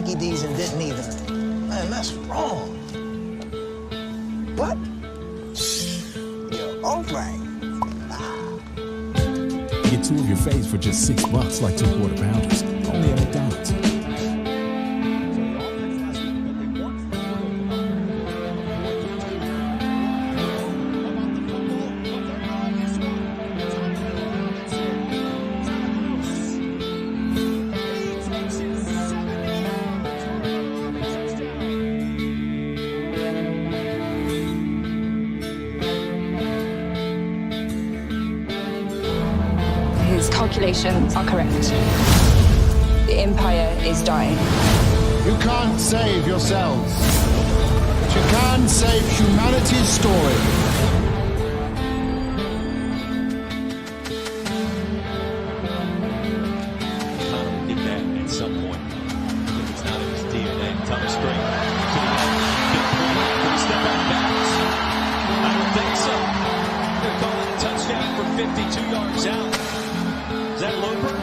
Mickey D's and didn't either. Man, that's wrong. What? Yo, all right. Get two of your faves for just $6, like 2 Quarter Pounders, only at McDonald's. Calculations are correct. The Empire is dying. You can't save yourselves, but you can save humanity's story. Did that at some point. It's not in his DNA. Thomas String to the end. Big play. Could he step out of bounds? I don't think so. They're calling a touchdown for 52 yards out. Is that Loper?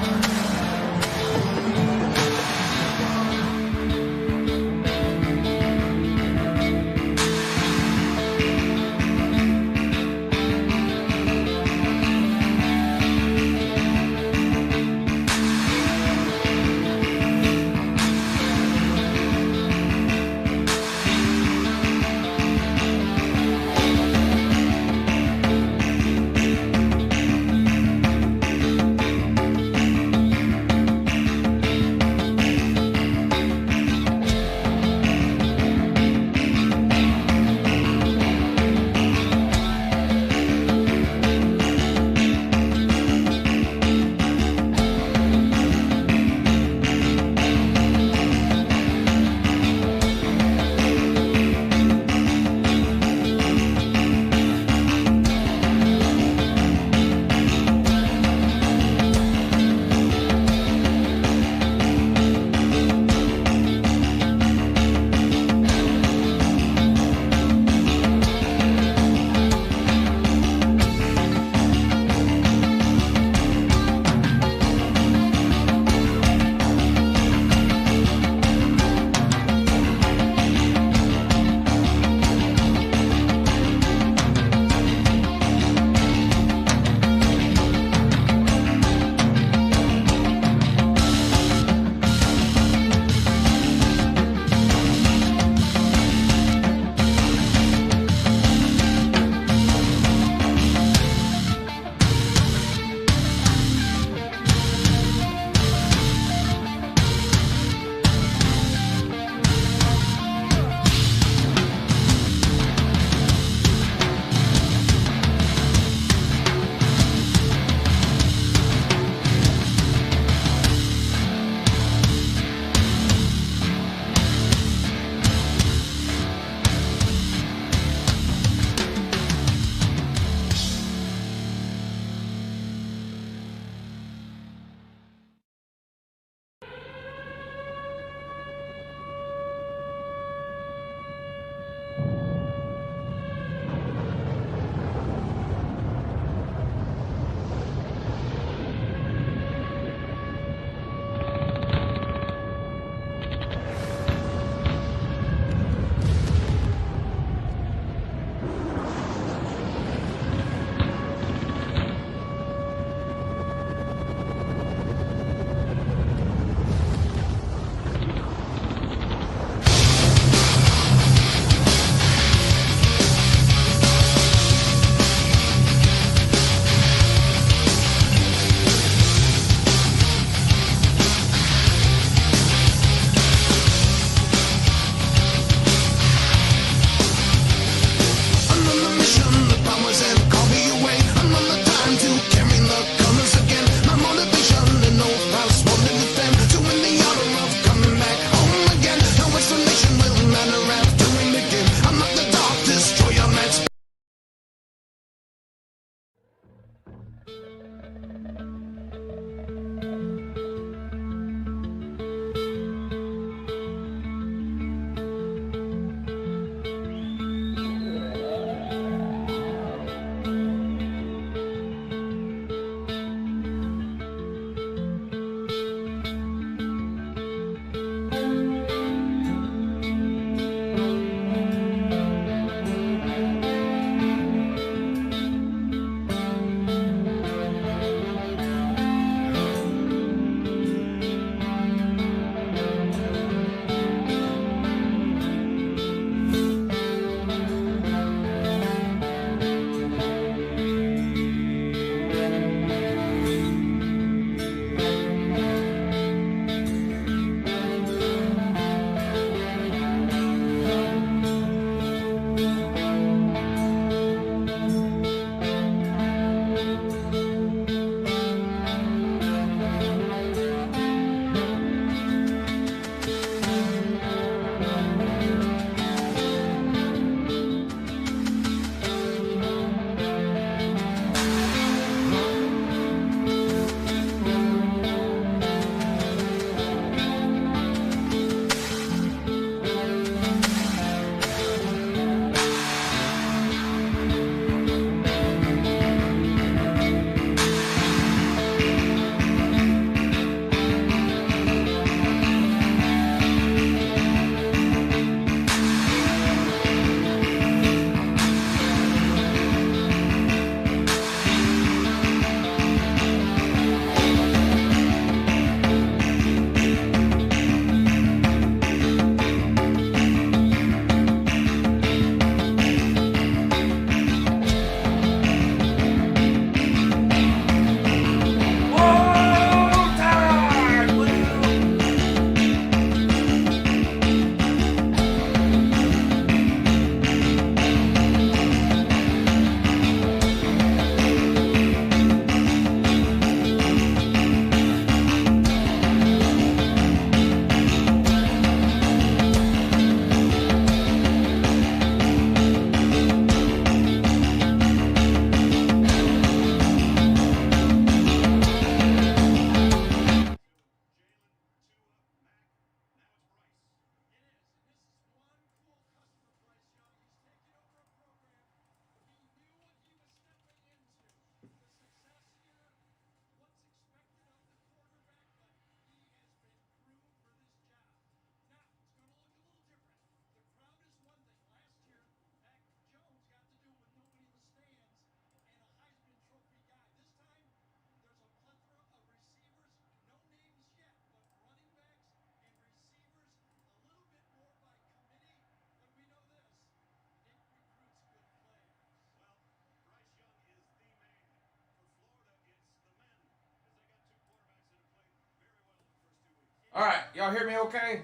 All right, y'all hear me okay?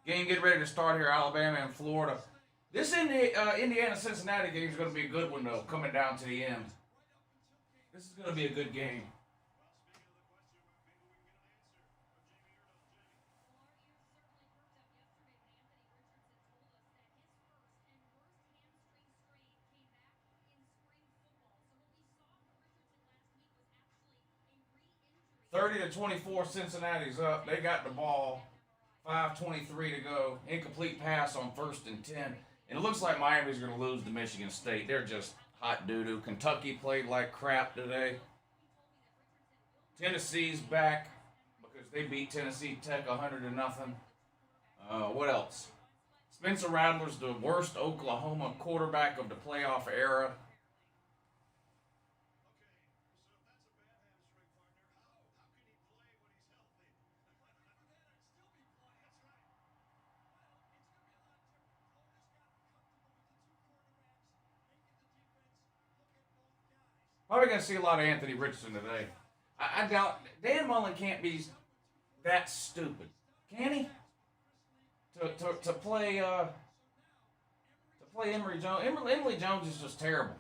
Game getting ready to start here, Alabama and Florida. This Indiana-Cincinnati game is going to be a good one, though, coming down to the end. This is going to be a good game. Thirty to 24, Cincinnati's up. They got the ball. 5:23 to go. Incomplete pass on 1st and 10. And it looks like Miami's going to lose to Michigan State. They're just hot doo-doo. Kentucky played like crap today. Tennessee's back because they beat Tennessee Tech 100-0. What else? Spencer Rattler's the worst Oklahoma quarterback of the playoff era. Probably going to see a lot of Anthony Richardson today. I doubt Dan Mullen can't be that stupid, can he? To play Emory Jones. Emory Jones is just terrible.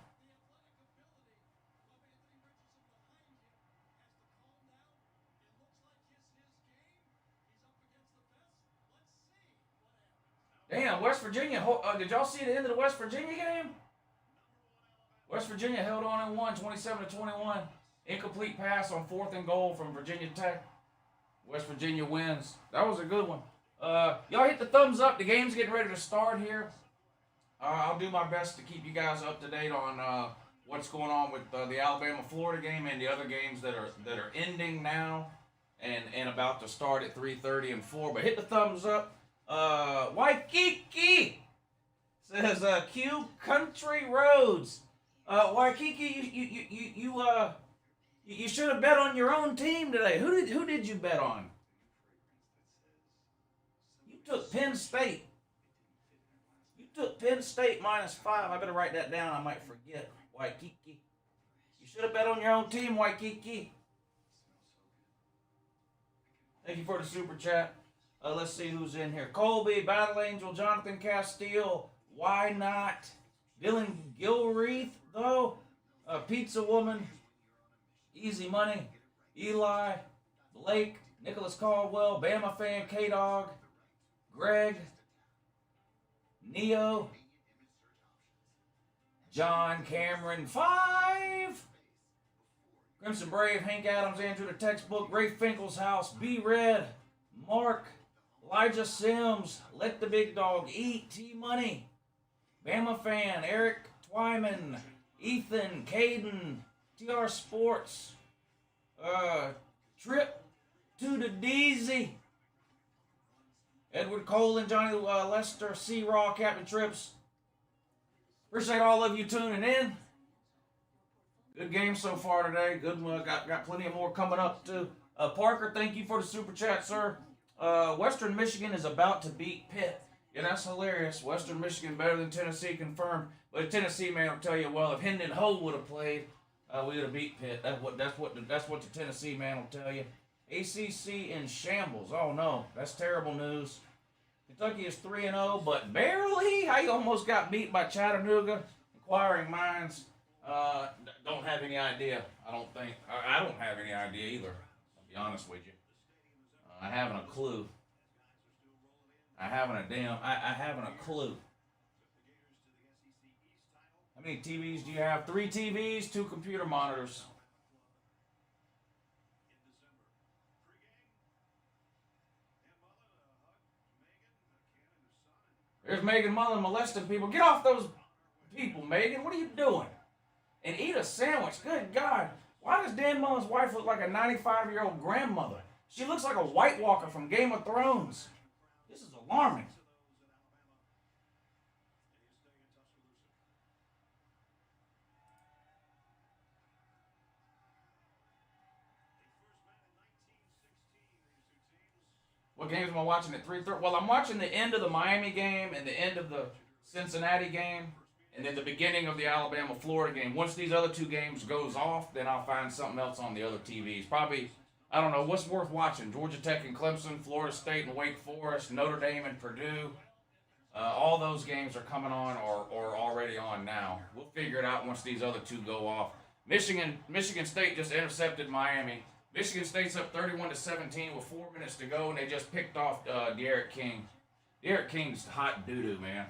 Damn, West Virginia. Did y'all see the end of the West Virginia game? West Virginia held on and won 27-21. Incomplete pass on 4th and goal from Virginia Tech. West Virginia wins. That was a good one. Y'all hit the thumbs up. The game's getting ready to start here. I'll do my best to keep you guys up to date on what's going on with the Alabama-Florida game and the other games that are ending now and about to start at 3:30 and 4. But hit the thumbs up. Waikiki says Q Country Roads. Waikiki, you should have bet on your own team today. Who did you bet on? You took Penn State. You took Penn State -5. I better write that down. I might forget. Waikiki. You should have bet on your own team, Waikiki. Thank you for the super chat. Let's see who's in here. Colby, Battle Angel, Jonathan Castile. Why not? Dylan Gilreath, though. Pizza Woman. Easy Money. Eli. Blake. Nicholas Caldwell. Bama Fan. K-Dog. Greg. Neo. John Cameron 5. Crimson Brave. Hank Adams. Andrew the Textbook. Ray Finkel's House. B Red. Mark. Elijah Sims. Let the Big Dog Eat. T-Money. Bama Fan, Eric Twyman, Ethan, Caden, TR Sports, Trip to the Deezy, Edward Cole and Johnny Lester, C. Raw, Captain Trips. Appreciate all of you tuning in. Good game so far today. Good one. Got plenty of more coming up too. Parker, thank you for the super chat, sir. Western Michigan is about to beat Pitt. Yeah, that's hilarious. Western Michigan better than Tennessee, confirmed. But a Tennessee man will tell you, well, if Hendon Ho would have played, we would have beat Pitt. That's what the Tennessee man will tell you. ACC in shambles. Oh no, that's terrible news. Kentucky is 3-0, but barely. I almost got beat by Chattanooga. Inquiring Minds don't have any idea. I don't think. I don't have any idea either. I'll be honest with you. I haven't a clue. I haven't a clue. How many TVs do you have? 3 TVs, 2 computer monitors. There's Megan Mullen molesting people. Get off those people, Megan. What are you doing? And eat a sandwich. Good God. Why does Dan Mullen's wife look like a 95-year-old grandmother? She looks like a White Walker from Game of Thrones. This is alarming. What games am I watching at 3:30? Well, I'm watching the end of the Miami game and the end of the Cincinnati game and then the beginning of the Alabama-Florida game. Once these other 2 games goes off, then I'll find something else on the other TVs. Probably, I don't know what's worth watching. Georgia Tech and Clemson, Florida State and Wake Forest, Notre Dame and Purdue. All those games are coming on or already on now. We'll figure it out once these other two go off. Michigan State just intercepted Miami. Michigan State's up 31-17 with 4 minutes to go, and they just picked off De'Aaron King. De'Aaron King's hot doo-doo, man.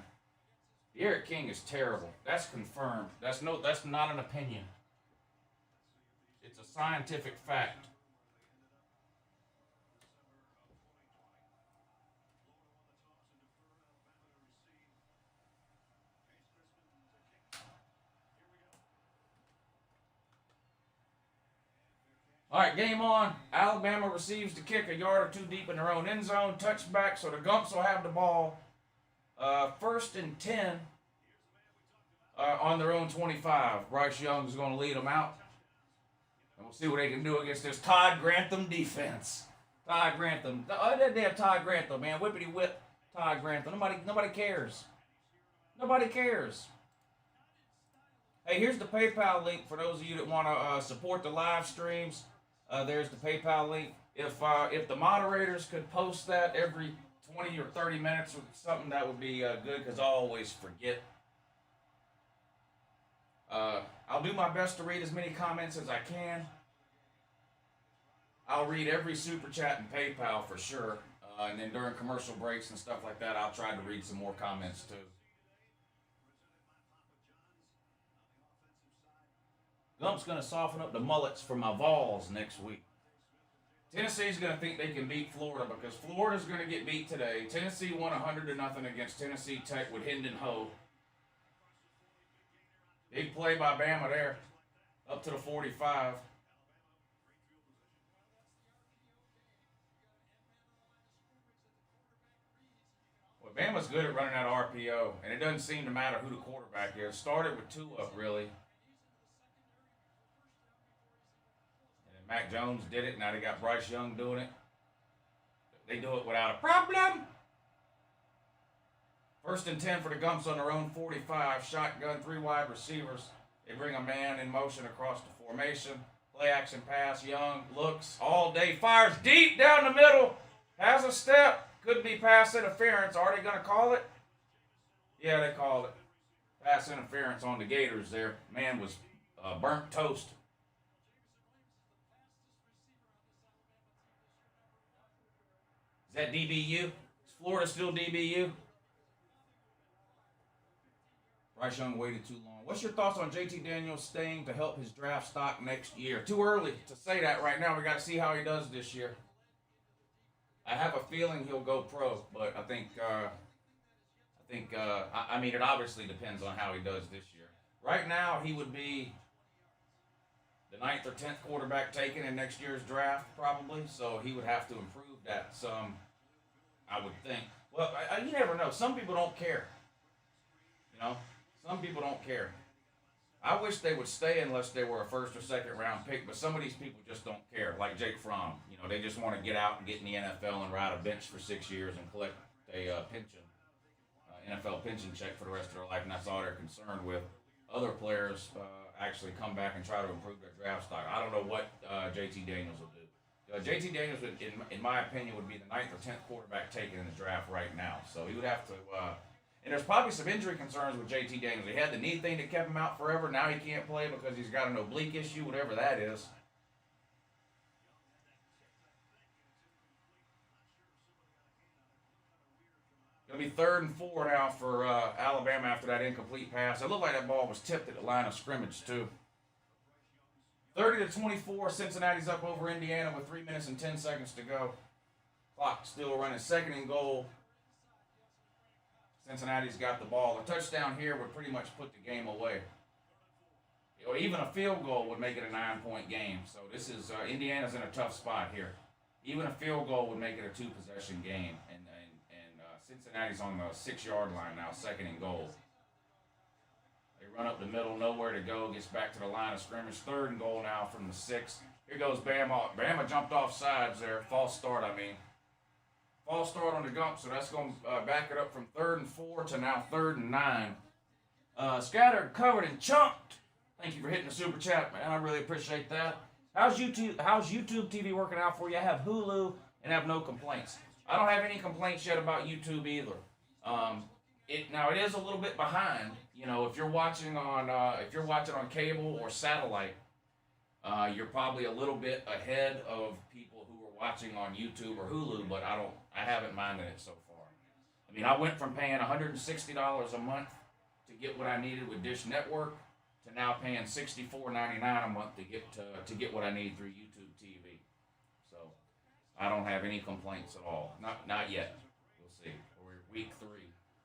De'Aaron King is terrible. That's confirmed. That's not an opinion. It's a scientific fact. All right, game on. Alabama receives the kick a yard or two deep in their own end zone. Touchback, so the Gumps will have the ball. 1st and 10 on their own 25. Bryce Young is going to lead them out. And we'll see what they can do against this Todd Grantham defense. Todd Grantham. That damn Todd Grantham, man. Whippity whip Todd Grantham. Nobody cares. Nobody cares. Hey, here's the PayPal link for those of you that want to support the live streams. There's the PayPal link. If the moderators could post that every 20 or 30 minutes or something, that would be good, because I always forget. I'll do my best to read as many comments as I can. I'll read every super chat and PayPal for sure. And then during commercial breaks and stuff like that, I'll try to read some more comments too. Gump's going to soften up the mullets for my Vols next week. Tennessee's going to think they can beat Florida because Florida's going to get beat today. Tennessee won 100-0 against Tennessee Tech with Hendon Ho. Big play by Bama there, up to the 45. Well, Bama's good at running that RPO, and it doesn't seem to matter who the quarterback is. Started with Tua, really. Mac Jones did it. Now they got Bryce Young doing it. They do it without a problem. 1st and 10 for the Gumps on their own 45. Shotgun, 3 wide receivers. They bring a man in motion across the formation. Play action pass. Young looks all day. Fires deep down the middle. Has a step. Could be pass interference. Are they going to call it? Yeah, they called it. Pass interference on the Gators there. Man was burnt toast. Is that DBU? Is Florida still DBU? Bryce Young waited too long. What's your thoughts on JT Daniels staying to help his draft stock next year? Too early to say that right now. We got to see how he does this year. I have a feeling he'll go pro, but I mean, it obviously depends on how he does this year. Right now, he would be the 9th or 10th quarterback taken in next year's draft, probably. So he would have to improve that some, I would think. Well, you never know. Some people don't care. You know, some people don't care. I wish they would stay unless they were a 1st or 2nd round pick, but some of these people just don't care, like Jake Fromm. You know, they just want to get out and get in the NFL and ride a bench for 6 years and collect a pension, NFL pension check for the rest of their life, and that's all they're concerned with. Other players actually come back and try to improve their draft stock. I don't know what JT Daniels will do. JT Daniels, in my opinion, would be the 9th or 10th quarterback taken in the draft right now. So he would have to, and there's probably some injury concerns with JT Daniels. He had the knee thing that kept him out forever. Now he can't play because he's got an oblique issue, whatever that is. It'll be 3rd and 4 now for Alabama after that incomplete pass. It looked like that ball was tipped at the line of scrimmage, too. 30-24, Cincinnati's up over Indiana with 3 minutes and 10 seconds to go. Clock still running. 2nd and goal. Cincinnati's got the ball. A touchdown here would pretty much put the game away. Or even a field goal would make it a 9-point game. So this is Indiana's in a tough spot here. Even a field goal would make it a 2-possession game. And Cincinnati's on the 6-yard line now, 2nd and goal. They run up the middle, nowhere to go, gets back to the line of scrimmage. 3rd and goal now from the 6. Here goes Bama. Bama jumped off sides there. False start, I mean. False start on the Gump, so that's going to back it up from 3rd and 4 to now 3rd and 9. Scattered, covered, and chunked. Thank you for hitting the super chat, man. I really appreciate that. How's YouTube TV working out for you? I have Hulu and have no complaints. I don't have any complaints yet about YouTube either. It is a little bit behind. You know, if you're watching on cable or satellite, you're probably a little bit ahead of people who are watching on YouTube or Hulu, but I haven't minded it so far. I mean, I went from paying $160 a month to get what I needed with Dish Network to now paying $64.99 a month to get what I need through YouTube TV. So I don't have any complaints at all. Not yet. We'll see. We're week 3.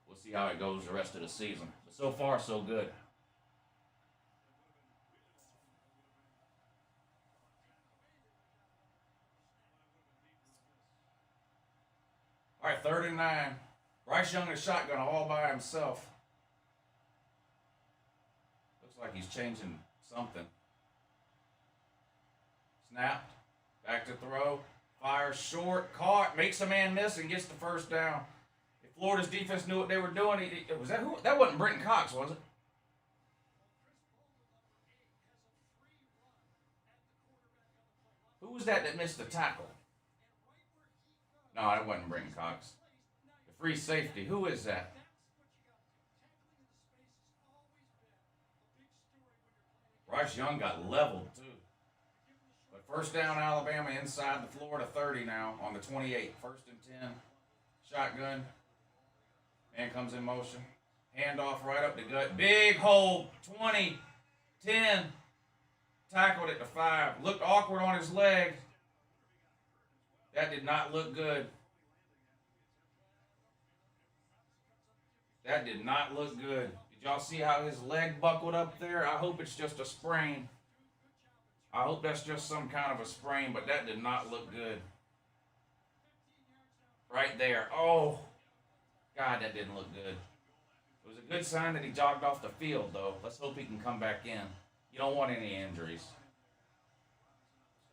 We'll see how it goes the rest of the season. But so far, so good. All right, 3rd and 9. Bryce Young in a shotgun all by himself. Looks like he's changing something. Snapped. Back to throw. Fires short. Caught. Makes a man miss and gets the first down. If Florida's defense knew what they were doing, that wasn't Brenton Cox, was it? Who was that missed the tackle? No, that wasn't Brenton Cox. The free safety. Who is that? Bryce Young got leveled, too. But first down, Alabama inside the Florida 30 now on the 28. 1st and 10. Shotgun. Man comes in motion. Handoff right up the gut. Big hole. 20. 10. Tackled at the 5. Looked awkward on his leg. That did not look good. That did not look good. Did y'all see how his leg buckled up there? I hope it's just a sprain. I hope that's just some kind of a sprain, but that did not look good. Right there. Oh, God, that didn't look good. It was a good sign that he jogged off the field, though. Let's hope he can come back in. You don't want any injuries.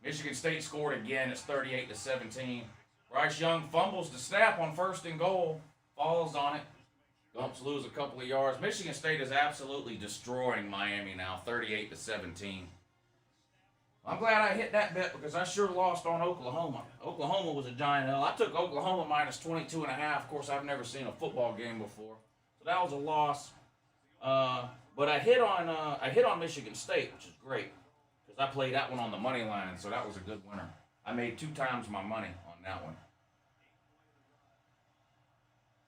Michigan State scored again. It's 38-17. Bryce Young fumbles the snap on 1st and goal. Falls on it. Gumps lose a couple of yards. Michigan State is absolutely destroying Miami now, 38-17. I'm glad I hit that bet because I sure lost on Oklahoma. Oklahoma was a giant L. I took Oklahoma minus 22.5. Of course, I've never seen a football game before, so that was a loss. But I hit on Michigan State, which is great because I played that one on the money line, so that was a good winner. I made 2 times my money on that one.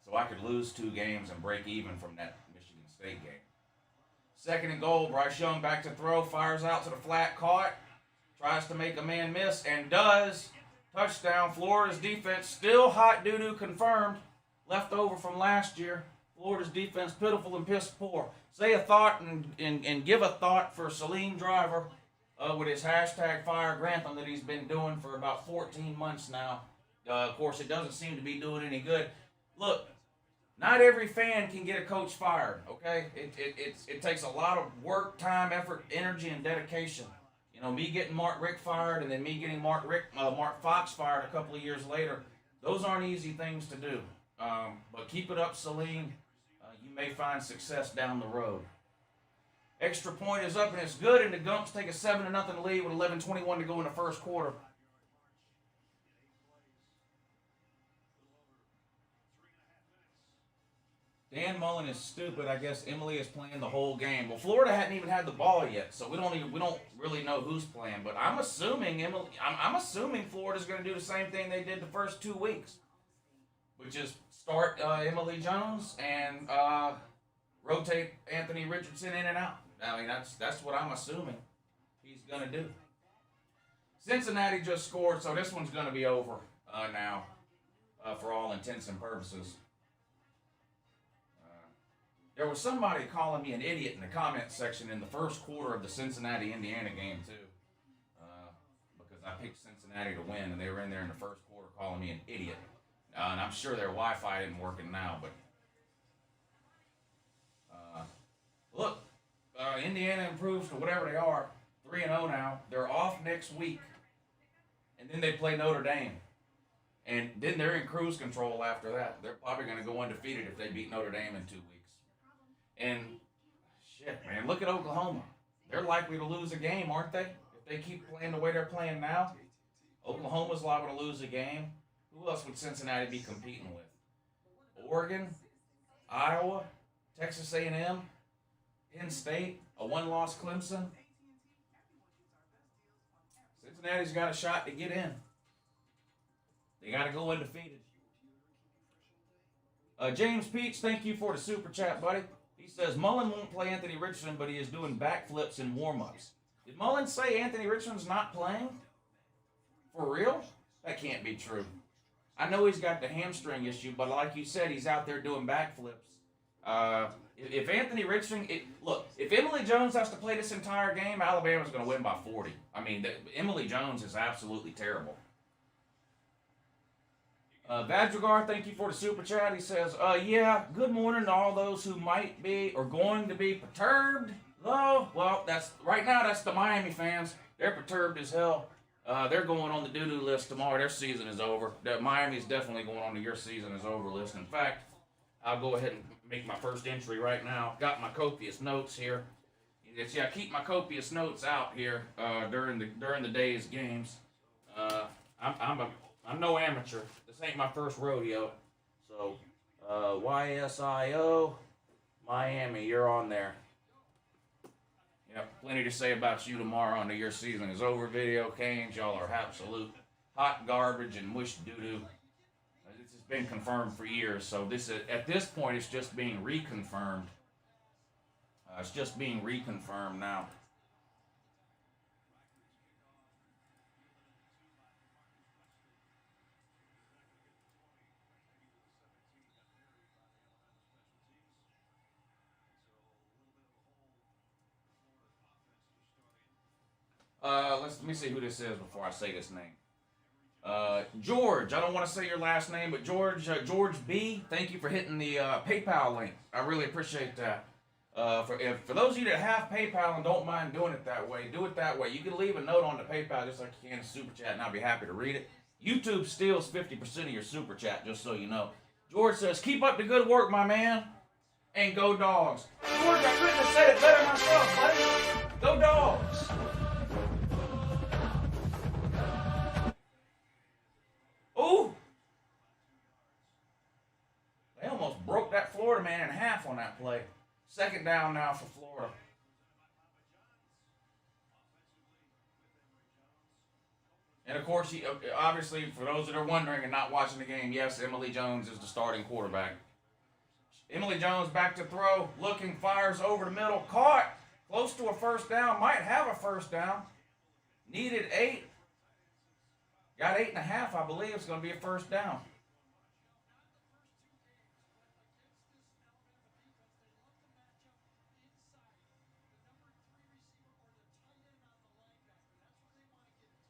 So I could lose 2 games and break even from that Michigan State game. 2nd and goal, Bryce Young back to throw, fires out to the flat, caught, tries to make a man miss, and does. Touchdown, Florida's defense, still hot doo-doo confirmed, left over from last year. Florida's defense, pitiful and piss poor. Say a thought and give a thought for Salim Driver with his hashtag Fire Grantham that he's been doing for about 14 months now. Of course, it doesn't seem to be doing any good. Look, not every fan can get a coach fired, okay? It takes a lot of work, time, effort, energy, and dedication. You know, me getting Mark Richt fired and then me getting Mark Fox fired a couple of years later, those aren't easy things to do. But keep it up, Salim. You may find success down the road. Extra point is up and it's good, and the Gumps take a 7-0 lead with 11:21 to go in the first quarter. Dan Mullen is stupid. I guess Emily is playing the whole game. Well, Florida hadn't even had the ball yet, so we don't really know who's playing. But I'm assuming I'm assuming Florida's going to do the same thing they did the first 2 weeks, which is start Emily Jones and rotate Anthony Richardson in and out. I mean, that's what I'm assuming he's going to do. Cincinnati just scored, so this one's going to be over now for all intents and purposes. There was somebody calling me an idiot in the comment section in the first quarter of the Cincinnati-Indiana game, too. Because I picked Cincinnati to win, and they were in there in the first quarter calling me an idiot. And I'm sure their Wi-Fi isn't working now, but... look, Indiana improves to whatever they are. 3-0 now. They're off next week. And then they play Notre Dame. And then they're in cruise control after that. They're probably going to go undefeated if they beat Notre Dame in 2 weeks. And, shit, man, look at Oklahoma. They're likely to lose a game, aren't they? If they keep playing the way they're playing now, Oklahoma's liable to lose a game. Who else would Cincinnati be competing with? Oregon, Iowa, Texas A&M, Penn State, a one-loss Clemson. Cincinnati's got a shot to get in. They got to go undefeated. James Peach, thank you for the super chat, buddy. He says, Mullen won't play Anthony Richardson, but he is doing backflips in warm-ups. Did Mullen say Anthony Richardson's not playing? For real? That can't be true. I know he's got the hamstring issue, but like you said, he's out there doing backflips. If Anthony Richardson, look, if Emily Jones has to play this entire game, Alabama's going to win by 40. I mean, Emily Jones is absolutely terrible. Vadrigar, thank you for the super chat. He says, yeah, good morning to all those who might be or going to be perturbed, though. Well, right now, that's the Miami fans. They're perturbed as hell. They're going on the doo-doo list tomorrow. Their season is over. Miami's definitely going on to your season is over list. In fact, I'll go ahead and make my first entry right now. Got my copious notes here. See, I keep my copious notes out here during the day's games. I'm no amateur. This ain't my first rodeo. So, YSIO, Miami, you're on there. Yep, plenty to say about you tomorrow on the Your Season is Over video. Canes, y'all are absolute hot garbage and mush doo-doo. This has been confirmed for years, so at this point, it's just being reconfirmed. It's just being reconfirmed now. Let me see who this is before I say this name. George, I don't want to say your last name, but George B, thank you for hitting the PayPal link. I really appreciate that. For those of you that have PayPal and don't mind doing it that way, do it that way. You can leave a note on the PayPal just like you can in Super Chat, and I'll be happy to read it. YouTube steals 50% of your Super Chat, just so you know. George says, keep up the good work, my man, and go Dogs. George, I couldn't have said it better myself, buddy. Go Dogs. Ooh! They almost broke that Florida man in half on that play. Second down now for Florida. And of course, obviously, for those that are wondering and not watching the game, yes, Emily Jones is the starting quarterback. Emily Jones back to throw, looking, fires over the middle, caught, close to a first down, might have a first down. Needed 8. Got 8.5, I believe. It's going to be a first down.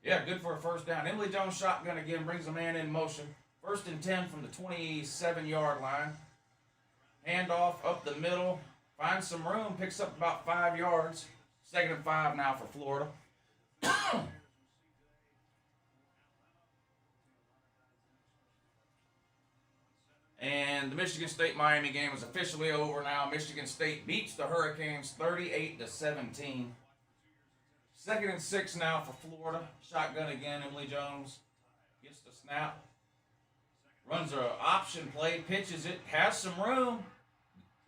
Yeah, good for a first down. Emily Jones shotgun again, brings a man in motion. 1st and 10 from the 27-yard line. Handoff up the middle. Finds some room, picks up about 5 yards. 2nd and 5 now for Florida. And the Michigan State-Miami game is officially over now. Michigan State beats the Hurricanes 38-17. 2nd and 6 now for Florida. Shotgun again, Emily Jones gets the snap. Runs an option play, pitches it, has some room.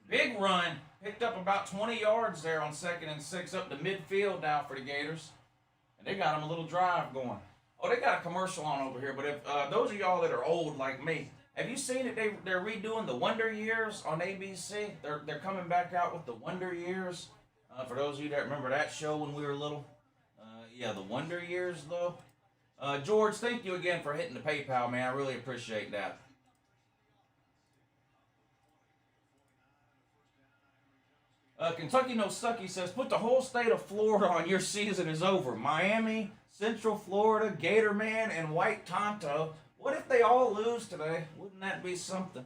Big run, picked up about 20 yards there on 2nd and 6 up to midfield now for the Gators. And they got them a little drive going. Oh, they got a commercial on over here, but if those of y'all that are old like me, have you seen it? They're redoing the Wonder Years on ABC. They're coming back out with the Wonder Years. For those of you that remember that show when we were little. Yeah, the Wonder Years, though. George, thank you again for hitting the PayPal, man. I really appreciate that. Kentucky No Sucky says, put the whole state of Florida on Your Season is Over. Miami, Central Florida, Gator Man, and White Tonto. What if they all lose today? Wouldn't that be something?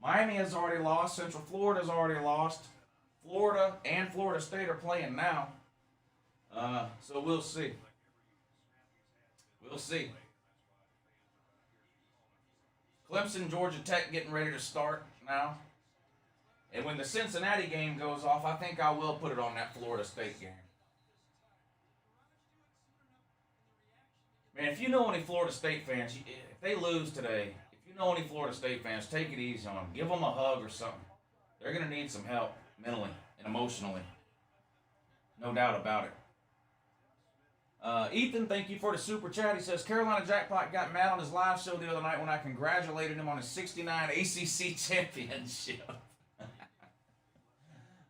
Miami has already lost. Central Florida has already lost. Florida and Florida State are playing now. So we'll see. We'll see. Clemson, Georgia Tech getting ready to start now. And when the Cincinnati game goes off, I think I will put it on that Florida State game. Man, if you know any Florida State fans, if they lose today, if you know any Florida State fans, take it easy on them. Give them a hug or something. They're going to need some help mentally and emotionally. No doubt about it. Ethan, thank you for the super chat. He says, Carolina Jackpot got mad on his live show the other night when I congratulated him on his 69 ACC championship.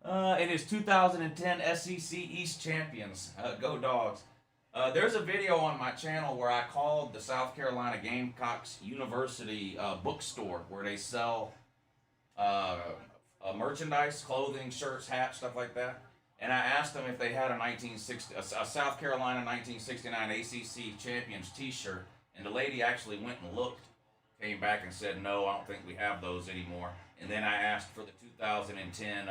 And his 2010 SEC East champions. Go Dogs. There's a video on my channel where I called the South Carolina Gamecocks University bookstore where they sell merchandise, clothing, shirts, hats, stuff like that. And I asked them if they had a South Carolina 1969 ACC Champions t-shirt. And the lady actually went and looked, came back and said, no, I don't think we have those anymore. And then I asked for the 2010,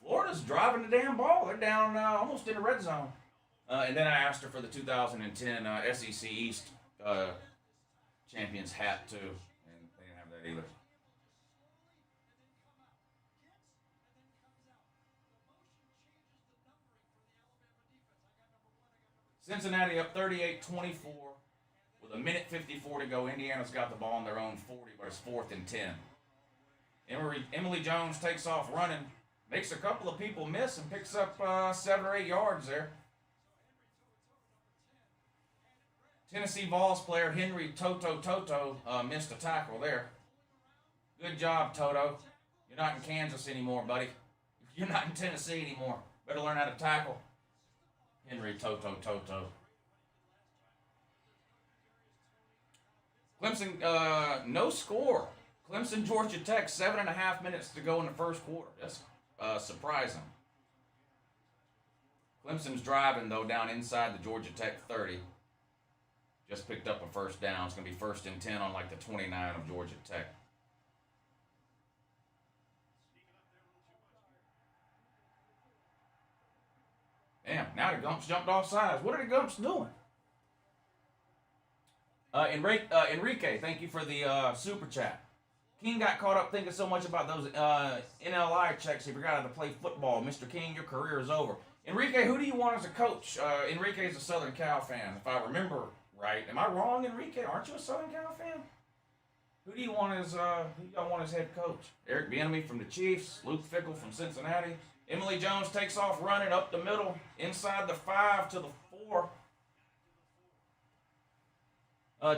Florida's driving the damn ball. They're down almost in the red zone. And then I asked her for the 2010 SEC East Champions hat too. And they didn't have that either. Cincinnati up 38-24 with a minute 54 to go. Indiana's got the ball on their own 40, but it's 4th and 10. Emily Jones takes off running, makes a couple of people miss, and picks up 7 or 8 yards there. Tennessee Vols player Henry Toto missed a tackle there. Good job, Toto. You're not in Kansas anymore, buddy. You're not in Tennessee anymore. Better learn how to tackle. Henry Toto. Clemson, no score. Clemson, Georgia Tech, 7.5 minutes to go in the first quarter. That's surprising. Clemson's driving, though, down inside the Georgia Tech 30. Just picked up a first down. It's going to be 1st and 10 on like the 29 of Georgia Tech. Damn, now the Gumps jumped off sides. What are the Gumps doing? Enrique, thank you for the super chat. King got caught up thinking so much about those NLI checks he forgot how to play football. Mr. King, your career is over. Enrique, who do you want as a coach? Enrique is a Southern Cal fan, if I remember right. Am I wrong, Enrique? Aren't you a Southern Cal fan? Who do you want as head coach? Eric Bieniemy from the Chiefs, Luke Fickell from Cincinnati. Emily Jones takes off running up the middle, inside the 5 to the 4.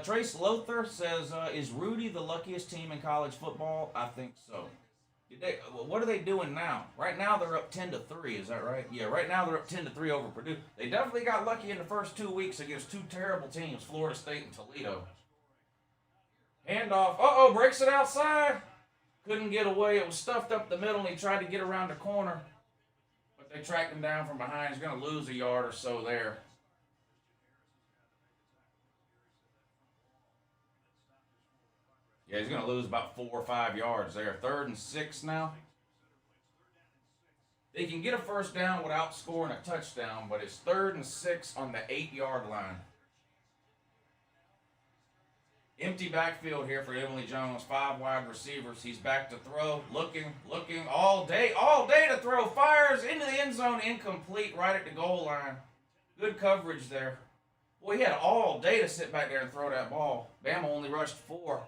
Trace Lothar says, is Rudy the luckiest team in college football? I think so. What are they doing now? Right now they're up 10-3, is that right? Yeah, right now they're up 10-3 over Purdue. They definitely got lucky in the first 2 weeks against 2 terrible teams, Florida State and Toledo. Handoff, breaks it outside. Couldn't get away, it was stuffed up the middle and he tried to get around the corner. But they tracked him down from behind. He's going to lose a yard or so there. Yeah, he's going to lose about 4 or 5 yards there. 3rd and 6 now. They can get a first down without scoring a touchdown, but it's 3rd and 6 on the 8-yard line. Empty backfield here for Emily Jones. 5 wide receivers. He's back to throw. Looking all day to throw. Fires into the end zone. Incomplete right at the goal line. Good coverage there. Boy, he had all day to sit back there and throw that ball. Bama only rushed 4.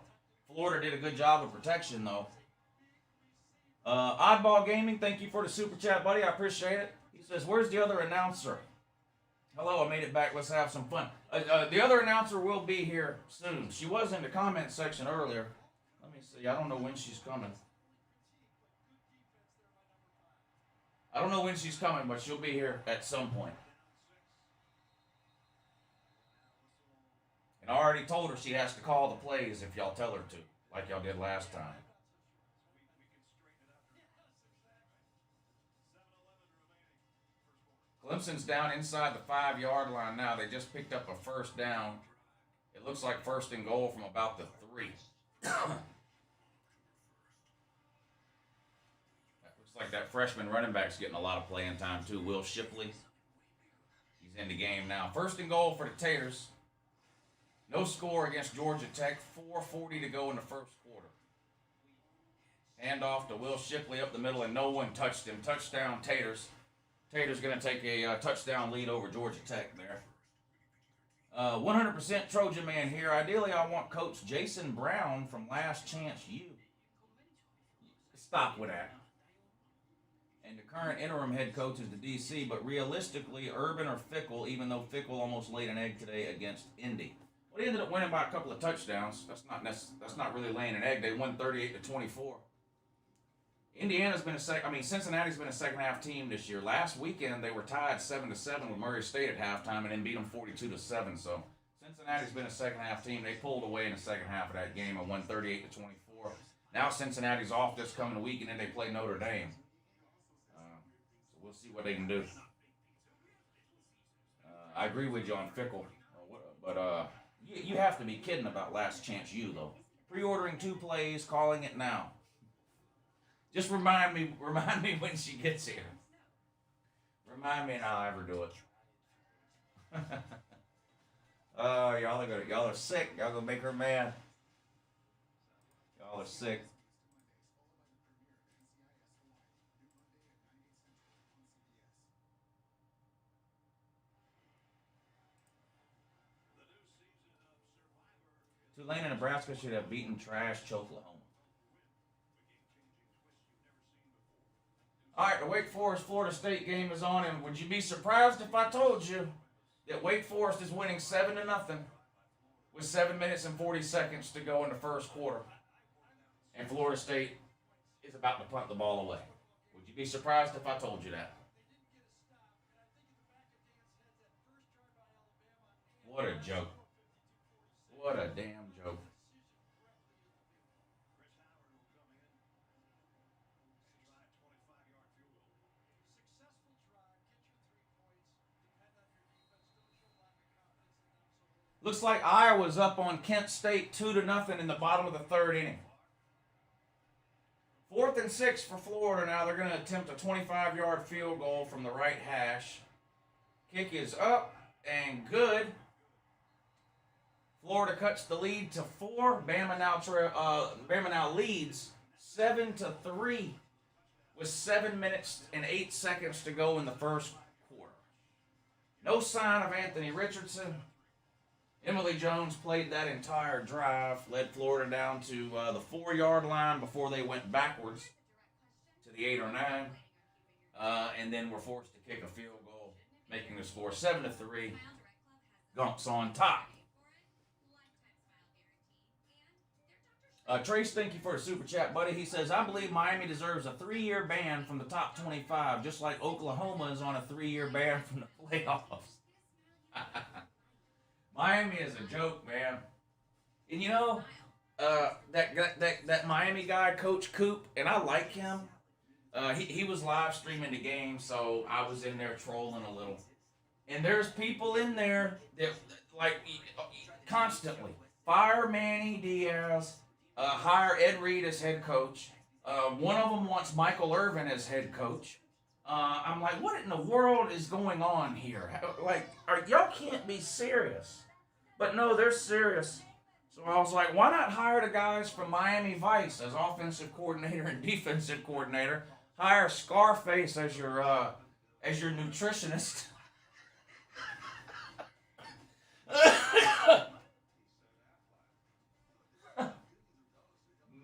Florida did a good job of protection, though. Oddball Gaming, thank you for the super chat, buddy. I appreciate it. He says, where's the other announcer? Hello, I made it back. Let's have some fun. The other announcer will be here soon. She was in the comment section earlier. Let me see. I don't know when she's coming. But she'll be here at some point. And I already told her she has to call the plays if y'all tell her to, like y'all did last time. Clemson's down inside the 5-yard line now. They just picked up a first down. It looks like 1st and goal from about the 3. That looks like that freshman running back's getting a lot of playing time too, Will Shipley. He's in the game now. 1st and goal for the Taters. No score against Georgia Tech. 4:40 to go in the first quarter. Handoff to Will Shipley up the middle, and no one touched him. Touchdown, Taters. Taters going to take a touchdown lead over Georgia Tech there. 100% Trojan Man here. Ideally, I want Coach Jason Brown from Last Chance U. Stop with that. And the current interim head coach is the DC, but realistically, Urban or Fickle, even though Fickle almost laid an egg today against Indy. Well, they ended up winning by a couple of touchdowns. That's not really laying an egg. They won 38-24. Cincinnati's been a second half team this year. Last weekend they were tied 7-7 with Murray State at halftime and then beat them 42-7. So Cincinnati's been a second half team. They pulled away in the second half of that game and won 38-24. Now Cincinnati's off this coming week and then they play Notre Dame. So we'll see what they can do. I agree with you on Fickle, but you have to be kidding about Last Chance U though. Pre-ordering 2 plays, calling it now. Just remind me when she gets here. Remind me and I'll ever do it. Y'all are sick. Y'all gonna make her mad. Y'all are sick. Tulane and Nebraska should have beaten trash Oklahoma. All right, the Wake Forest-Florida State game is on, and would you be surprised if I told you that Wake Forest is winning 7-0 with 7 minutes and 40 seconds to go in the first quarter, and Florida State is about to punt the ball away? Would you be surprised if I told you that? What a joke. What a damn joke. Looks like Iowa's up on Kent State 2-0 in the bottom of the 3rd inning. 4th and 6 for Florida now. They're going to attempt a 25-yard field goal from the right hash. Kick is up and good. Florida cuts the lead to 4. Bama now leads 7-3 with 7 minutes and 8 seconds to go in the first quarter. No sign of Anthony Richardson. Emily Jones played that entire drive, led Florida down to the 4-yard line before they went backwards to the 8 or 9, and then were forced to kick a field goal, making the score 7-3. Gumps on top. Trace, thank you for the super chat, buddy. He says, I believe Miami deserves a 3-year ban from the top 25, just like Oklahoma is on a 3-year ban from the playoffs. Miami is a joke, man. And you know, that Miami guy, Coach Coop, and I like him. He was live streaming the game, so I was in there trolling a little. And there's people in there that, like, constantly fire Manny Diaz, hire Ed Reed as head coach. One of them wants Michael Irvin as head coach. I'm like, what in the world is going on here? Y'all can't be serious. But no, they're serious. So I was like, why not hire the guys from Miami Vice as offensive coordinator and defensive coordinator? Hire Scarface as your nutritionist.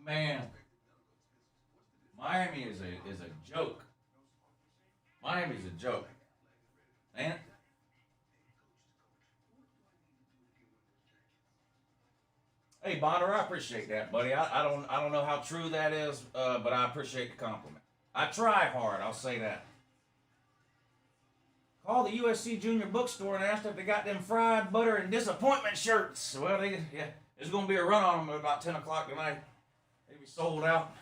Man, Miami is a joke. Miami's a joke, man. Hey Bonner, I appreciate that, buddy. I don't know how true that is, but I appreciate the compliment. I try hard, I'll say that. Call the USC Junior Bookstore and asked if they got them fried butter and disappointment shirts. Well, there's going to be a run on them at about 10 o'clock tonight. They'll be sold out.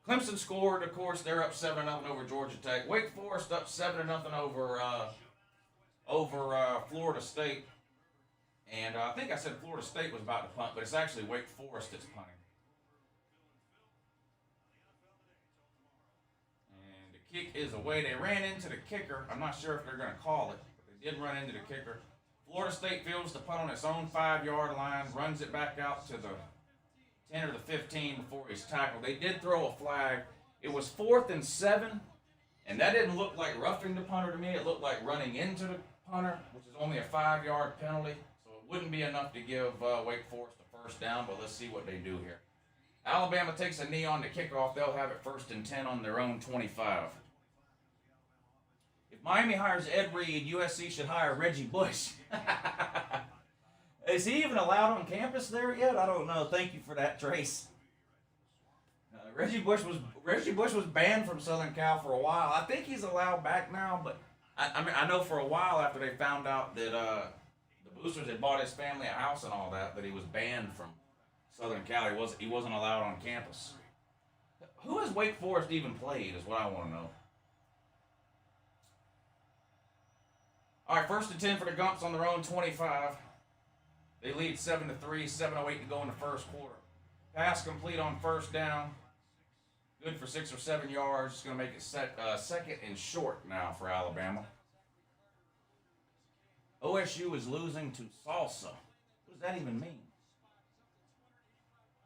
Clemson scored, of course. They're up 7-0 over Georgia Tech. Wake Forest up 7-0 over Florida State. And I think I said Florida State was about to punt, but it's actually Wake Forest that's punting. And the kick is away. They ran into the kicker. I'm not sure if they're going to call it, but they did run into the kicker. Florida State fields the punt on its own 5-yard line, runs it back out to the 10 or the 15 before he's tackled. They did throw a flag. It was 4th and 7, and that didn't look like roughing the punter to me. It looked like running into punter, which is only a 5-yard penalty. So it wouldn't be enough to give Wake Forest a first down, but let's see what they do here. Alabama takes a knee on the kickoff. They'll have it 1st and 10 on their own 25. If Miami hires Ed Reed, USC should hire Reggie Bush. Is he even allowed on campus there yet? I don't know. Thank you for that, Trace. Reggie Bush was banned from Southern Cal for a while. I think he's allowed back now, but I know for a while after they found out that the Boosters had bought his family a house and all that he was banned from Southern Cal. He wasn't allowed on campus. Who has Wake Forest even played is what I want to know. All right, 1st and 10 for the Gumps on their own 25. They lead 7-3, 7:08 to go in the first quarter. Pass complete on 1st down. Good for 6 or 7 yards. It's going to make it 2nd and short now for Alabama. OSU is losing to Salsa. What does that even mean?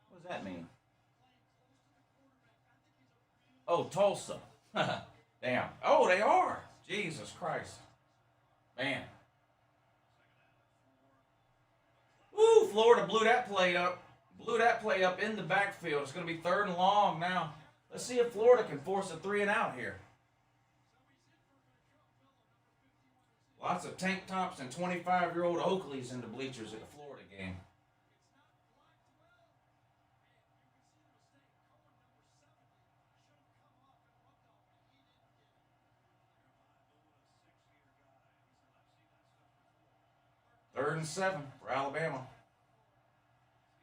What does that mean? Oh, Tulsa. Damn. Oh, they are. Jesus Christ. Man. Woo, Florida blew that play up. Blew that play up in the backfield. It's going to be 3rd and long now. Let's see if Florida can force a 3 and out here. Lots of tank tops and 25-year-old Oakleys in the bleachers at the Florida game. Third and 7 for Alabama.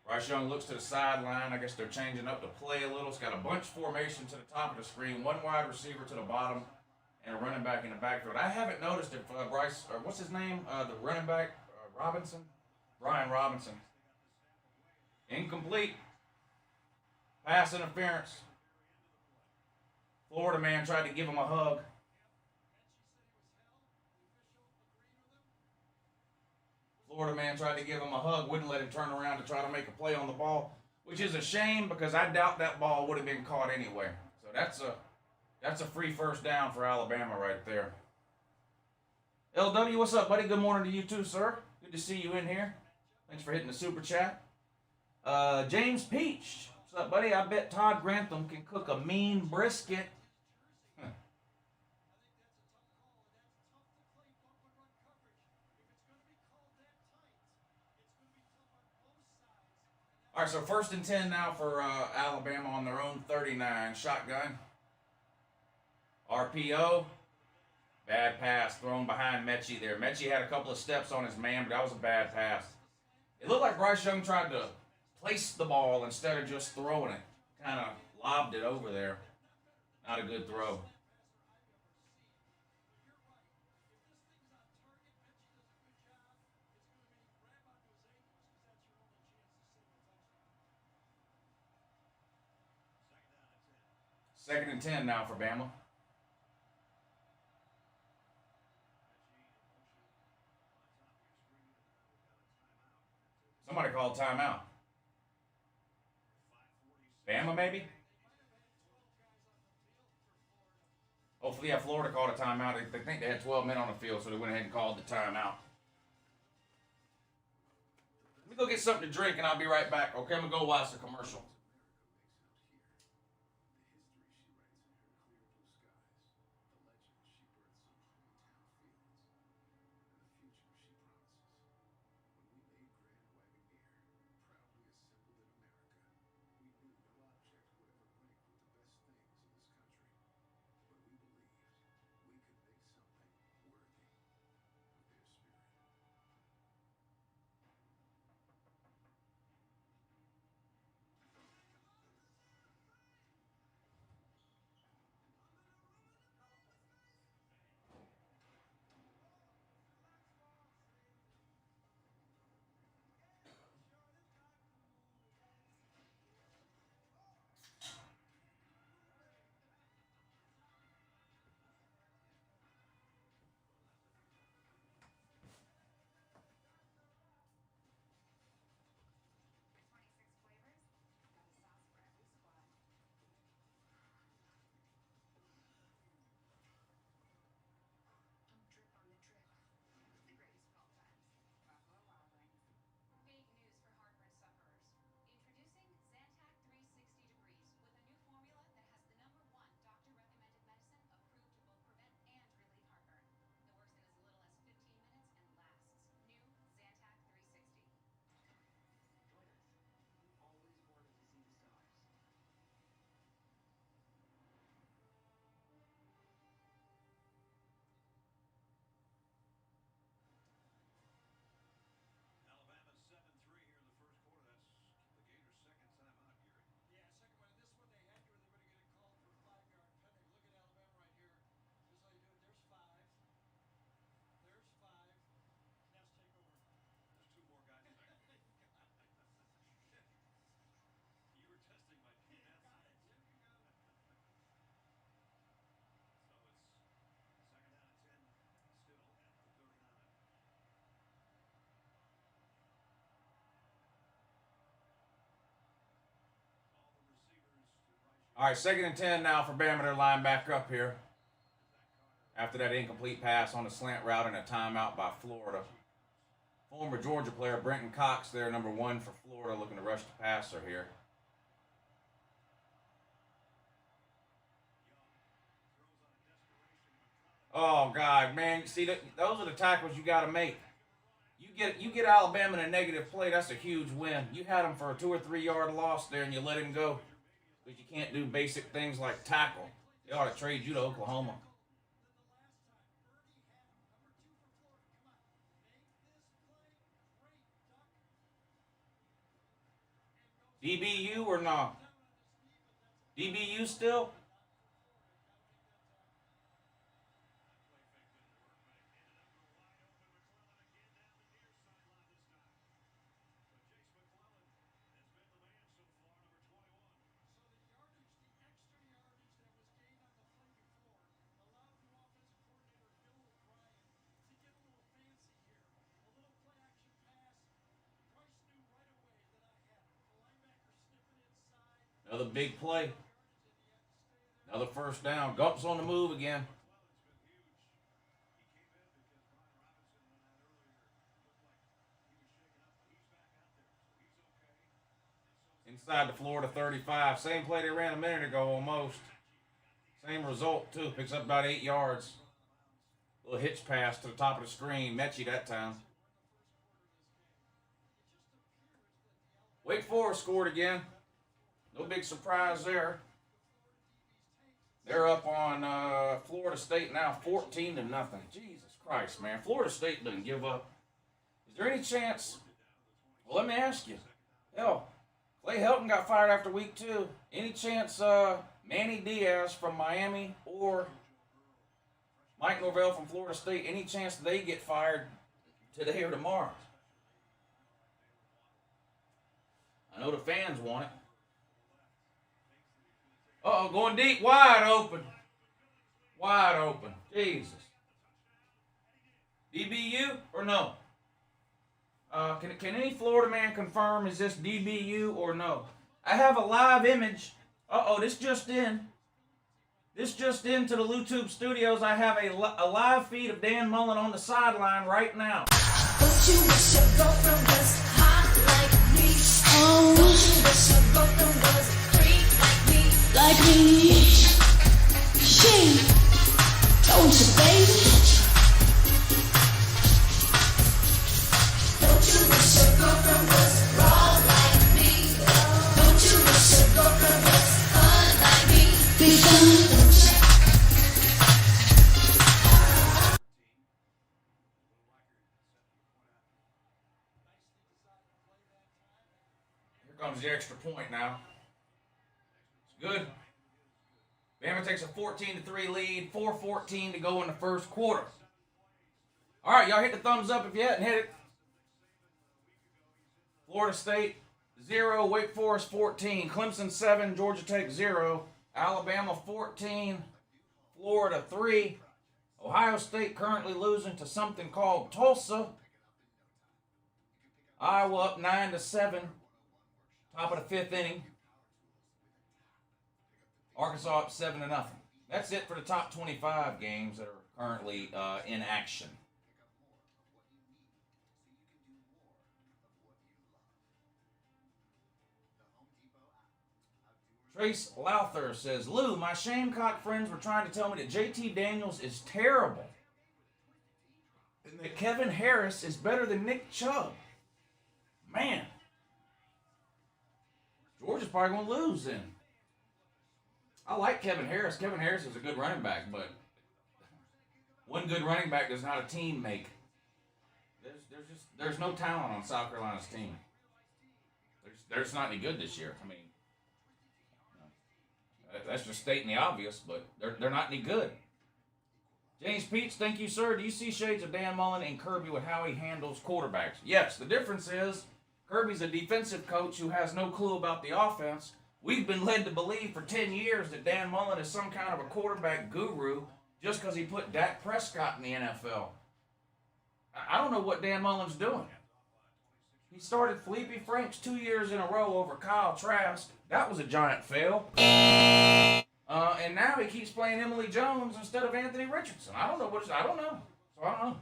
Bryce Young looks to the sideline. I guess they're changing up the play a little. It's got a bunch formation to the top of the screen, 1 wide receiver to the bottom, and a running back in the backfield. I haven't noticed if Bryce, or what's his name, the running back, Robinson? Brian Robinson. Incomplete. Pass interference. Florida man tried to give him a hug. Florida man tried to give him a hug, wouldn't let him turn around to try to make a play on the ball, which is a shame because I doubt that ball would have been caught anyway. So that's a free 1st down for Alabama right there. LW, what's up, buddy? Good morning to you too, sir. Good to see you in here. Thanks for hitting the super chat. James Peach, what's up, buddy? I bet Todd Grantham can cook a mean brisket. All right, so 1st and 10 now for Alabama on their own 39. Shotgun. RPO. Bad pass thrown behind Mechie there. Mechie had a couple of steps on his man, but that was a bad pass. It looked like Bryce Young tried to place the ball instead of just throwing it. Kind of lobbed it over there. Not a good throw. Second and 10 now for Bama. Somebody called timeout. Bama, maybe? Hopefully, yeah, Florida called a timeout. They think they had 12 men on the field, so they went ahead and called the timeout. Let me go get something to drink, and I'll be right back. Okay, I'm going to go watch the commercial. All right, 2nd and 10 now for Bama. They're line back up here. After that incomplete pass on the slant route and a timeout by Florida. Former Georgia player Brenton Cox there, number 1 for Florida, looking to rush the passer here. Oh, God, man. See, those are the tackles you got to make. You get Alabama in a negative play, that's a huge win. You had them for a 2 or 3 yard loss there, and you let him go. Because you can't do basic things like tackle. They ought to trade you to Oklahoma. DBU or not? DBU still? Another big play. Another first down. Gump's on the move again. Inside the Florida 35. Same play they ran a minute ago almost. Same result too. Picks up about 8 yards. Little hitch pass to the top of the screen. Mechie that time. Wake Forest scored again. No big surprise there. They're up on Florida State now, 14-0. Jesus Christ, man. Florida State doesn't give up. Is there any chance? Well, let me ask you. Hell, Clay Helton got fired after week 2. Any chance Manny Diaz from Miami or Mike Norvell from Florida State, any chance they get fired today or tomorrow? I know the fans want it. Uh-oh, going deep, wide open. Wide open. Jesus. DBU or no? Can any Florida man confirm, is this DBU or no? I have a live image. Uh-oh, this just in. This just into the LouTube studios. I have a live feed of Dan Mullen on the sideline right now. Don't you wish your girlfriend was hot like me? Oh. Don't you wish your girlfriend was freak like me? She, don't you, baby? Don't you wish your girlfriend was raw like me? Don't you wish your girlfriend was fun like me? Be fun. Comes the extra point now. It's good. Bama takes a 14-3 lead, 4:14 to go in the first quarter. All right, y'all hit the thumbs up if you hadn't hit it. Florida State 0, Wake Forest 14, Clemson 7, Georgia Tech 0, Alabama 14, Florida 3, Ohio State currently losing to something called Tulsa. Iowa up 9-7. Top of the 5th inning. Arkansas up 7-0. That's it for the top 25 games that are currently in action. Trace Louther says, Lou, my Gamecock friends were trying to tell me that JT Daniels is terrible and that Kevin Harris is better than Nick Chubb. Man. Georgia's probably going to lose then. I like Kevin Harris. Kevin Harris is a good running back, but one good running back does not a team make. There's no talent on South Carolina's team. There's not any good this year. I mean, that's just stating the obvious, but they're not any good. James Peach, thank you, sir. Do you see shades of Dan Mullen and Kirby with how he handles quarterbacks? Yes, the difference is Kirby's a defensive coach who has no clue about the offense. We've been led to believe for 10 years that Dan Mullen is some kind of a quarterback guru just because he put Dak Prescott in the NFL. I don't know what Dan Mullen's doing. He started Felipe Franks 2 years in a row over Kyle Trask. That was a giant fail. And now he keeps playing Emily Jones instead of Anthony Richardson. I don't know what. I don't know. So I don't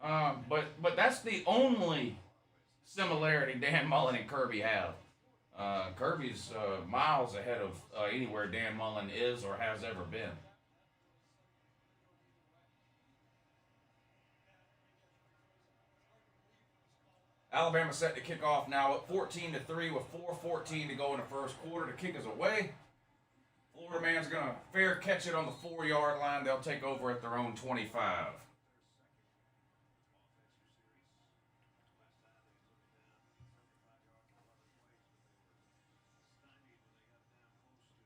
know. But that's the only similarity Dan Mullen and Kirby have. Kirby's miles ahead of anywhere Dan Mullen is or has ever been. Alabama set to kick off now at 14-3 with 4:14 to go in the first quarter. The kick is away. Florida man's going to fair catch it on the 4-yard line. They'll take over at their own 25.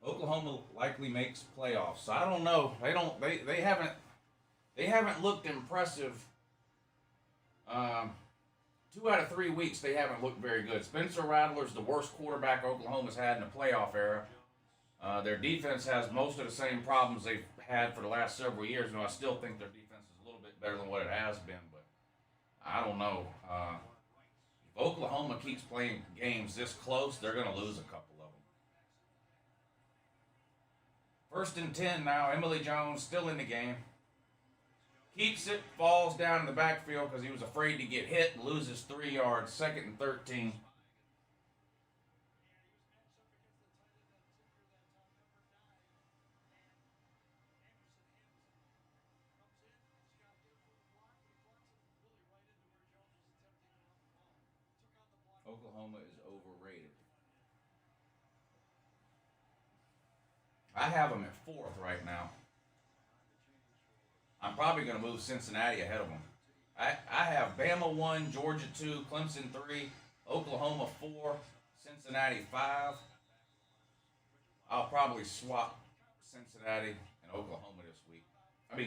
Oklahoma likely makes playoffs. I don't know. They haven't looked impressive. 2 out of 3 weeks they haven't looked very good. Spencer Rattler's the worst quarterback Oklahoma's had in the playoff era. Their defense has most of the same problems they've had for the last several years. I still think their defense is a little bit better than what it has been, but I don't know. If Oklahoma keeps playing games this close, they're going to lose a couple of them. 1st and 10 now. Emily Jones still in the game. Keeps it, falls down in the backfield because he was afraid to get hit, loses 3 yards, 2nd and 13. Oklahoma is overrated. I have them at 4th right now. I'm probably going to move Cincinnati ahead of them. I have Bama 1, Georgia 2, Clemson 3, Oklahoma 4, Cincinnati 5. I'll probably swap Cincinnati and Oklahoma this week.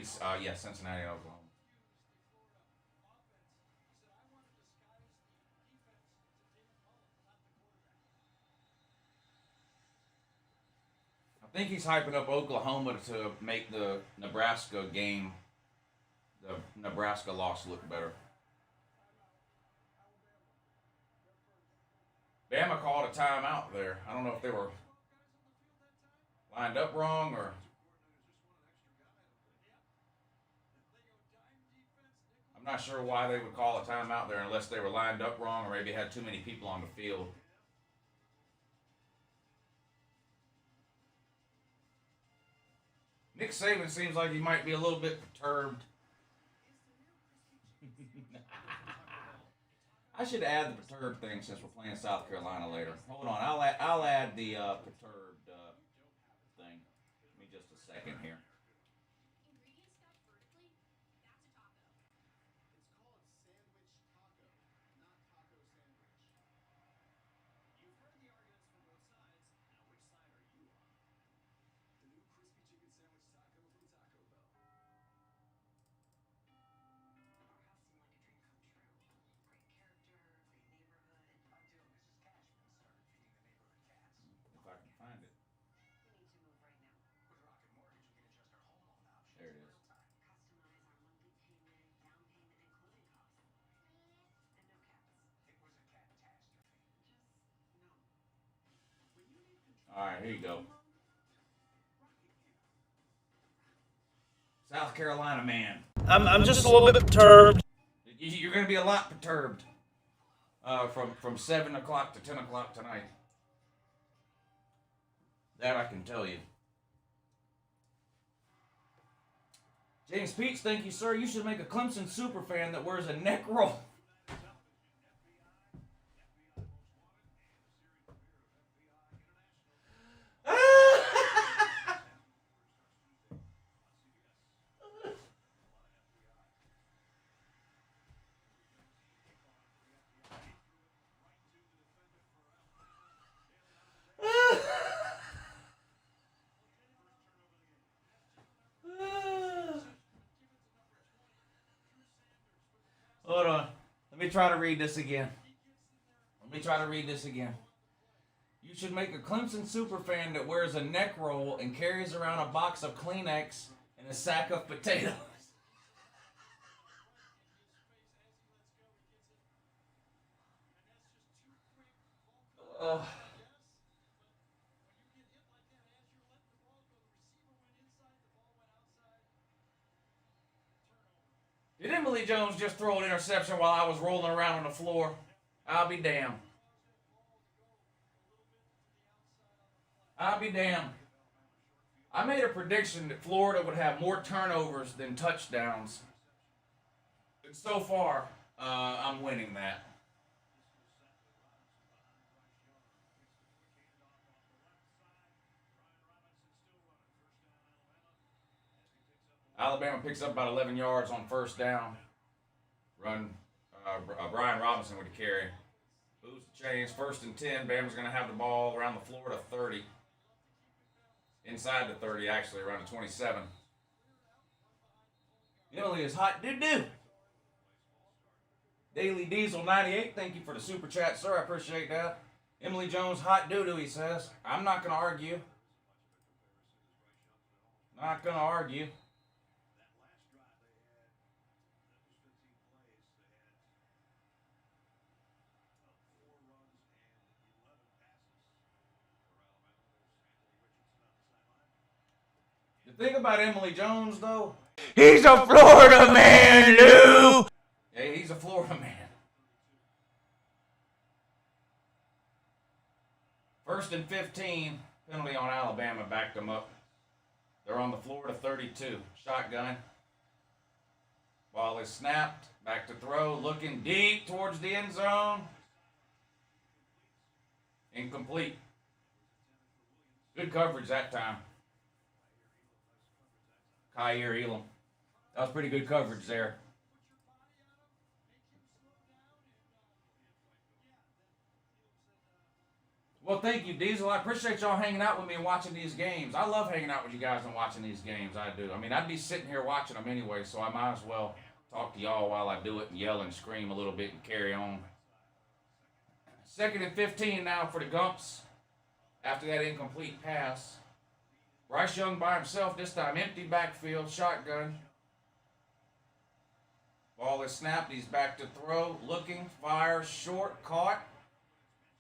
Cincinnati and Oklahoma. I think he's hyping up Oklahoma to make the Nebraska game, the Nebraska loss, look better. Bama called a timeout there. I don't know if they were lined up wrong or... I'm not sure why they would call a timeout there unless they were lined up wrong or maybe had too many people on the field. Nick Saban seems like he might be a little bit perturbed. I should add the perturbed thing since we're playing South Carolina later. Hold on, I'll add the perturbed thing. Give me just a second here. All right, here you go. South Carolina man. I'm just a little bit perturbed. You're going to be a lot perturbed from 7 o'clock to 10 o'clock tonight. That I can tell you. James Peach, thank you, sir. You should make a Clemson superfan that wears a neck roll. Hold on. Let me try to read this again. You should make a Clemson superfan that wears a neck roll and carries around a box of Kleenex and a sack of potatoes. Did Emily Jones just throw an interception while I was rolling around on the floor? I'll be damned. I'll be damned. I made a prediction that Florida would have more turnovers than touchdowns. And so far, I'm winning that. Alabama picks up about 11 yards on first down. Run, Brian Robinson with the carry. Moves the chains, 1st and 10. Bama's going to have the ball around the Florida 30. Inside the 30, actually, around the 27. Emily is hot doo-doo. Daily Diesel 98, thank you for the super chat, sir. I appreciate that. Emily Jones, hot doo-doo, he says. I'm not going to argue. Not going to argue. The thing about Emily Jones, though, he's a Florida man, Lou. Yeah, he's a Florida man. 1st and 15, penalty on Alabama, backed them up. They're on the Florida 32. Shotgun. Ball is snapped. Back to throw. Looking deep towards the end zone. Incomplete. Good coverage that time. Kyer Elam. That was pretty good coverage there. Well, thank you, Diesel. I appreciate y'all hanging out with me and watching these games. I love hanging out with you guys and watching these games. I do. I mean, I'd be sitting here watching them anyway, so I might as well talk to y'all while I do it and yell and scream a little bit and carry on. 2nd and 15 now for the Gumps after that incomplete pass. Bryce Young by himself this time. Empty backfield. Shotgun. Ball is snapped. He's back to throw. Looking. Fires. Short. Caught.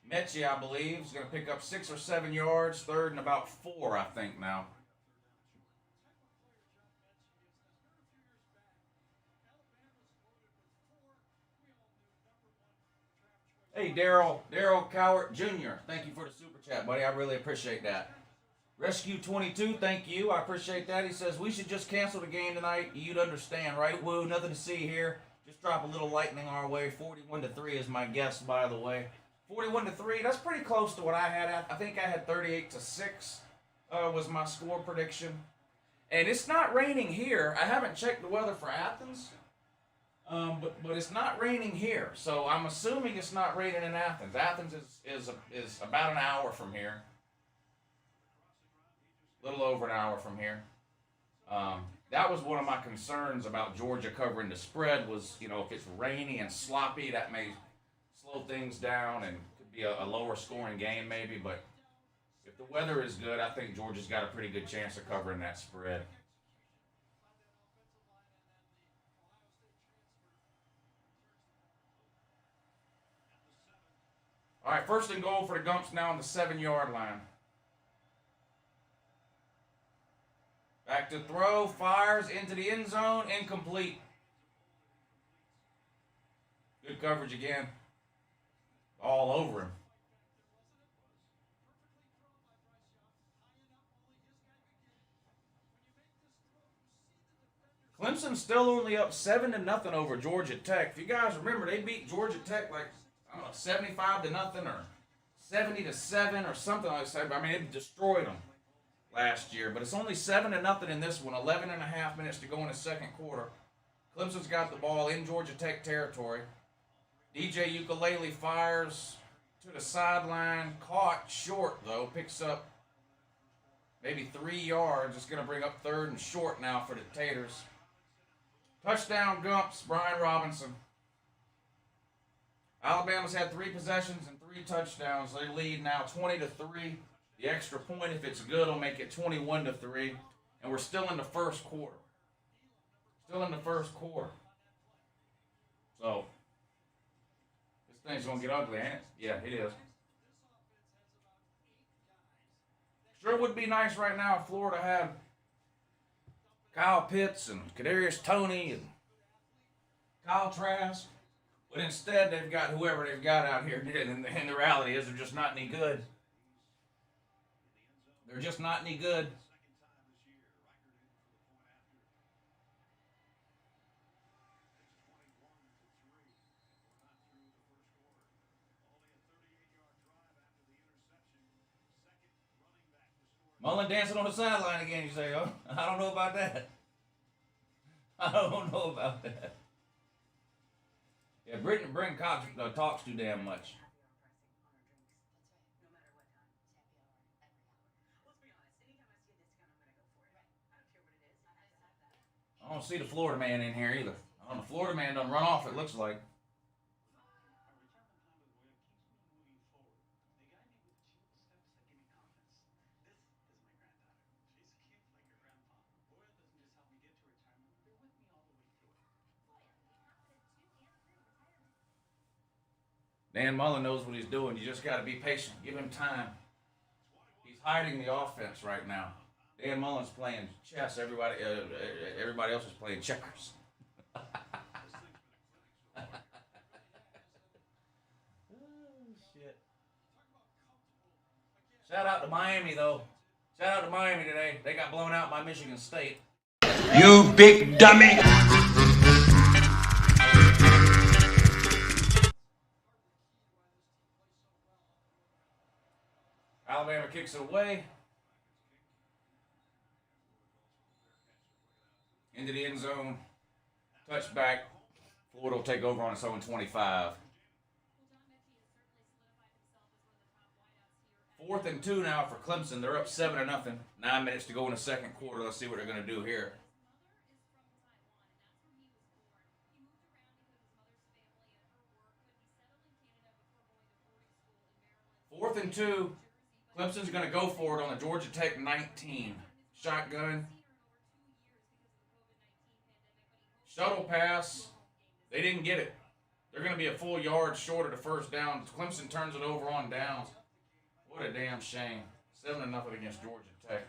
Mechie, I believe, is going to pick up 6 or 7 yards. 3rd and about 4, I think, now. Hey, Daryl Cowart Jr., thank you for the super chat, buddy. I really appreciate that. Rescue 22, thank you. I appreciate that. He says, we should just cancel the game tonight. You'd understand, right? Woo, nothing to see here. Just drop a little lightning our way. 41-3 is my guess, by the way. 41-3, that's pretty close to what I had. I think I had 38-6 was my score prediction. And it's not raining here. I haven't checked the weather for Athens, but it's not raining here. So I'm assuming it's not raining in Athens. Athens is about an hour from here. A little over an hour from here. That was one of my concerns about Georgia covering the spread was, you know, if it's rainy and sloppy, that may slow things down and could be a lower scoring game maybe, but if the weather is good, I think Georgia's got a pretty good chance of covering that spread. All right, 1st and goal for the Gumps now on the 7-yard line. Back to throw, fires into the end zone, incomplete. Good coverage again. All over him. Clemson's still only up 7-0 over Georgia Tech. If you guys remember, they beat Georgia Tech like, I don't know, 75-0 or 70-7 or something like that. I mean, it destroyed them last year. But it's only 7-0 in this one. 11.5 minutes to go in the second quarter. Clemson's got the ball in Georgia Tech territory. DJ Ukulele fires to the sideline. Caught short, though. Picks up maybe 3 yards. It's going to bring up 3rd and short now for the Taters. Touchdown Gumps, Brian Robinson. Alabama's had 3 possessions and 3 touchdowns. They lead now 20-3. The extra point, if it's good, will make it 21-3. And we're still in the first quarter. Still in the first quarter. So, this thing's going to get ugly, ain't it? Yeah, it is. Sure would be nice right now if Florida had Kyle Pitts and Kadarius Toney and Kyle Trask. But instead, they've got whoever they've got out here. And the reality is they're just not any good. They're just not any good. Mullen dancing on the sideline again, you say, oh, I don't know about that. I don't know about that. Yeah, Britton Cox talks too damn much. I don't see the Florida man in here either. The Florida man doesn't run off, it looks like. Dan Mullen knows what he's doing. You just got to be patient. Give him time. He's hiding the offense right now. Dan Mullen's playing chess. Everybody else is playing checkers. Oh, shit. Shout out to Miami, though. Shout out to Miami today. They got blown out by Michigan State. You big dummy! Alabama kicks it away. Into the end zone. Touchback. Florida will take over on its own 25. 4th and 2 now for Clemson. They're up 7-0. 9 minutes to go in the second quarter. Let's see what they're going to do here. 4th and 2. Clemson's going to go for it on the Georgia Tech 19. Shotgun. Shuttle pass. They didn't get it. They're going to be a full yard short of the first down. Clemson turns it over on downs. What a damn shame. 7-0 against Georgia Tech.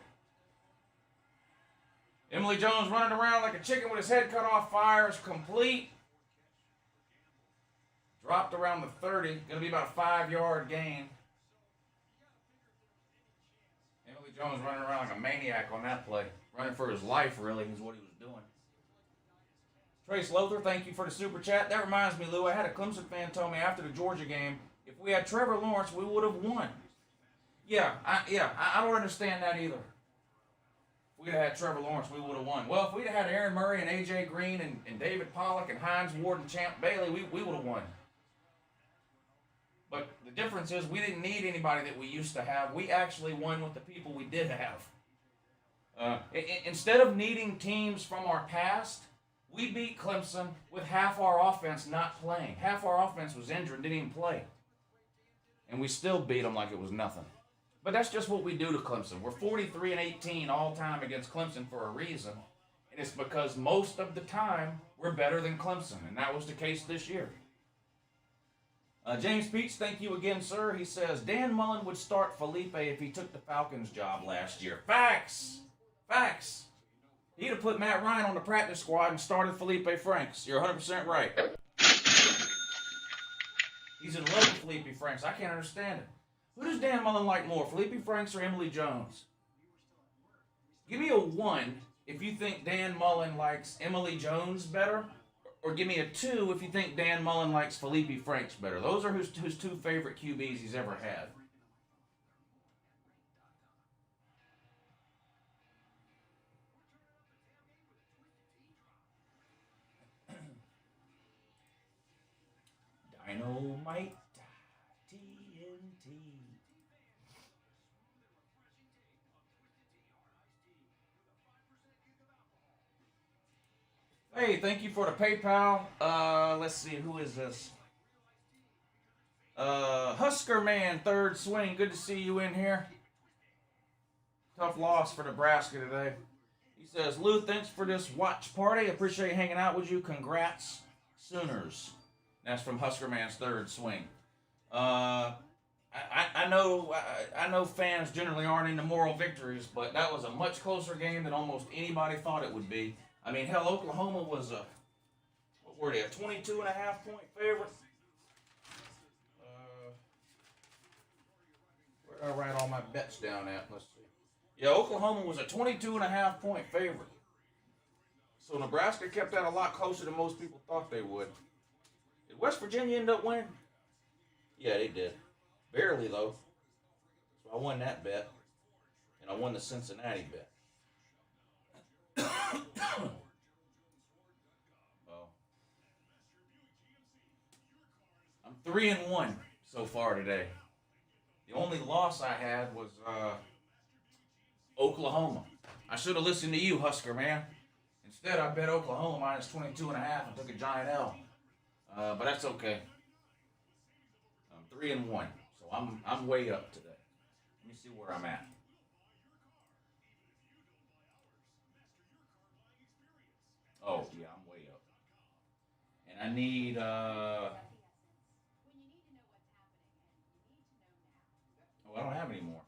Emily Jones running around like a chicken with his head cut off. Fires complete. Dropped around the 30. Going to be about a 5-yard gain. Emily Jones running around like a maniac on that play. Running for his life, really, is what he was doing. Trace Lothar, thank you for the super chat. That reminds me, Lou, I had a Clemson fan tell me after the Georgia game, if we had Trevor Lawrence, we would have won. I don't understand that either. If we'd have had Trevor Lawrence, we would have won. Well, if we'd have had Aaron Murray and A.J. Green and David Pollock and Hines Ward and Champ Bailey, we would have won. But the difference is we didn't need anybody that we used to have. We actually won with the people we did have. Instead of needing teams from our past, we beat Clemson with half our offense not playing. Half our offense was injured and didn't even play. And we still beat them like it was nothing. But that's just what we do to Clemson. We're 43-18 all time against Clemson for a reason. And it's because most of the time we're better than Clemson. And that was the case this year. James Peach, thank you again, sir. He says, Dan Mullen would start Felipe if he took the Falcons job last year. Facts. Facts. He'd have put Matt Ryan on the practice squad and started Felipe Franks. You're 100% right. He's in love with Felipe Franks. I can't understand it. Who does Dan Mullen like more, Felipe Franks or Emily Jones? Give me a 1 if you think Dan Mullen likes Emily Jones better, or give me a 2 if you think Dan Mullen likes Felipe Franks better. Those are his 2 favorite QBs he's ever had. Dynamite TNT. Hey, thank you for the PayPal. Let's see, who is this? Husker Man, third swing. Good to see you in here. Tough loss for Nebraska today. He says, Lou, thanks for this watch party. Appreciate hanging out with you. Congrats, Sooners. That's from Husker Man's third swing. I know fans generally aren't into moral victories, but that was a much closer game than almost anybody thought it would be. I mean, hell, Oklahoma was where are they? A 22.5-point favorite. Where did I write all my bets down at? Let's see. Yeah, Oklahoma was a 22.5-point favorite. So Nebraska kept that a lot closer than most people thought they would. Did West Virginia end up winning? Yeah, they did. Barely, though. So I won that bet. And I won the Cincinnati bet. Well, I'm 3-1 so far today. The only loss I had was Oklahoma. I should have listened to you, Husker man. Instead, I bet Oklahoma minus 22.5 and took a giant L. But that's okay. I'm 3-1, so I'm way up today. Let me see where I'm at. Oh yeah, I'm way up. And I need oh, I don't have any more.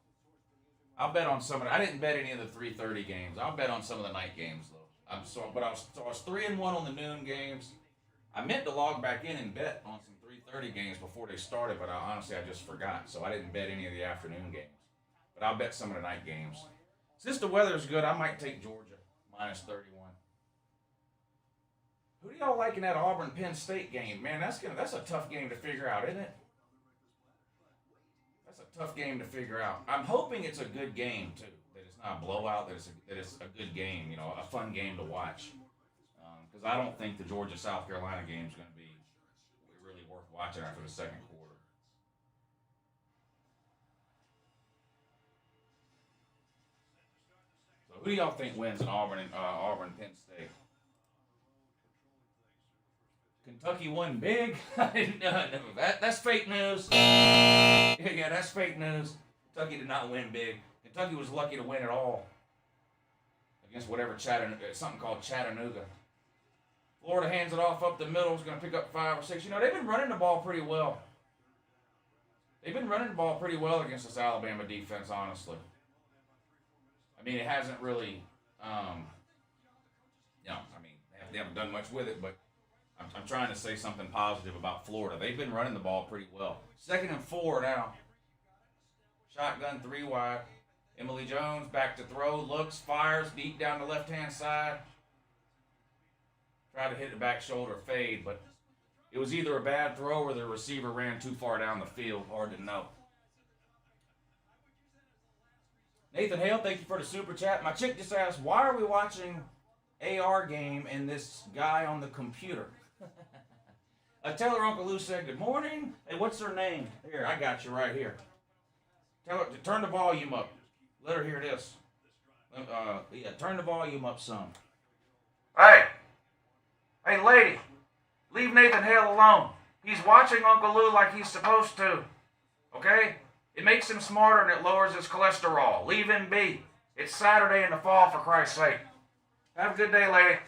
I'll bet on some of the, I didn't bet any of the 3:30 games. I'll bet on some of the night games though. I was 3-1 on the noon games. I meant to log back in and bet on some 3:30 games before they started, but honestly I just forgot. So I didn't bet any of the afternoon games. But I'll bet some of the night games. Since the weather's good, I might take Georgia minus 31. Who do y'all like in that Auburn-Penn State game? Man, that's a tough game to figure out, isn't it? That's a tough game to figure out. I'm hoping it's a good game, too. That it's not a blowout, that it's a good game, you know, a fun game to watch. Because I don't think the Georgia-South Carolina game is going to be really worth watching after the second quarter. So who do y'all think wins in Auburn-Penn State? Kentucky won big. That's fake news. Yeah, that's fake news. Kentucky did not win big. Kentucky was lucky to win at all against whatever something called Chattanooga. Florida hands it off up the middle. Is going to pick up 5 or 6. You know, they've been running the ball pretty well. They've been running the ball pretty well against this Alabama defense, honestly. I mean, it hasn't really, they haven't done much with it, but I'm trying to say something positive about Florida. They've been running the ball pretty well. 2nd and 4 now. Shotgun 3 wide. Emily Jones back to throw. Looks, fires deep down the left-hand side. Tried to hit the back shoulder fade, but it was either a bad throw or the receiver ran too far down the field. Hard to know. Nathan Hale, thank you for the super chat. My chick just asked, why are we watching AR game and this guy on the computer? Tell her Uncle Lou said good morning. Hey, what's her name? Here, I got you right here. Tell her to turn the volume up. Let her hear this. Yeah, turn the volume up some. Hey, lady, leave Nathan Hale alone. He's watching Uncle Lou like he's supposed to. Okay? It makes him smarter and it lowers his cholesterol. Leave him be. It's Saturday in the fall, for Christ's sake. Have a good day, lady.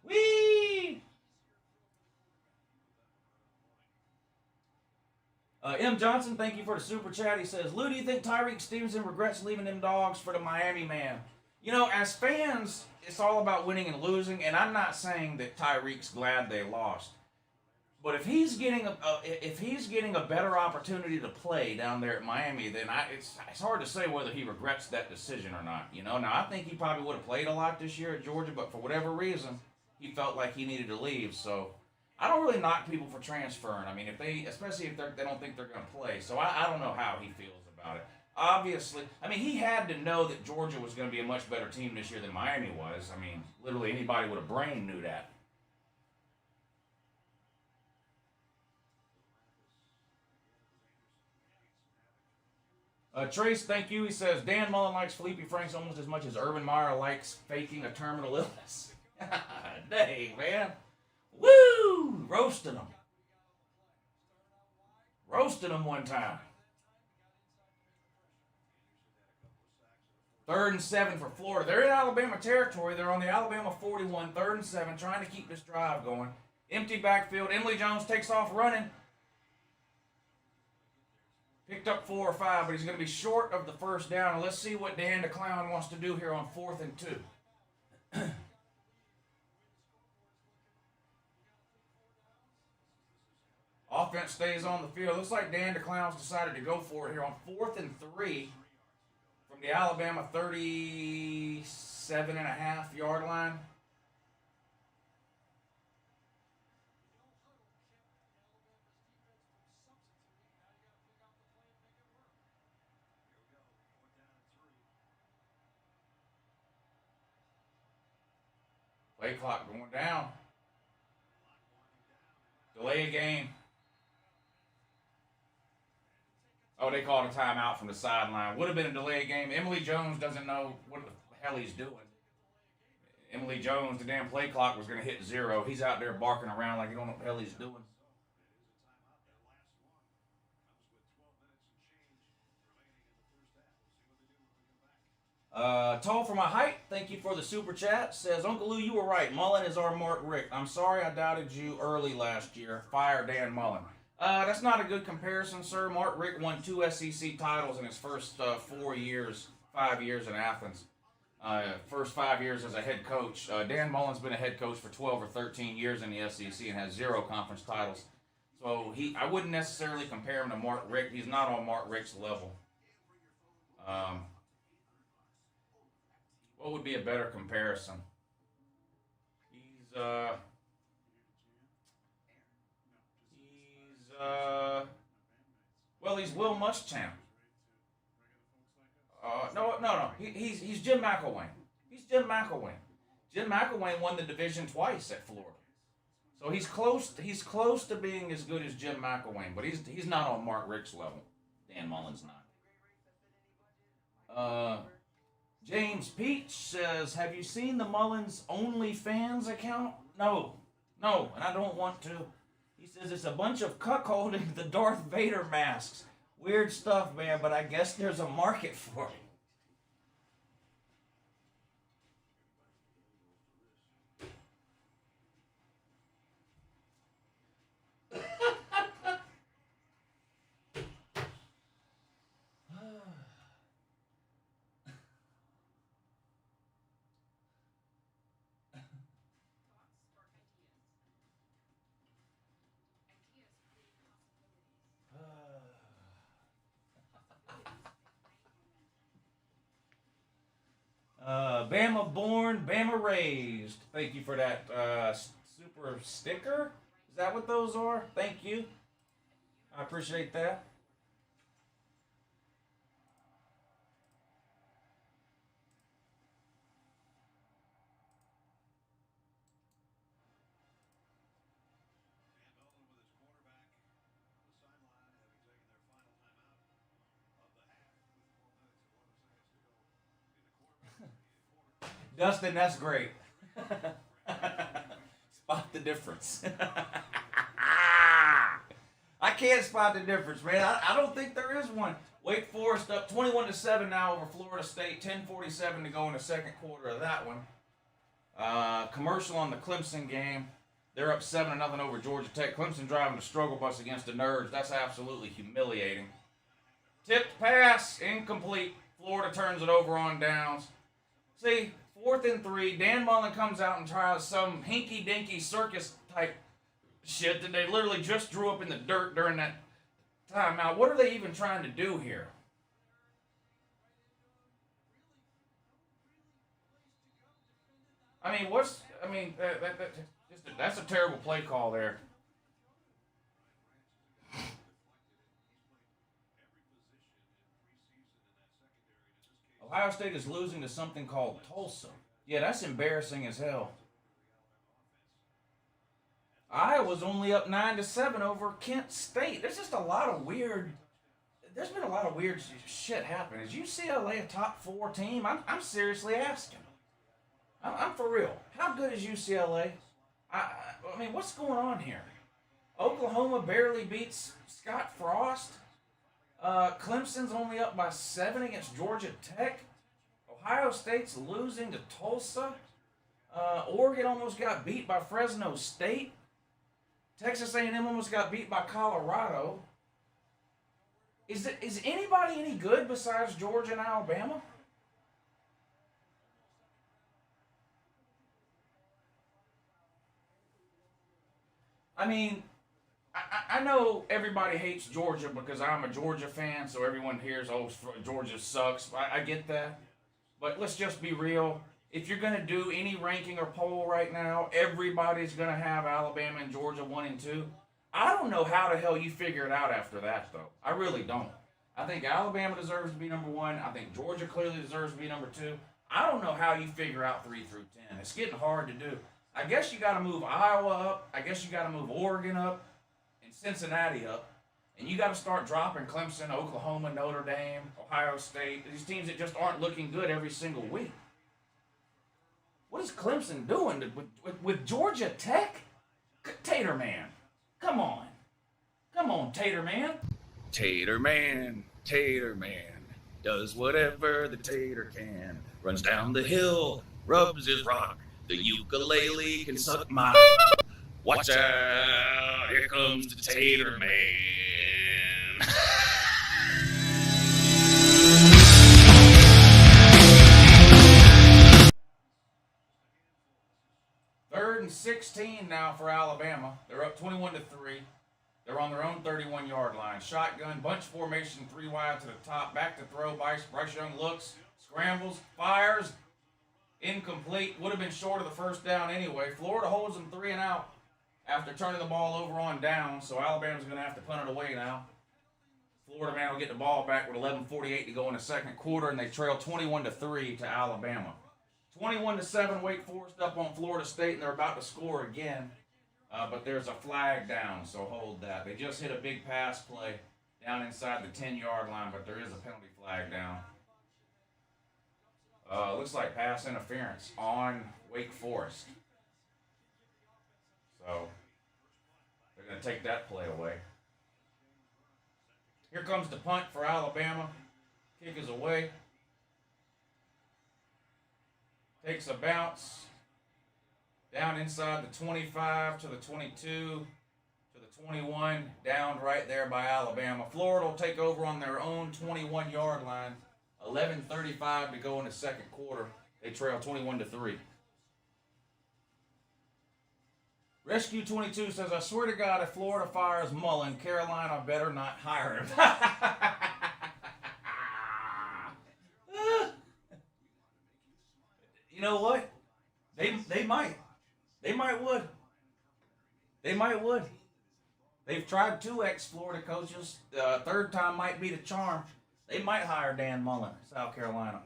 Whee! M. Johnson, thank you for the super chat. He says, Lou, do you think Tyreek Stevenson regrets leaving them dogs for the Miami man? You know, as fans, it's all about winning and losing, and I'm not saying that Tyreek's glad they lost. But if he's getting a better opportunity to play down there at Miami, then it's hard to say whether he regrets that decision or not. You know, now I think he probably would have played a lot this year at Georgia, but for whatever reason, he felt like he needed to leave. So I don't really knock people for transferring. I mean, especially if they don't think they're going to play. So I don't know how he feels about it. Obviously, I mean, he had to know that Georgia was going to be a much better team this year than Miami was. I mean, literally anybody with a brain knew that. Trace, thank you. He says, Dan Mullen likes Felipe Franks almost as much as Urban Meyer likes faking a terminal illness. Dang, man. Woo! Roasting them. Roasting them one time. 3rd and 7 for Florida. They're in Alabama territory. They're on the Alabama 41, 3rd and 7, trying to keep this drive going. Empty backfield. Emily Jones takes off running. Picked up 4 or 5, but he's going to be short of the first down. And let's see what Dan the Clown wants to do here on 4th and 2. Offense stays on the field. Looks like Dan DeClown's decided to go for it here on 4th and 3 from the Alabama 37.5-yard line. Play clock going down. Delay a game. Oh, they called a timeout from the sideline. Would have been a delay game. Emily Jones doesn't know what the hell he's doing. Emily Jones, the damn play clock was going to hit 0. He's out there barking around like he don't know what the hell he's doing. Tall for my height, thank you for the super chat. Says, Uncle Lou, you were right. Mullen is our Mark Richt. I'm sorry I doubted you early last year. Fire Dan Mullen. That's not a good comparison, sir. Mark Richt won 2 SEC titles in his first 5 years in Athens. First 5 years as a head coach. Dan Mullen's been a head coach for 12 or 13 years in the SEC and has 0 conference titles. So I wouldn't necessarily compare him to Mark Richt. He's not on Mark Richt's level. What would be a better comparison? He's Will Muschamp. No. He's Jim McElwain. He's Jim McElwain. Jim McElwain won the division twice at Florida. So he's close to being as good as Jim McElwain, but he's not on Mark Richt's level. Dan Mullen's not. James Peach says, have you seen the Mullins OnlyFans account? No, and I don't want to. He says it's a bunch of cuckolding the Darth Vader masks. Weird stuff, man, but I guess there's a market for it. Bama born, Bama raised. Thank you for that super sticker. Is that what those are? Thank you. I appreciate that. Dustin, that's great. Spot the difference. I can't spot the difference, man. I don't think there is one. Wake Forest up 21-7 now over Florida State. 10:47 to go in the second quarter of that one. Commercial on the Clemson game. They're up 7-0 over Georgia Tech. Clemson driving the struggle bus against the Nerds. That's absolutely humiliating. Tipped pass, incomplete. Florida turns it over on downs. See, 4th and 3, Dan Mullen comes out and tries some hinky-dinky circus type shit that they literally just drew up in the dirt during that timeout. What are they even trying to do here? I mean, that's a terrible play call there. Ohio State is losing to something called Tulsa. Yeah, that's embarrassing as hell. Iowa's only up 9-7 over Kent State. There's just a lot of weird. There's been a lot of weird shit happening. Is UCLA a top 4 team? I'm seriously asking. I'm for real. How good is UCLA? I mean, what's going on here? Oklahoma barely beats Scott Frost. Clemson's only up by 7 against Georgia Tech. Ohio State's losing to Tulsa. Oregon almost got beat by Fresno State. Texas A&M almost got beat by Colorado. Is anybody any good besides Georgia and Alabama? I mean, I know everybody hates Georgia because I'm a Georgia fan, so everyone hears, oh, Georgia sucks. I get that. But let's just be real. If you're going to do any ranking or poll right now, everybody's going to have Alabama and Georgia 1 and 2. I don't know how the hell you figure it out after that, though. I really don't. I think Alabama deserves to be number 1. I think Georgia clearly deserves to be number 2. I don't know how you figure out 3 through 10. It's getting hard to do. I guess you got to move Iowa up. I guess you got to move Oregon up and Cincinnati up. And you got to start dropping Clemson, Oklahoma, Notre Dame, Ohio State. These teams that just aren't looking good every single week. What is Clemson doing with Georgia Tech? Tater Man. Come on. Come on, Tater Man. Tater Man, does whatever the tater can. Runs down the hill, rubs his rock. The ukulele can suck my... Watch out, here comes the Tater Man. Third and 16 now for Alabama. They're up 21-3. They're on their own 31-yard line. Shotgun, bunch formation, 3 wide to the top. Back to throw. Bryce Young looks, scrambles, fires. Incomplete. Would have been short of the first down anyway. Florida holds them 3 and out after turning the ball over on down. So Alabama's going to have to punt it away now. Florida man will get the ball back with 11:48 to go in the second quarter, and they trail 21-3 to Alabama. 21-7, Wake Forest up on Florida State, and they're about to score again. But there's a flag down, so hold that. They just hit a big pass play down inside the 10-yard line, but there is a penalty flag down. Looks like pass interference on Wake Forest. So they're going to take that play away. Here comes the punt for Alabama. Kick is away. Takes a bounce. Down inside the 25 to the 22 to the 21. Down right there by Alabama. Florida will take over on their own 21-yard line. 11:35 to go in the second quarter. They trail 21-3. Rescue 22 says, I swear to God, if Florida fires Mullen, Carolina better not hire him. You know what? They might. They might would. They might would. They've tried 2 ex-Florida coaches. Third time might be the charm. They might hire Dan Mullen, South Carolina.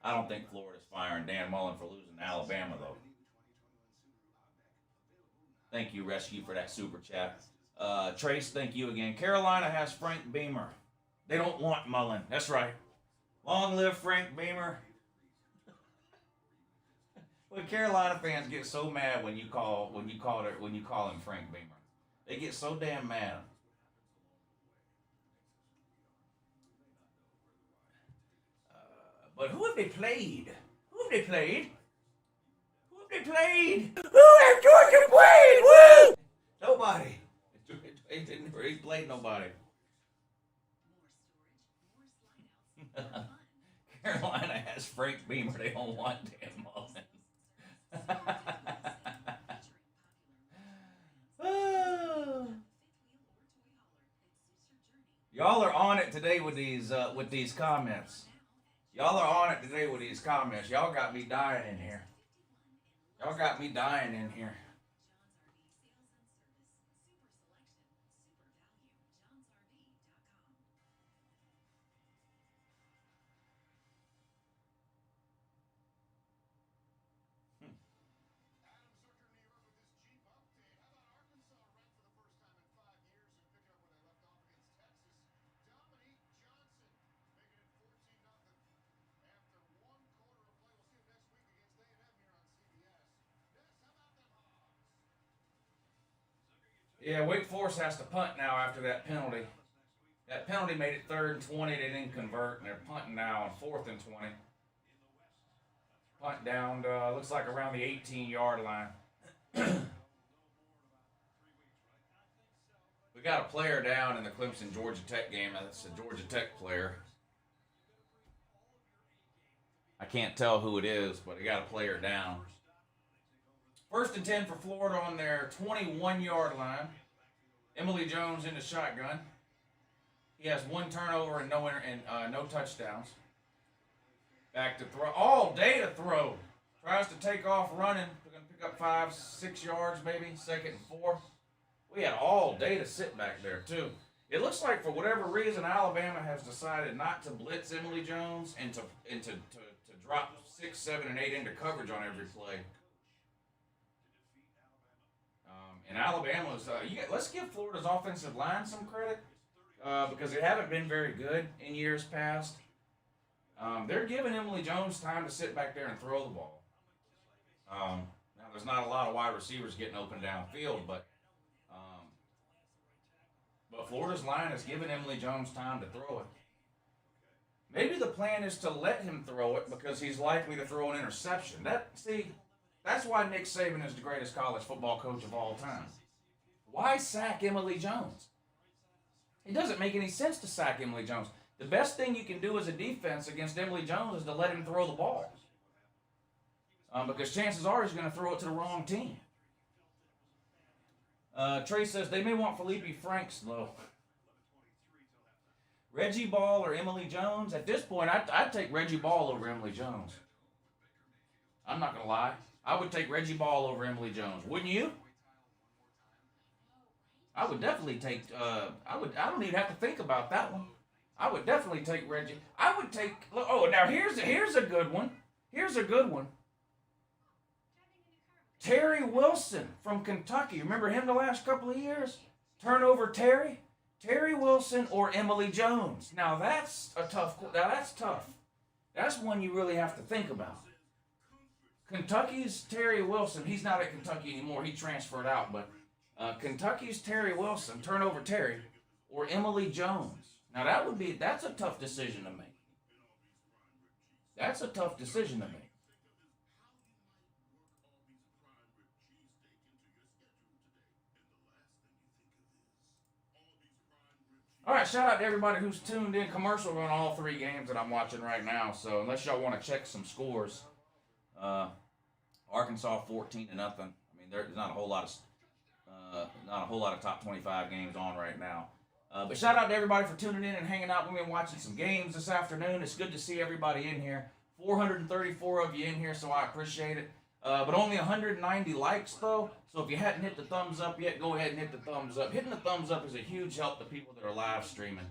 I don't think Florida's firing Dan Mullen for losing to Alabama, though. Thank you, Rescue, for that super chat. Trace, thank you again. Carolina has Frank Beamer. They don't want Mullen. That's right. Long live Frank Beamer. Well, Carolina fans get so mad when you call him Frank Beamer. They get so damn mad. But who have they played? Who have they played? Who have Georgia played? Woo! Nobody. They didn't really play nobody. Carolina has Frank Beamer. They don't want Dan Mullen. Y'all are on it today with these comments. Y'all are on it today with these comments. Y'all got me dying in here. Y'all got me dying in here. Yeah, Wake Forest has to punt now after that penalty. That penalty made it 3rd and 20. They didn't convert, and they're punting now on 4th and 20. Punt down to, looks like around the 18-yard line. We got a player down in the Clemson-Georgia Tech game. That's a Georgia Tech player. I can't tell who it is, but they got a player down. First and 10 for Florida on their 21-yard line. Emily Jones in the shotgun. He has 1 turnover and no touchdowns. Back to throw. All day to throw. Tries to take off running. They're going to pick up 5-6 yards maybe. 2nd and 4. We had all day to sit back there too. It looks like for whatever reason Alabama has decided not to blitz Emily Jones and to drop 6, 7, and 8 into coverage on every play. And Alabama's, let's give Florida's offensive line some credit because they haven't been very good in years past. They're giving Emily Jones time to sit back there and throw the ball. Now, there's not a lot of wide receivers getting open downfield, but Florida's line has given Emily Jones time to throw it. Maybe the plan is to let him throw it because he's likely to throw an interception. That's why Nick Saban is the greatest college football coach of all time. Why sack Emily Jones? It doesn't make any sense to sack Emily Jones. The best thing you can do as a defense against Emily Jones is to let him throw the ball. Because chances are he's going to throw it to the wrong team. Trey says they may want Felipe Franks, though. Reggie Ball or Emily Jones? At this point, I'd take Reggie Ball over Emily Jones. I'm not going to lie. I would take Reggie Ball over Emily Jones. Wouldn't you? I would definitely take, I don't even have to think about that one. I would definitely take Reggie. I would take, now here's a good one. Here's a good one. Terry Wilson from Kentucky. Remember him the last couple of years? Turnover Terry? Terry Wilson or Emily Jones. Now that's tough. That's one you really have to think about. Kentucky's Terry Wilson. He's not at Kentucky anymore. He transferred out. But Kentucky's Terry Wilson, turnover Terry, or Emily Jones. Now that's a tough decision to make. That's a tough decision to make. All right, shout out to everybody who's tuned in. Commercial run all 3 games that I'm watching right now. So unless y'all want to check some scores, Arkansas 14-0. I mean, there's not a whole lot of top 25 games on right now. But shout out to everybody for tuning in and hanging out with me and watching some games this afternoon. It's good to see everybody in here. 434 of you in here, so I appreciate it. But only 190 likes, though. So if you hadn't hit the thumbs up yet, go ahead and hit the thumbs up. Hitting the thumbs up is a huge help to people that are live streaming.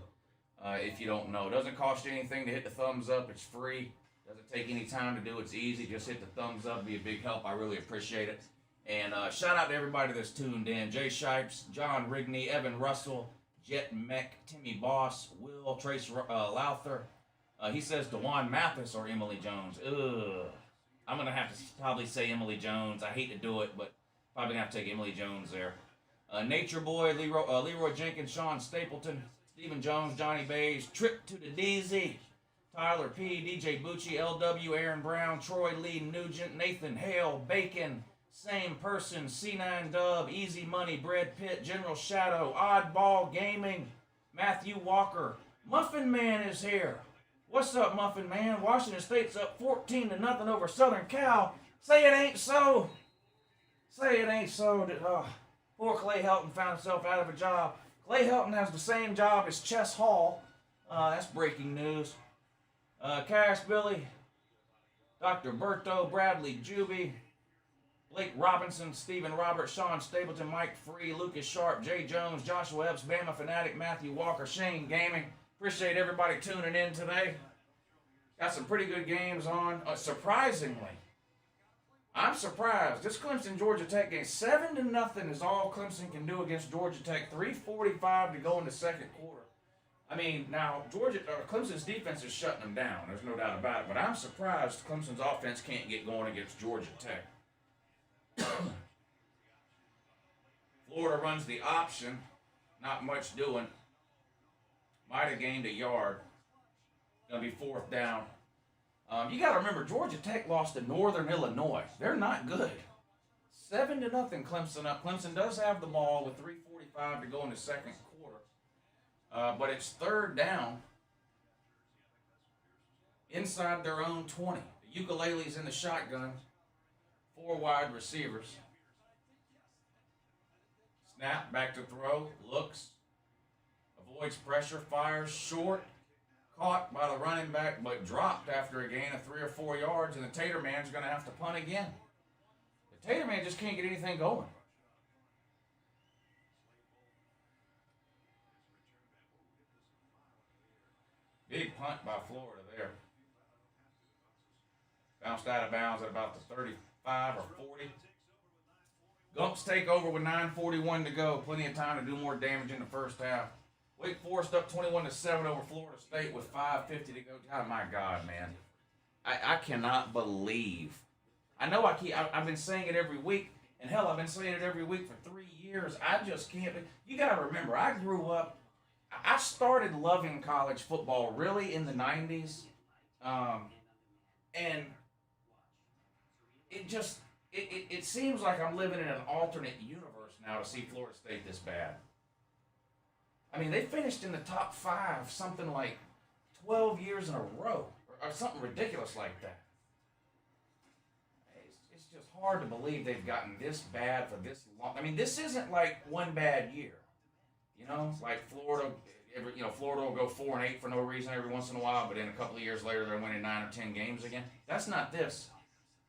If you don't know, it doesn't cost you anything to hit the thumbs up. It's free. Doesn't take any time to do. It's easy. Just hit the thumbs up. Be a big help. I really appreciate it. And shout out to everybody that's tuned in. Jay Shipes, John Rigney, Evan Russell, Jet Mech, Timmy Boss, Will, Trace Lowther. He says DeJuan Mathis or Emily Jones. Ugh. I'm going to have to probably say Emily Jones. I hate to do it, but probably going to have to take Emily Jones there. Nature Boy, Leroy Jenkins, Sean Stapleton, Stephen Jones, Johnny Bays, Trip to the DZ, Tyler P, DJ Bucci, LW, Aaron Brown, Troy Lee Nugent, Nathan Hale, Bacon, Same Person, C9 Dub, Easy Money, Brad Pitt, General Shadow, Oddball Gaming, Matthew Walker, Muffin Man is here. What's up, Muffin Man? Washington State's up 14-0 over Southern Cal. Say it ain't so. Say it ain't so. Poor Clay Helton found himself out of a job. Clay Helton has the same job as Chess Hall. That's breaking news. Cash Billy, Dr. Berto, Bradley Juby, Blake Robinson, Stephen Roberts, Sean Stapleton, Mike Free, Lucas Sharp, Jay Jones, Joshua Epps, Bama Fanatic, Matthew Walker, Shane Gaming. Appreciate everybody tuning in today. Got some pretty good games on. Surprisingly, I'm surprised. This Clemson-Georgia Tech game, 7-0 is all Clemson can do against Georgia Tech. 3:45 to go in the second quarter. I mean, now Clemson's defense is shutting them down. There's no doubt about it. But I'm surprised Clemson's offense can't get going against Georgia Tech. Florida runs the option. Not much doing. Might have gained a yard. Going to be 4th down. You got to remember, Georgia Tech lost to Northern Illinois. They're not good. 7-0 Clemson up. Clemson does have the ball with 3:45 to go in the second quarter. But it's 3rd down inside their own 20. The Ukulele's in the shotgun. 4 wide receivers. Snap, back to throw, looks, avoids pressure, fires, short, caught by the running back, but dropped after a gain of 3 or 4 yards, and the Tater Man's going to have to punt again. The Tater Man just can't get anything going. Big punt by Florida there. Bounced out of bounds at about the 35 or 40. Gumps take over with 9:41 to go. Plenty of time to do more damage in the first half. Wake Forest up 21-7 over Florida State with 5:50 to go. Oh my God, man! I cannot believe. I know I've been saying it every week, and hell, I've been saying it every week for 3 years. I just can't. You got to remember, I grew up. I started loving college football really in the 90s, and it seems like I'm living in an alternate universe now to see Florida State this bad. I mean, they finished in the top 5 something like 12 years in a row, or something ridiculous like that. It's just hard to believe they've gotten this bad for this long. I mean, this isn't like one bad year. You know, like Florida, Florida will go 4-8 for no reason every once in a while, but then a couple of years later they're winning 9 or 10 games again. That's not this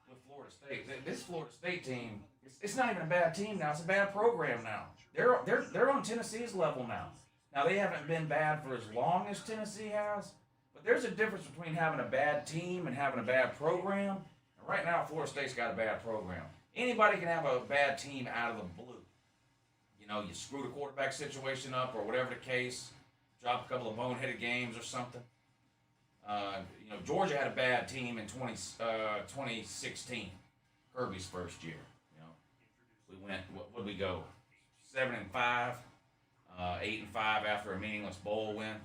with Florida State. This Florida State team, it's not even a bad team now. It's a bad program now. They're on Tennessee's level now. Now they haven't been bad for as long as Tennessee has, but there's a difference between having a bad team and having a bad program. And right now, Florida State's got a bad program. Anybody can have a bad team out of the blue. You know, you screw the quarterback situation up or whatever the case, drop a couple of boneheaded games or something. Georgia had a bad team in 2016, Kirby's first year. You know, we went, what did we go? 7-5, 8-5 after a meaningless bowl win.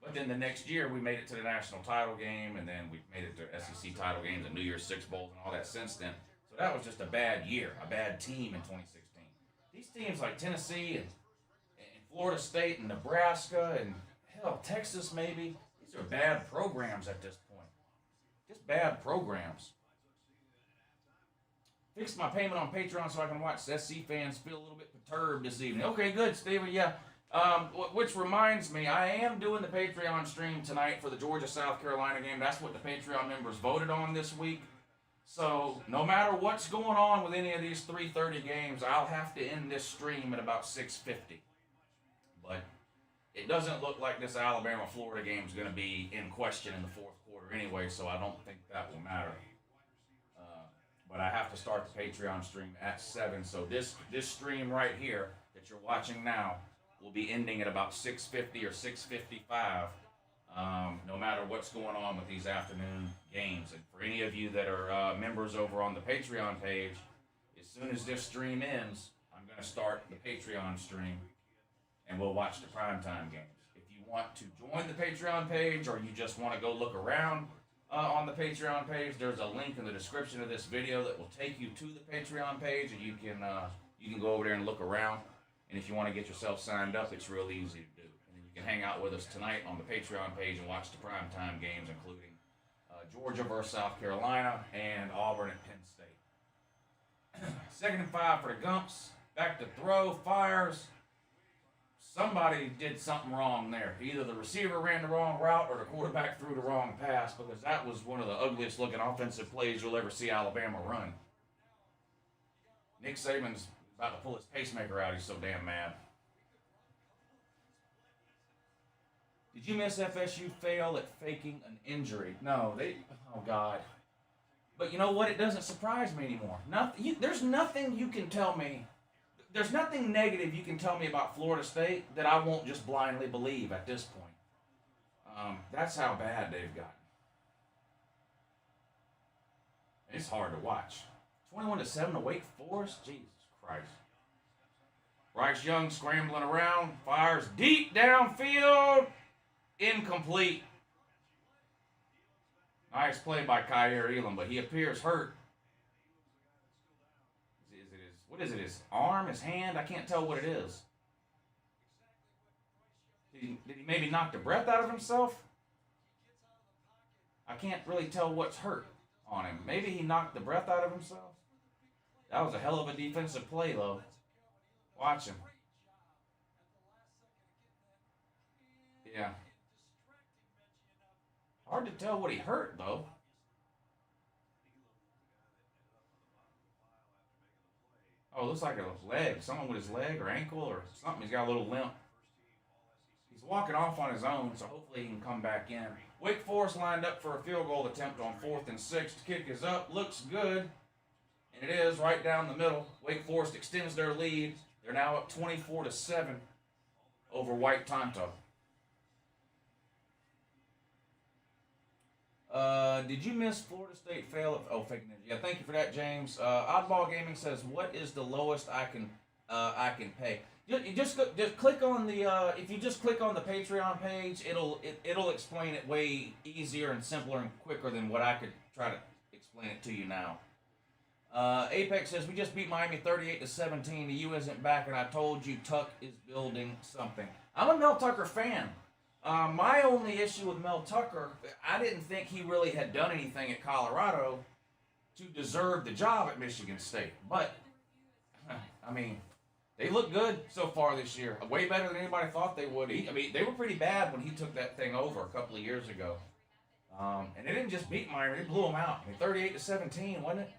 But then the next year we made it to the national title game, and then we made it to SEC title games and New Year's Six bowls and all that since then. So that was just a bad year, a bad team in 2016. These teams like Tennessee and Florida State and Nebraska and hell, Texas maybe, these are bad programs at this point. Just bad programs. Fixed my payment on Patreon so I can watch SC fans feel a little bit perturbed this evening. Okay, good, Steven. Yeah. Which reminds me, I am doing the Patreon stream tonight for the Georgia-South Carolina game. That's what the Patreon members voted on this week. So no matter what's going on with any of these 3:30 games, I'll have to end this stream at about 6:50. But it doesn't look like this Alabama-Florida game is going to be in question in the fourth quarter anyway, so I don't think that will matter. But I have to start the Patreon stream at 7, so this stream right here that you're watching now will be ending at about 6:50 or 6:55. No matter what's going on with these afternoon games. And for any of you that are members over on the Patreon page, as soon as this stream ends, I'm going to start the Patreon stream, and we'll watch the primetime games. If you want to join the Patreon page, or you just want to go look around on the Patreon page, there's a link in the description of this video that will take you to the Patreon page, and you can go over there and look around. And if you want to get yourself signed up, it's real easy to do. And then you can hang out with us tonight on the Patreon page and watch the primetime games, including Georgia versus South Carolina and Auburn at Penn State. 2nd and 5 for the Gumps. Back to throw, fires. Somebody did something wrong there. Either the receiver ran the wrong route or the quarterback threw the wrong pass, because that was one of the ugliest looking offensive plays you'll ever see Alabama run. Nick Saban's about to pull his pacemaker out. He's so damn mad. Did you miss FSU fail at faking an injury? No, oh God. But you know what? It doesn't surprise me anymore. There's nothing you can tell me. There's nothing negative you can tell me about Florida State that I won't just blindly believe at this point. That's how bad they've gotten. It's hard to watch. 21-7 to Wake Forest? Jesus Christ. Bryce Young scrambling around, fires deep downfield. Incomplete. Nice play by Kyer Elam, but he appears hurt. What is it, his arm, his hand? I can't tell what it is. Did he maybe knock the breath out of himself? I can't really tell what's hurt on him. Maybe he knocked the breath out of himself. That was a hell of a defensive play, though. Watch him. Yeah. Hard to tell what he hurt, though. Oh, it looks like a leg. Someone with his leg or ankle or something. He's got a little limp. He's walking off on his own, so hopefully he can come back in. Wake Forest lined up for a field goal attempt on 4th and 6. Kick is up. Looks good. And it is right down the middle. Wake Forest extends their lead. They're now up 24-7 over White Tonto. Did you miss Florida State fail? Fake news. Yeah, thank you for that, James. Oddball Gaming says, "What is the lowest I can pay?" You just click on the if you just click on the Patreon page, it'll explain it way easier and simpler and quicker than what I could try to explain it to you now. Apex says, "We just beat Miami 38-17. The U isn't back, and I told you Tuck is building something." I'm a Mel Tucker fan. My only issue with Mel Tucker, I didn't think he really had done anything at Colorado to deserve the job at Michigan State. But, I mean, they look good so far this year. Way better than anybody thought they would. They were pretty bad when he took that thing over a couple of years ago. And they didn't just beat Miami, they blew them out. 38-17, wasn't it?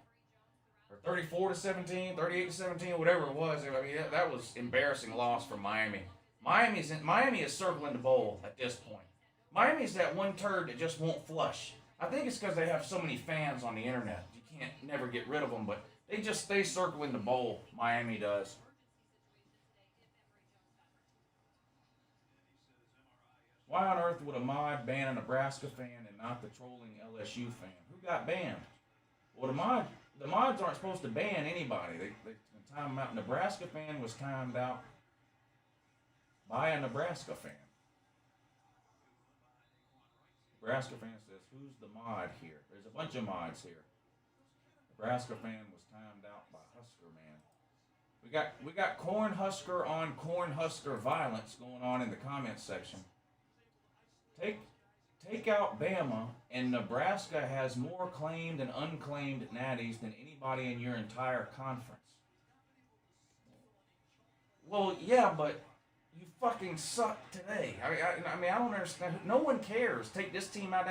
Or 34-17, 38-17, whatever it was. That was embarrassing loss for Miami. Miami is circling the bowl at this point. Miami's that one turd that just won't flush. I think it's because they have so many fans on the internet. You can't never get rid of them, but they just stay circling the bowl. Miami does. Why on earth would a mod ban a Nebraska fan and not the trolling LSU fan? Who got banned? Well, the mods aren't supposed to ban anybody. They time them out. Nebraska fan was timed out by a Nebraska fan. Nebraska fan says, "Who's the mod here?" There's a bunch of mods here. Nebraska fan was timed out by Husker man. We got Cornhusker on Cornhusker violence going on in the comments section. Take out Bama, and Nebraska has more claimed and unclaimed natties than anybody in your entire conference. Well, yeah, but you fucking suck today. I don't understand. No one cares. Take this team out.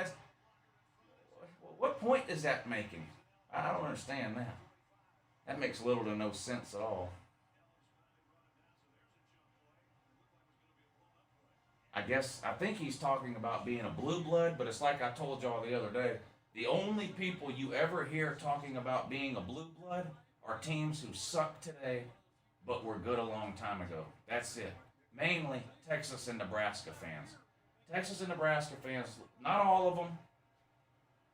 What point is that making? I don't understand that. That makes little to no sense at all. I think he's talking about being a blue blood, but it's like I told y'all the other day. The only people you ever hear talking about being a blue blood are teams who suck today, but were good a long time ago. That's it. Mainly Texas and Nebraska fans. Texas and Nebraska fans, not all of them,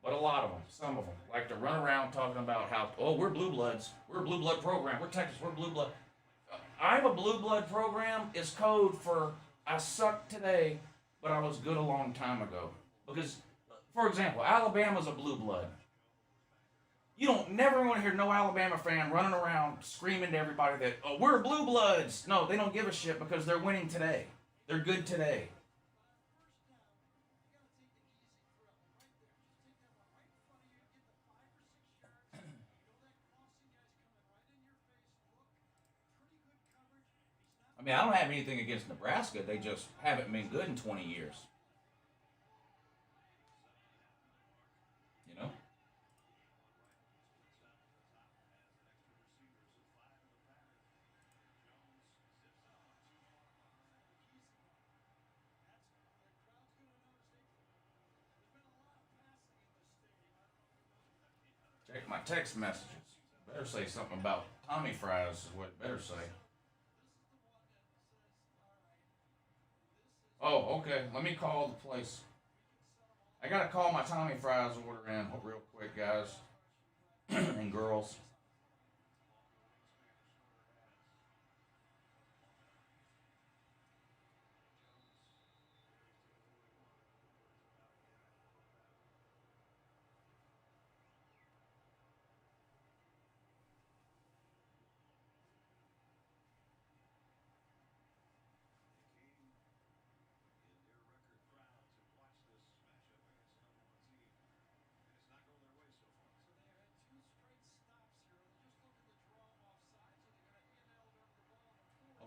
but a lot of them, some of them, like to run around talking about how, we're blue bloods. We're a blue blood program. We're Texas. We're blue blood. I'm a blue blood program is code for I suck today, but I was good a long time ago. Because, for example, Alabama's a blue blood. You don't never want to hear no Alabama fan running around screaming to everybody that, we're blue bloods. No, they don't give a shit because they're winning today. They're good today. I don't have anything against Nebraska. They just haven't been good in 20 years. You know? Check my text messages. Better say something about Tommy fries is what it better say. Oh, okay. Let me call the place. I gotta call my Tommy fries order in real quick, guys and girls.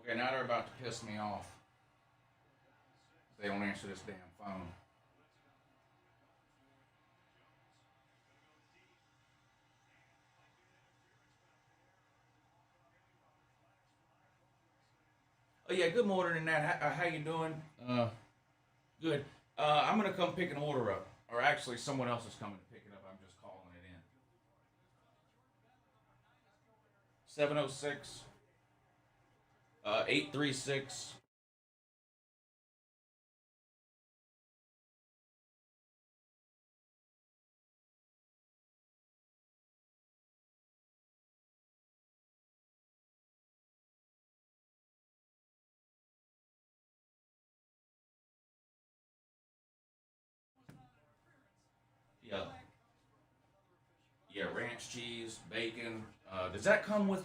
Okay, now they're about to piss me off. if they don't answer this damn phone. Oh yeah, good morning, Nat. How you doing? Good. I'm gonna come pick an order up, or actually, someone else is coming to pick it up. I'm just calling it in. 706 836. Yeah. Yeah, ranch cheese, bacon. Does that come with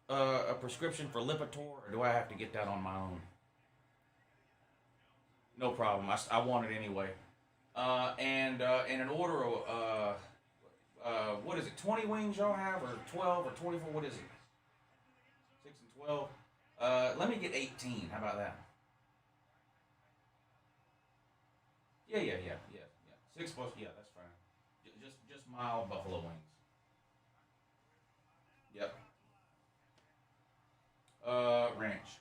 a prescription for Lipitor, or do I have to get that on my own? No problem. I want it anyway. And an order of what is it? 20 wings y'all have, or 12 or 24? What is it? 6 and 12. Let me get 18. How about that? Yeah. 6 plus. Yeah, that's fine. Just mild buffalo wings. Yep. Ranch.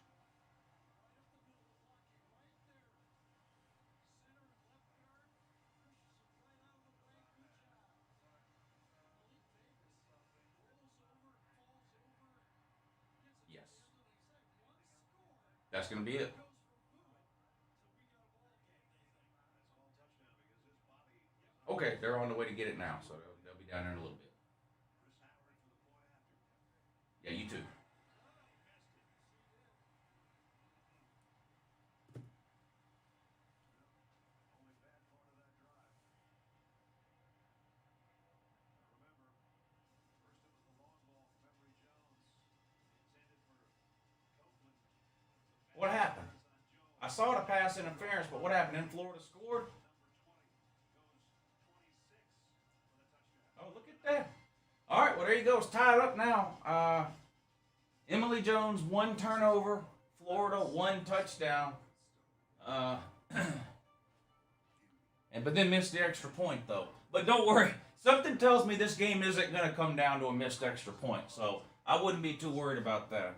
Yes. That's gonna be it. Okay, they're on the way to get it now, so they'll be down there in a little bit. Yeah, you too. What happened? I saw the pass interference, but what happened? In Florida scored? Oh, look at that. All right, well, there you go. It's tied up now. Emily Jones, 1 turnover. Florida, 1 touchdown. But then missed the extra point, though. But don't worry. Something tells me this game isn't going to come down to a missed extra point. So I wouldn't be too worried about that.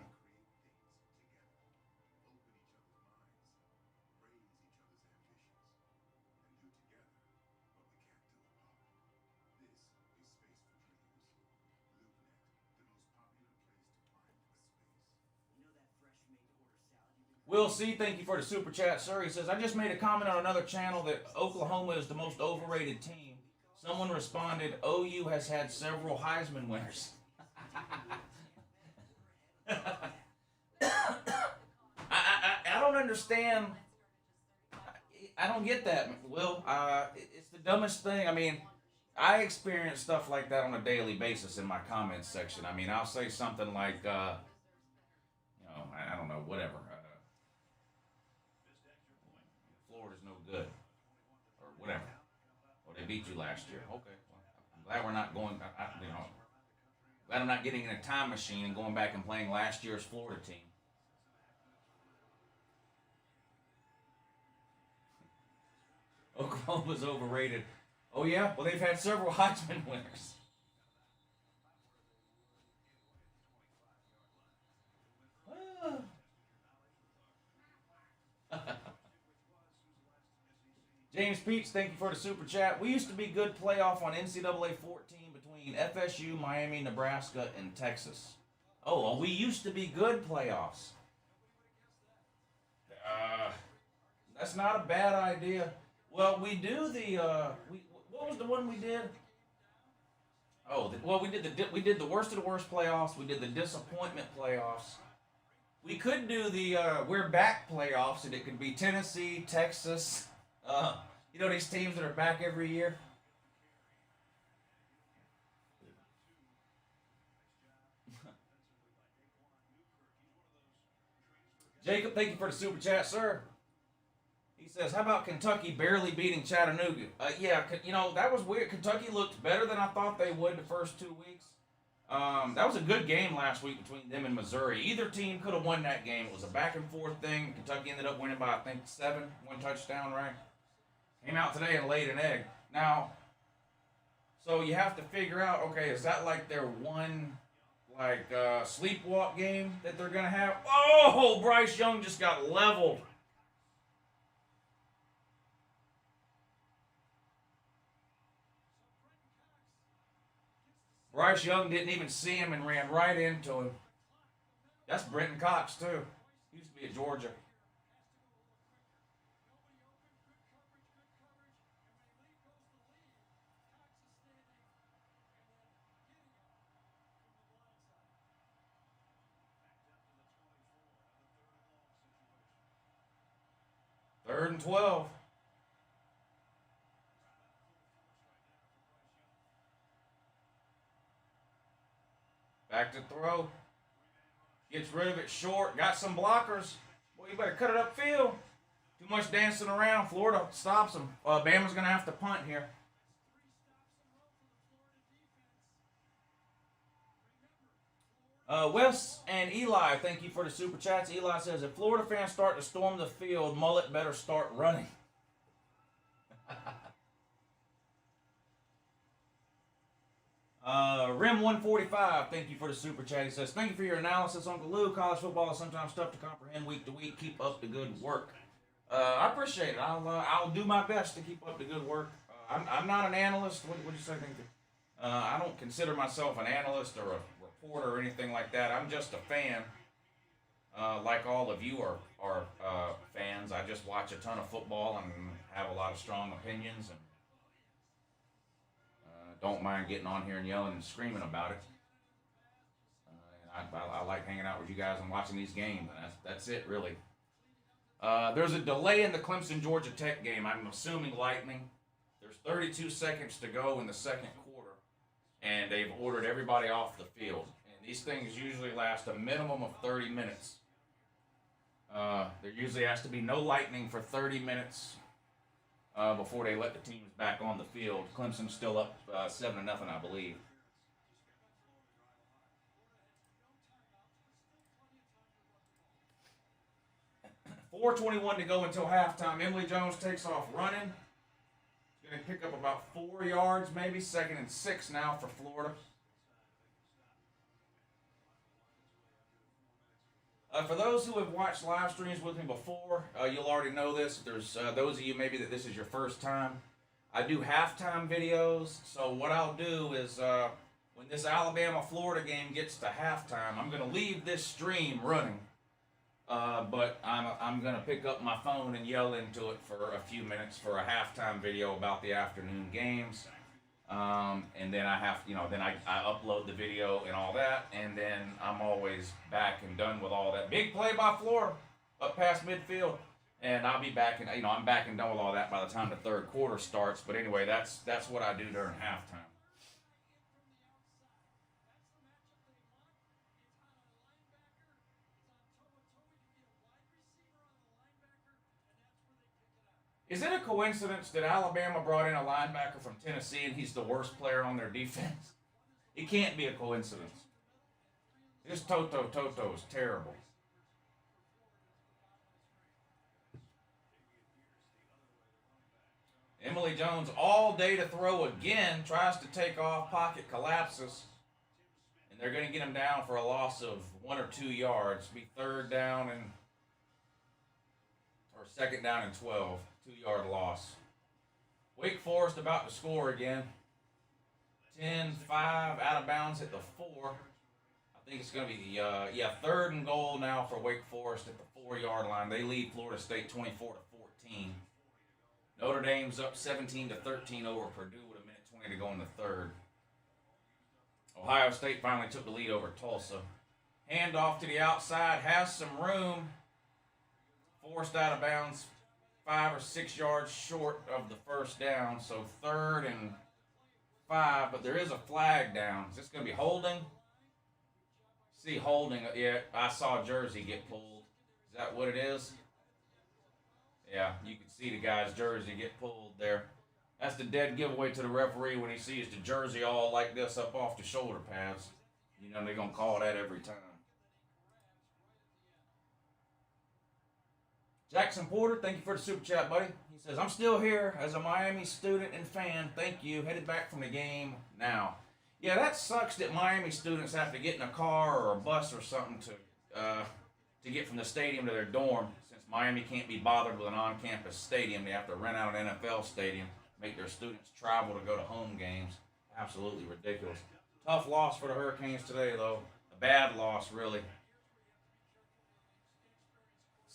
Will C, thank you for the super chat, sir. He says, I just made a comment on another channel that Oklahoma is the most overrated team. Someone responded, OU has had several Heisman winners. I don't understand. I don't get that, Will. It's the dumbest thing. I mean, I experience stuff like that on a daily basis in my comments section. I mean, I'll say something like, I don't know, whatever. Florida's no good, or whatever. Or they beat you last year. Okay, well, I'm glad we're not going. Glad I'm not getting in a time machine and going back and playing last year's Florida team. Oklahoma's overrated. Oh yeah, well they've had several Heisman winners. James Peach, thank you for the super chat. We used to be good playoff on NCAA 14 between FSU, Miami, Nebraska, and Texas. Oh, well, we used to be good playoffs. That's not a bad idea. Well, we do the what was the one we did? Oh, we did the worst of the worst playoffs. We did the disappointment playoffs. We could do the we're back playoffs, and it could be Tennessee, Texas. These teams that are back every year. Jacob, thank you for the super chat, sir. He says, how about Kentucky barely beating Chattanooga? Yeah, that was weird. Kentucky looked better than I thought they would the first 2 weeks. That was a good game last week between them and Missouri. Either team could have won that game. It was a back and forth thing. Kentucky ended up winning by, I think, 7, 1 touchdown, right? Came out today and laid an egg. Now, so you have to figure out, okay, is that like their one, like, sleepwalk game that they're going to have? Oh, Bryce Young just got leveled. Bryce Young didn't even see him and ran right into him. That's Brenton Cox, too. He used to be at Georgia. Third and 12. Back to throw. Gets rid of it short. Got some blockers. Boy, you better cut it upfield. Too much dancing around. Florida stops them. Bama's going to have to punt here. Wes and Eli, thank you for the super chats. Eli says, if Florida fans start to storm the field, Mullet better start running. Rim 145, thank you for the super chat. He says, thank you for your analysis, Uncle Lou. College football is sometimes tough to comprehend week to week. Keep up the good work. I appreciate it. I'll do my best to keep up the good work. I'm not an analyst. What did you say? I don't consider myself an analyst or a reporter or anything like that. I'm just a fan. Like all of you are fans. I just watch a ton of football and have a lot of strong opinions and don't mind getting on here and yelling and screaming about it. I like hanging out with you guys and watching these games, and that's it, really. There's a delay in the Clemson-Georgia Tech game. I'm assuming lightning. There's 32 seconds to go in the second quarter, and they've ordered everybody off the field. And these things usually last a minimum of 30 minutes. There usually has to be no lightning for 30 minutes before they let the teams back on the field. Clemson's still up 7-0, I believe. $4:21 to go until halftime. Emily Jones takes off running. She's going to pick up about 4 yards, maybe. 2nd and 6 now for Florida. For those who have watched live streams with me before, you'll already know this. There's those of you maybe that this is your first time. I do halftime videos. So what I'll do is when this Alabama-Florida game gets to halftime, I'm going to leave this stream running. But I'm going to pick up my phone and yell into it for a few minutes for a halftime video about the afternoon games. And then I upload the video and all that, and then I'm always back and done with all that. Big play by Florida up past midfield, and I'll be back and I'm back and done with all that by the time the third quarter starts. But anyway, that's what I do during halftime. Is it a coincidence that Alabama brought in a linebacker from Tennessee and he's the worst player on their defense? It can't be a coincidence. This Toto is terrible. Emily Jones all day to throw again, tries to take off, pocket collapses, and they're going to get him down for a loss of 1 or 2 yards. Be 2nd down and 12. 2-yard loss. Wake Forest about to score again. 10-5 out of bounds at the 4. I think it's going to be 3rd and goal now for Wake Forest at the 4-yard line. They lead Florida State 24-14. Notre Dame's up 17-13 over Purdue with 1:20 to go in the 3rd. Ohio State finally took the lead over Tulsa. Handoff to the outside, has some room. Forced out of bounds. 5 or 6 yards short of the first down, so 3rd and 5, but there is a flag down. Is this going to be holding? See, holding. Yeah, I saw a jersey get pulled. Is that what it is? Yeah, you can see the guy's jersey get pulled there. That's the dead giveaway to the referee when he sees the jersey all like this up off the shoulder pads. You know, they're going to call that every time. Jackson Porter, thank you for the super chat, buddy. He says, I'm still here as a Miami student and fan. Thank you. Headed back from the game now. Yeah, that sucks that Miami students have to get in a car or a bus or something to get from the stadium to their dorm. Since Miami can't be bothered with an on-campus stadium, they have to rent out an NFL stadium, make their students travel to go to home games. Absolutely ridiculous. Tough loss for the Hurricanes today, though. A bad loss, really.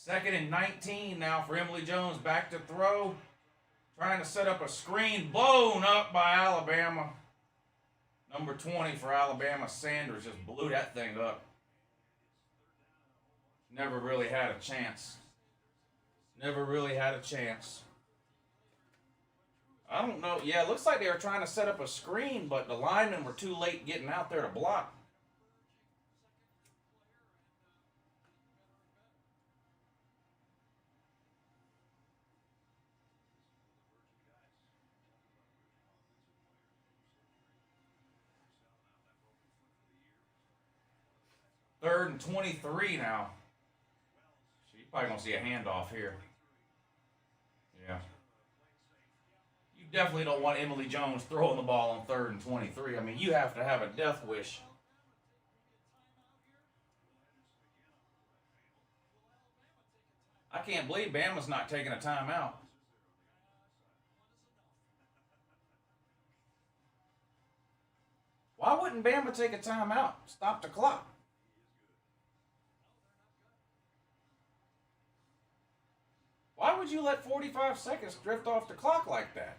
2nd and 19 now for Emily Jones. Back to throw. Trying to set up a screen. Blown up by Alabama. Number 20 for Alabama, Sanders, just blew that thing up. Never really had a chance. Never really had a chance. I don't know. Yeah, it looks like they were trying to set up a screen, but the linemen were too late getting out there to block. Third and 23 now. So you probably don't see a handoff here. Yeah. You definitely don't want Emily Jones throwing the ball on 3rd and 23. I mean, you have to have a death wish. I can't believe Bama's not taking a timeout. Why wouldn't Bama take a timeout? Stop the clock. Why would you let 45 seconds drift off the clock like that?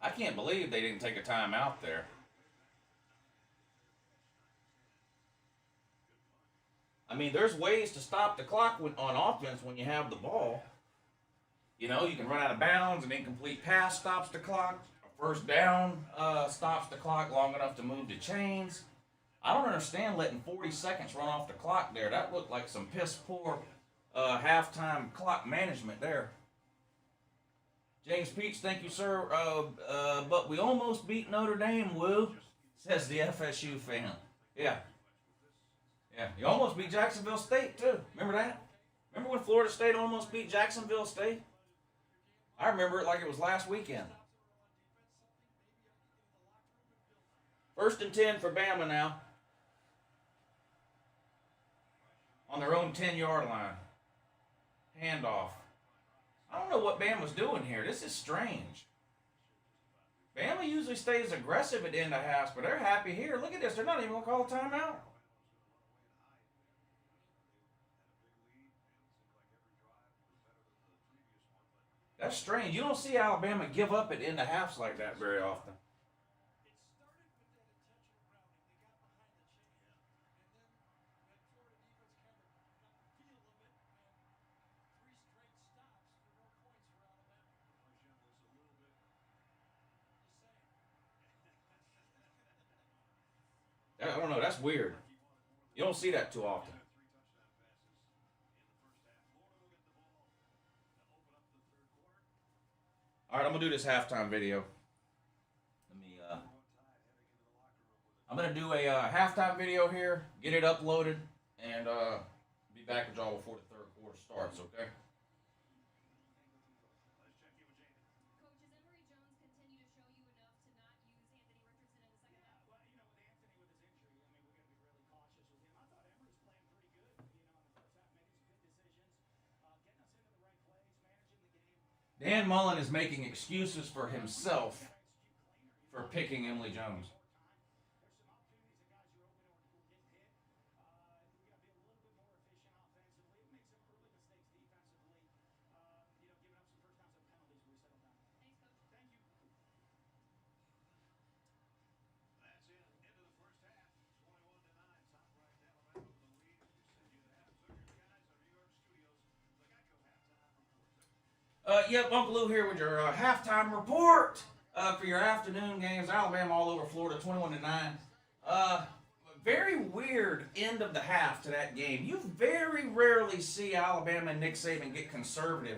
I can't believe they didn't take a timeout there. I mean, there's ways to stop the clock on offense when you have the ball. You know, you can run out of bounds, an incomplete pass stops the clock, a first down stops the clock long enough to move the chains. I don't understand letting 40 seconds run off the clock there. That looked like some piss poor halftime clock management there. James Peach, thank you, sir. But we almost beat Notre Dame, woo, says the FSU fan. Yeah. Yeah, you almost beat Jacksonville State, too. Remember that? Remember when Florida State almost beat Jacksonville State? I remember it like it was last weekend. 1st and 10 for Bama now. On their own 10-yard line. Handoff. I don't know what Bama's doing here. This is strange. Bama usually stays aggressive at the end of halves, but they're happy here. Look at this. They're not even going to call a timeout. That's strange. You don't see Alabama give up at the end of halves like that very often. I don't know. That's weird. You don't see that too often. All right, I'm going to do this halftime video. I'm going to do a halftime video here, get it uploaded, and be back with y'all before the third quarter starts, okay? Dan Mullen is making excuses for himself for picking Emily Jones. Yep, Uncle Lou here with your halftime report for your afternoon games. Alabama all over Florida, 21-9. very weird end of the half to that game. You very rarely see Alabama and Nick Saban get conservative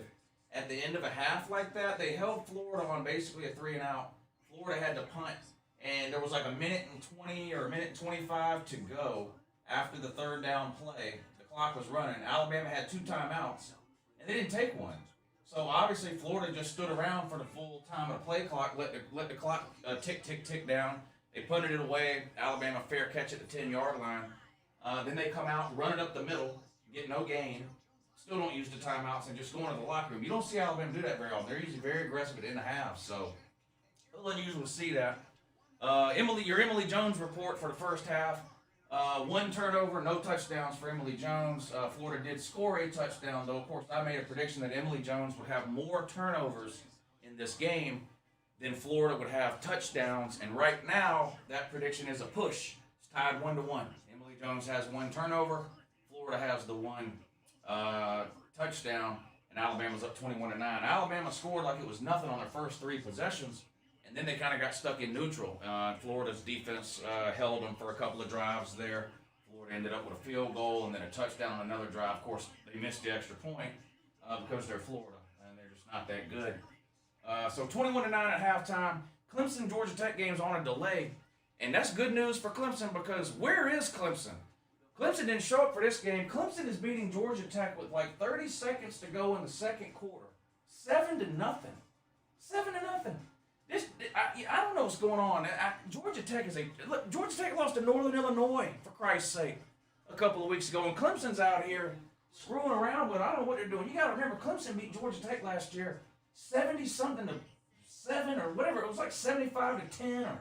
at the end of a half like that. They held Florida on basically a 3-and-out. Florida had to punt, and there was like a minute and 20 or a minute and 25 to go after the third down play. The clock was running. Alabama had 2 timeouts, and they didn't take one. So obviously Florida just stood around for the full time of the play clock, let the clock tick down. They punted it away. Alabama fair catch at the 10-yard line. Then they come out, run it up the middle, get no gain. Still don't use the timeouts and just go into the locker room. You don't see Alabama do that very often. They're usually very aggressive at the end of half. So a little unusual to see that. Your Emily Jones report for the first half. 1 turnover, no touchdowns for Emily Jones. Florida did score a touchdown, though. Of course, I made a prediction that Emily Jones would have more turnovers in this game than Florida would have touchdowns. And right now, that prediction is a push. It's tied 1-1. Emily Jones has 1 turnover. Florida has the 1 touchdown, and Alabama's up 21-9. Alabama scored like it was nothing on their first 3 possessions, and then they kind of got stuck in neutral. Florida's defense held them for a couple of drives there. Florida ended up with a field goal and then a touchdown on another drive. Of course, they missed the extra point because they're Florida, and they're just not that good. So 21-9 at halftime. Clemson Georgia Tech game's on a delay, and that's good news for Clemson because where is Clemson? Clemson didn't show up for this game. Clemson is beating Georgia Tech with like 30 seconds to go in the second quarter. 7-0. 7-0. I don't know what's going on. Georgia Tech Georgia Tech lost to Northern Illinois, for Christ's sake, a couple of weeks ago. And Clemson's out here screwing around with, I don't know what they're doing. You got to remember, Clemson beat Georgia Tech last year 70-something to 7 or whatever. It was like 75 to 10 or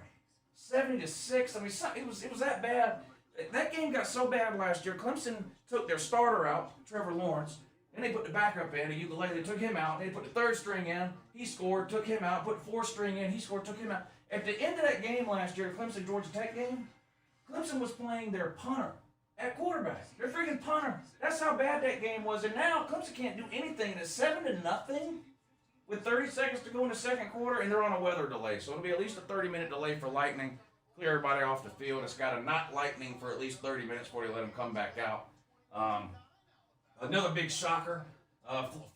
70 to 6. I mean, it was that bad. That game got so bad last year. Clemson took their starter out, Trevor Lawrence. Then they put the backup in, Ukulele. They took him out. They put the 3rd string in. He scored, took him out. Put 4th string in. He scored, took him out. At the end of that game last year, Clemson Georgia Tech game, Clemson was playing their punter at quarterback. Their freaking punter. That's how bad that game was. And now Clemson can't do anything. It's 7-0 with 30 seconds to go in the second quarter, and they're on a weather delay. So it'll be at least a 30-minute delay for lightning. Clear everybody off the field. It's got to not lightning for at least 30 minutes before they let them come back out. Another big shocker.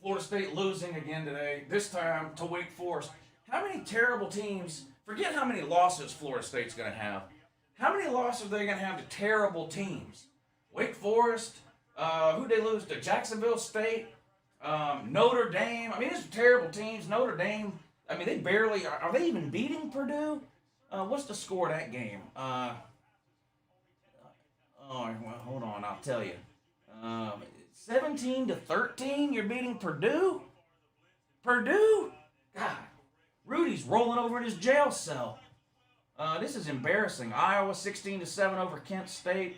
Florida State losing again today, this time to Wake Forest. How many terrible teams, forget how many losses Florida State's going to have. How many losses are they going to have to terrible teams? Wake Forest, who'd they lose to? Jacksonville State, Notre Dame. I mean, these are terrible teams. Notre Dame, I mean, they barely, are they even beating Purdue? What's the score of that game? Well, hold on, I'll tell you. 17-13, you're beating Purdue? Purdue? God, Rudy's rolling over in his jail cell. This is embarrassing. Iowa 16-7 over Kent State.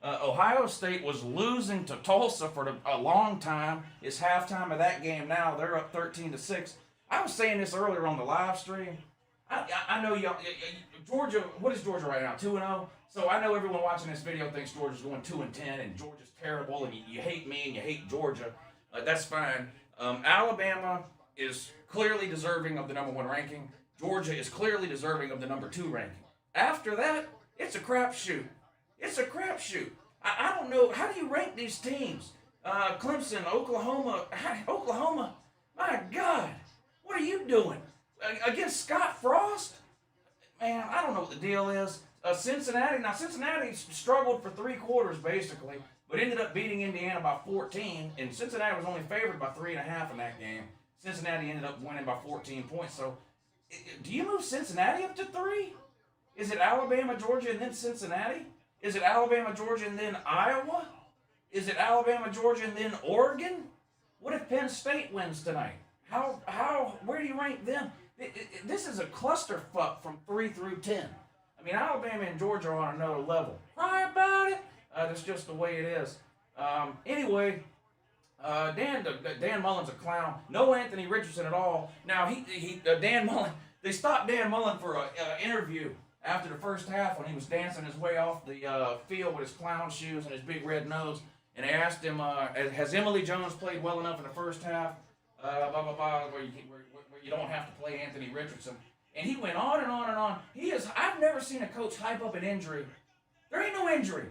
Ohio State was losing to Tulsa for a long time. It's halftime of that game now. They're up 13-6. I was saying this earlier on the live stream. I know y'all, Georgia, what is Georgia right now, 2-0? So I know everyone watching this video thinks Georgia's going 2-10 and Georgia's terrible and you hate me and you hate Georgia. That's fine. Alabama is clearly deserving of the number 1 ranking. Georgia is clearly deserving of the number 2 ranking. After that, it's a crapshoot. It's a crapshoot. I don't know. How do you rank these teams? Clemson, Oklahoma, my God, what are you doing? Against Scott Frost? Man, I don't know what the deal is. Cincinnati struggled for 3 quarters basically, but ended up beating Indiana by 14, and Cincinnati was only favored by 3.5 in that game. Cincinnati ended up winning by 14 points. So, do you move Cincinnati up to 3? Is it Alabama, Georgia, and then Cincinnati? Is it Alabama, Georgia, and then Iowa? Is it Alabama, Georgia, and then Oregon? What if Penn State wins tonight? Where do you rank them? This is a clusterfuck from 3 through 10. I mean, Alabama and Georgia are on another level. Cry about it. That's just the way it is. Anyway, Dan Mullen's a clown. No Anthony Richardson at all. Now, Dan Mullen, they stopped Dan Mullen for an interview after the first half when he was dancing his way off the field with his clown shoes and his big red nose. And they asked him, has Emily Jones played well enough in the first half? Where you don't have to play Anthony Richardson. And he went on and on and on. I've never seen a coach hype up an injury. There ain't no no injury.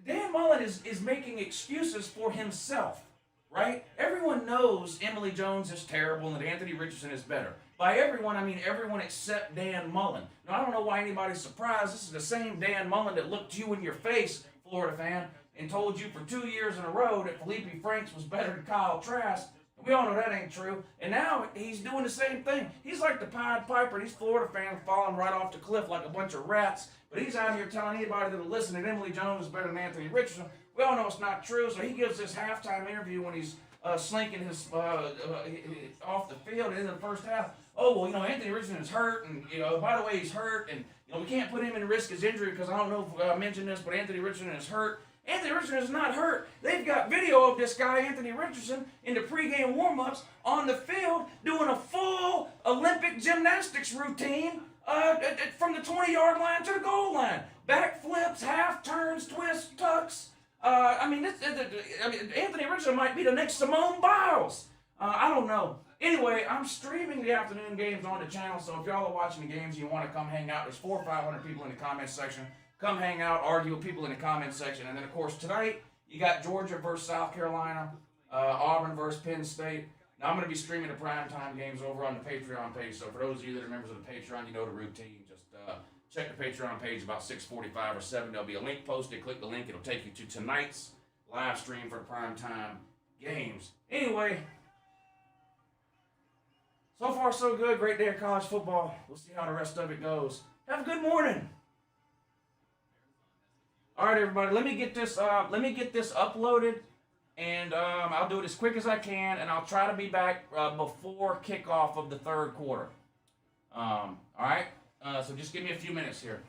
Dan Mullen is making excuses for himself, right? Everyone knows Emily Jones is terrible and that Anthony Richardson is better. By everyone, I mean everyone except Dan Mullen. Now, I don't know why anybody's surprised. This is the same Dan Mullen that looked you in your face, Florida fan, and told you for 2 years in a row that Felipe Franks was better than Kyle Trask. We all know that ain't true. And now he's doing the same thing. He's like the Pied Piper. These Florida fans falling right off the cliff like a bunch of rats. But he's out here telling anybody that'll listen that Emily Jones is better than Anthony Richardson. We all know it's not true. So he gives this halftime interview when he's slinking his off the field in the first half. Oh, well, Anthony Richardson is hurt. And, by the way, he's hurt. And, we can't put him in risk his injury because I don't know if I mentioned this, but Anthony Richardson is hurt. Anthony Richardson is not hurt. They've got video of this guy, Anthony Richardson, in the pregame warm-ups on the field doing a full Olympic gymnastics routine from the 20-yard line to the goal line. Backflips, half turns, twists, tucks. Anthony Richardson might be the next Simone Biles. I don't know. Anyway, I'm streaming the afternoon games on the channel, so if y'all are watching the games and you want to come hang out, there's 400 or 500 people in the comments section. Come hang out, argue with people in the comments section. And then, of course, tonight, you got Georgia versus South Carolina, Auburn versus Penn State. Now, I'm going to be streaming the primetime games over on the Patreon page. So for those of you that are members of the Patreon, you know the routine. Just check the Patreon page about 6:45 or 7. There'll be a link posted. Click the link. It'll take you to tonight's live stream for the primetime games. Anyway, so far so good. Great day of college football. We'll see how the rest of it goes. Have a good morning. All right, everybody. Let me get this uploaded, and I'll do it as quick as I can, and I'll try to be back before kickoff of the third quarter. All right. So just give me a few minutes here.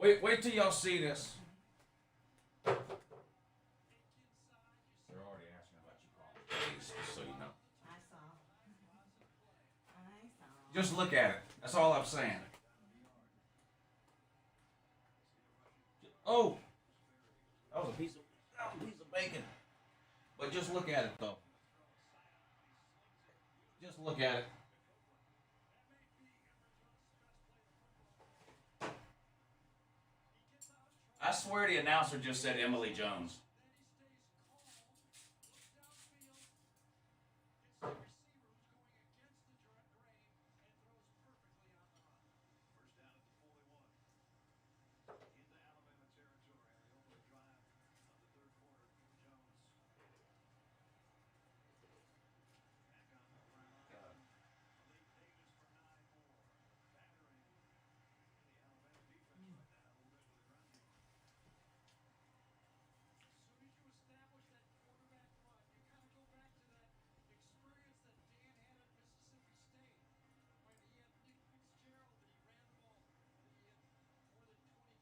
Wait till y'all see this. They're already asking about you calling plays, just so you know. I saw. Just look at it. That's all I'm saying. Oh, that was a piece of bacon. But just look at it though. Just look at it. I swear the announcer just said Emily Jones.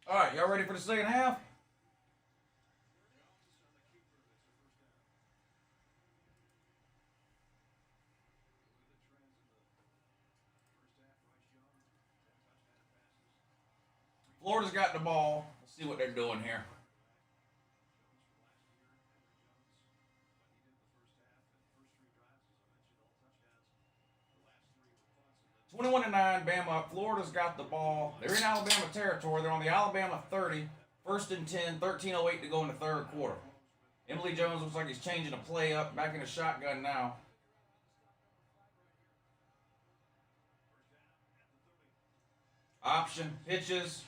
All right, y'all ready for the second half? Florida's got the ball. Let's see what they're doing here. (21-9), Bama up. Florida's got the ball. They're in Alabama territory. They're on the Alabama 30. 1st and 10, 13:08 to go in the third quarter. Emily Jones looks like he's changing a play up, back in the shotgun now. Option, pitches.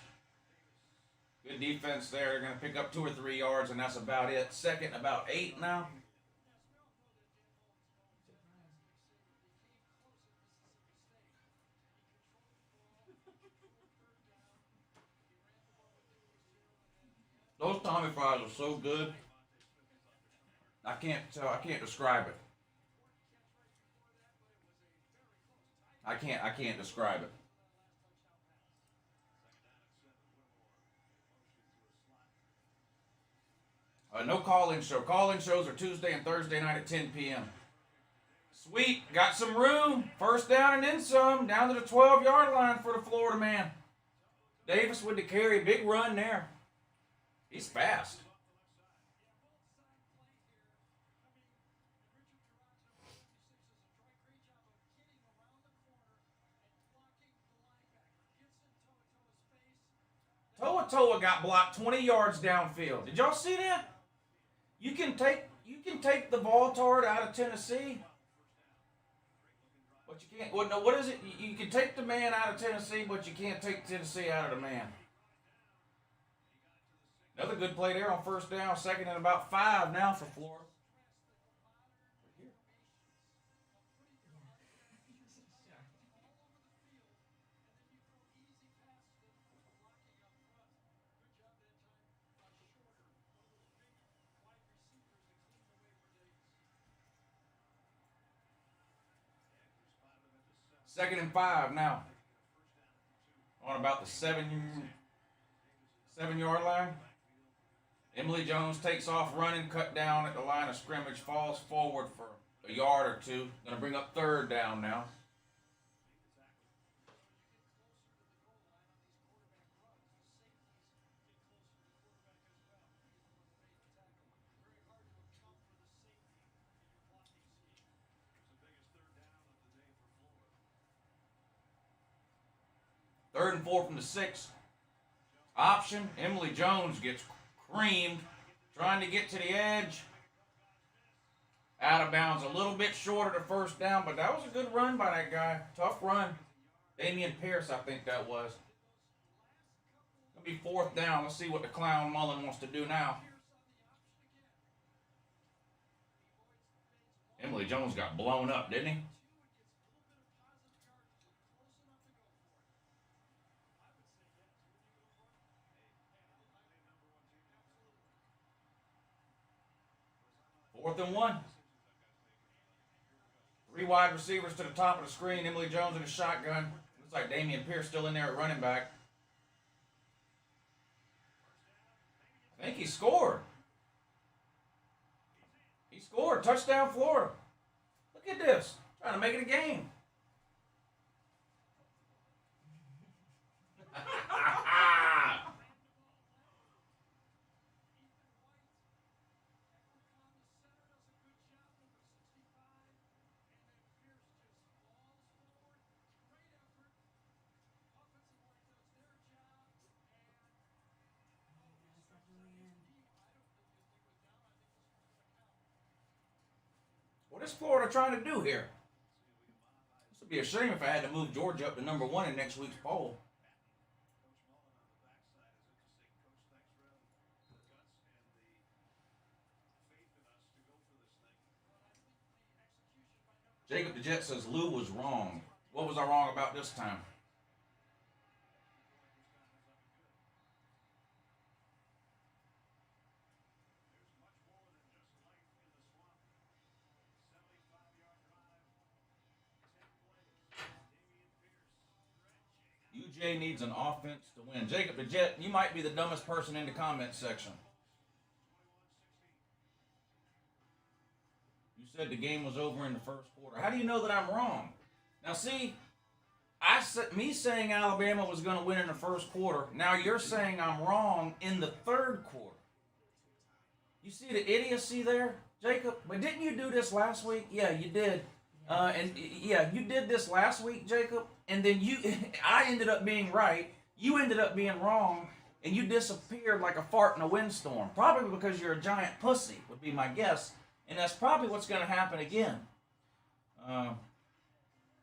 Good defense there. They're going to pick up 2 or 3 yards, and that's about it. 2nd, about 8 now. Those Tommy fries are so good. I can't describe it. I can't describe it. No call-in show. Call-in shows are Tuesday and Thursday night at 10 p.m. Sweet. Got some room. 1st down and then some. Down to the 12-yard line for the Florida man. Davis with the carry. Big run there. He's fast. Toa got blocked 20 yards downfield. Did y'all see that? You can take the Voltard out of Tennessee, but you can't. Well, no, what is it? You can take the man out of Tennessee, but you can't take Tennessee out of the man. Another good play there on 1st down. 2nd and about 5 now for Florida. Second and 5 now. On about the 7-yard line. Emily Jones takes off running, cut down at the line of scrimmage, falls forward for a yard or 2. Going to bring up 3rd down now. Third and 4 from the 6. Option. Emily Jones gets creamed. Trying to get to the edge. Out of bounds. A little bit short of the 1st down, but that was a good run by that guy. Tough run. Damian Pierce, I think that was. It'll be 4th down. Let's see what the clown Mullen wants to do now. Emily Jones got blown up, didn't he? Fourth and 1. 3 wide receivers to the top of the screen. Emily Jones in a shotgun. Looks like Damian Pierce still in there at running back. I think he scored. He scored. Touchdown, Florida. Look at this. Trying to make it a game. What is Florida trying to do here? This would be a shame if I had to move Georgia up to number 1 in next week's poll. Jacob the Jet says Lou was wrong. What was I wrong about this time? UJ needs an offense to win. Jacob the Jet, you might be the dumbest person in the comment section. You said the game was over in the first quarter. How do you know that I'm wrong? Now see, me saying Alabama was going to win in the first quarter. Now you're saying I'm wrong in the third quarter. You see the idiocy there, Jacob? But didn't you do this last week? Yeah, you did. You did this last week, Jacob. And then I ended up being right. You ended up being wrong. And you disappeared like a fart in a windstorm. Probably because you're a giant pussy, would be my guess. And that's probably what's going to happen again.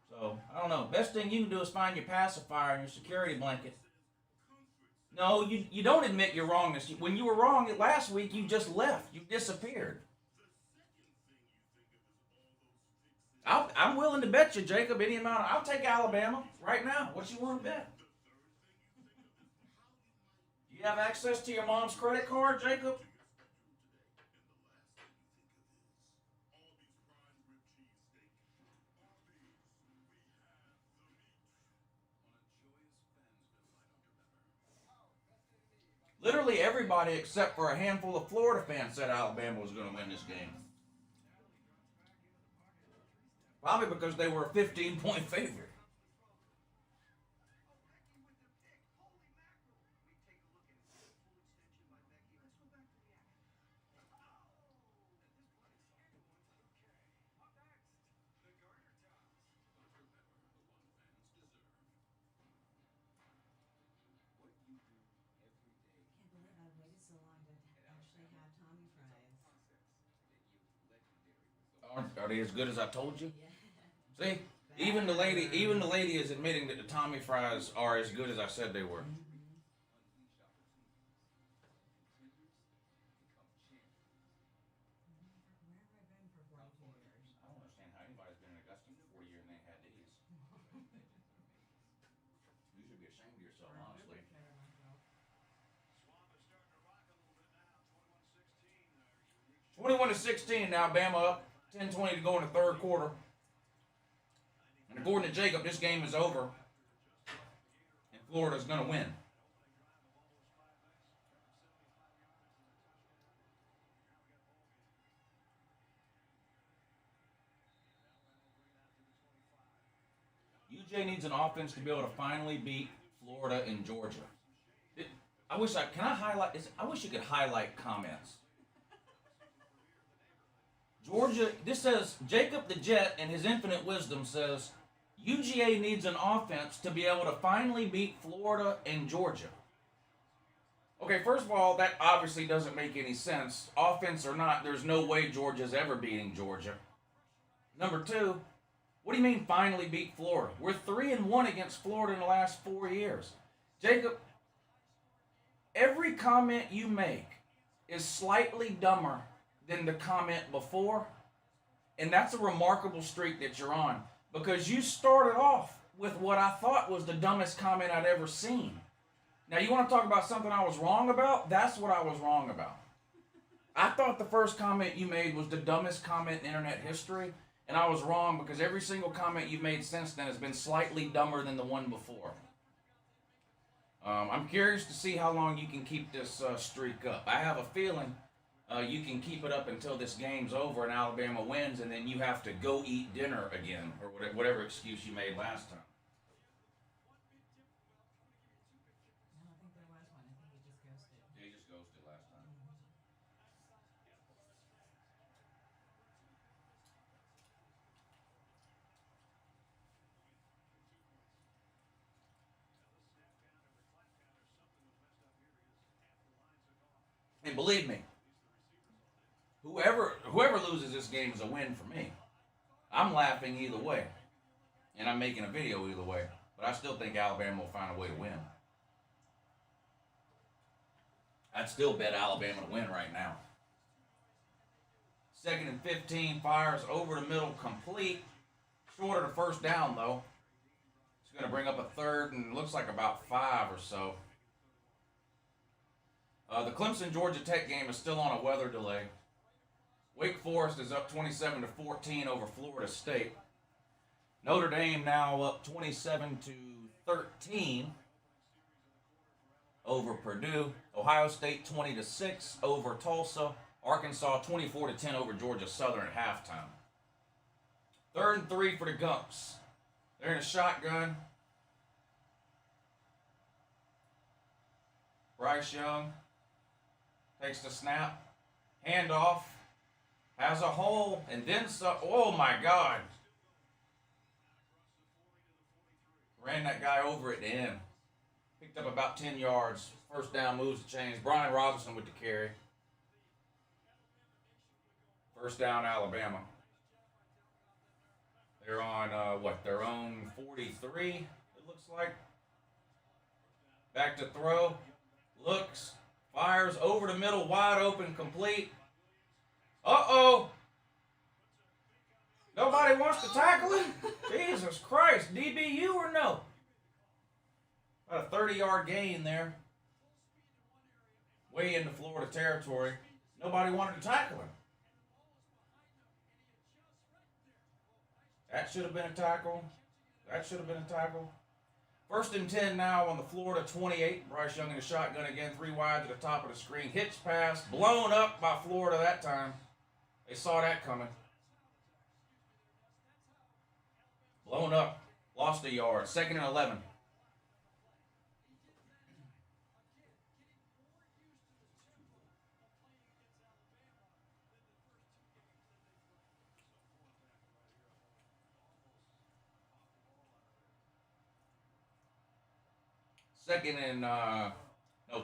So, I don't know. Best thing you can do is find your pacifier and your security blanket. No, you don't admit your wrongness. When you were wrong last week, you just left. You disappeared. I'm willing to bet you, Jacob, any amount. I'll take Alabama right now. What you want to bet? Do you have access to your mom's credit card, Jacob? Literally everybody except for a handful of Florida fans said Alabama was going to win this game. Probably because they were a 15-point favorite. Are they as good as I told you? See, even the lady is admitting that the Tommy fries are as good as I said they were. I don't understand how anybody's been in Augusta for 40 years and they had these. You should be ashamed of yourself, honestly. 21-16 now, Bama up. 10-20 to go in the third quarter. And according to Jacob, this game is over. And Florida's going to win. UJ needs an offense to be able to finally beat Florida and Georgia. I wish you could highlight comments. Georgia, this says, Jacob the Jet in his infinite wisdom says, UGA needs an offense to be able to finally beat Florida and Georgia. Okay, first of all, that obviously doesn't make any sense. Offense or not, there's no way Georgia's ever beating Georgia. Number two, what do you mean finally beat Florida? We're 3-1 against Florida in the last 4 years. Jacob, every comment you make is slightly dumber than the comment before, and that's a remarkable streak that you're on, because you started off with what I thought was the dumbest comment I'd ever seen. Now you want to talk about something I was wrong about? That's what I was wrong about. I thought the first comment you made was the dumbest comment in internet history, and I was wrong because every single comment you've made since then has been slightly dumber than the one before. I'm curious to see how long you can keep this streak up. I have a feeling you can keep it up until this game's over and Alabama wins, and then you have to go eat dinner again, or whatever excuse you made last time. He just ghosted last time. And believe me, whoever loses this game is a win for me. I'm laughing either way, and I'm making a video either way. But I still think Alabama will find a way to win. I'd still bet Alabama to win right now. 2nd and 15, fires over the middle, complete. Short of the first down, though. It's going to bring up a 3rd and looks like about 5 or so. The Clemson-Georgia Tech game is still on a weather delay. Wake Forest is up 27-14 over Florida State. Notre Dame now up 27-13 over Purdue. Ohio State 20-6 over Tulsa. Arkansas 24-10 over Georgia Southern at halftime. 3rd and 3 for the Gumps. They're in a shotgun. Bryce Young takes the snap, handoff, has a hole, and then so. Oh my God! Ran that guy over at the end. Picked up about 10 yards. First down, moves the chains. Brian Robinson with the carry. First down, Alabama. They're on their own 43. It looks like. Back to throw. Looks. Fires over the middle, wide open, complete. Uh-oh. Nobody wants to tackle him? Jesus Christ. DBU or no? About a 30-yard gain there. Way into Florida territory. Nobody wanted to tackle him. That should have been a tackle. That should have been a tackle. 1st and 10 now on the Florida 28. Bryce Young in the shotgun again, 3 wide to the top of the screen. Hitch pass, blown up by Florida that time. They saw that coming. Blown up, lost a yard. 2nd and 11. Second and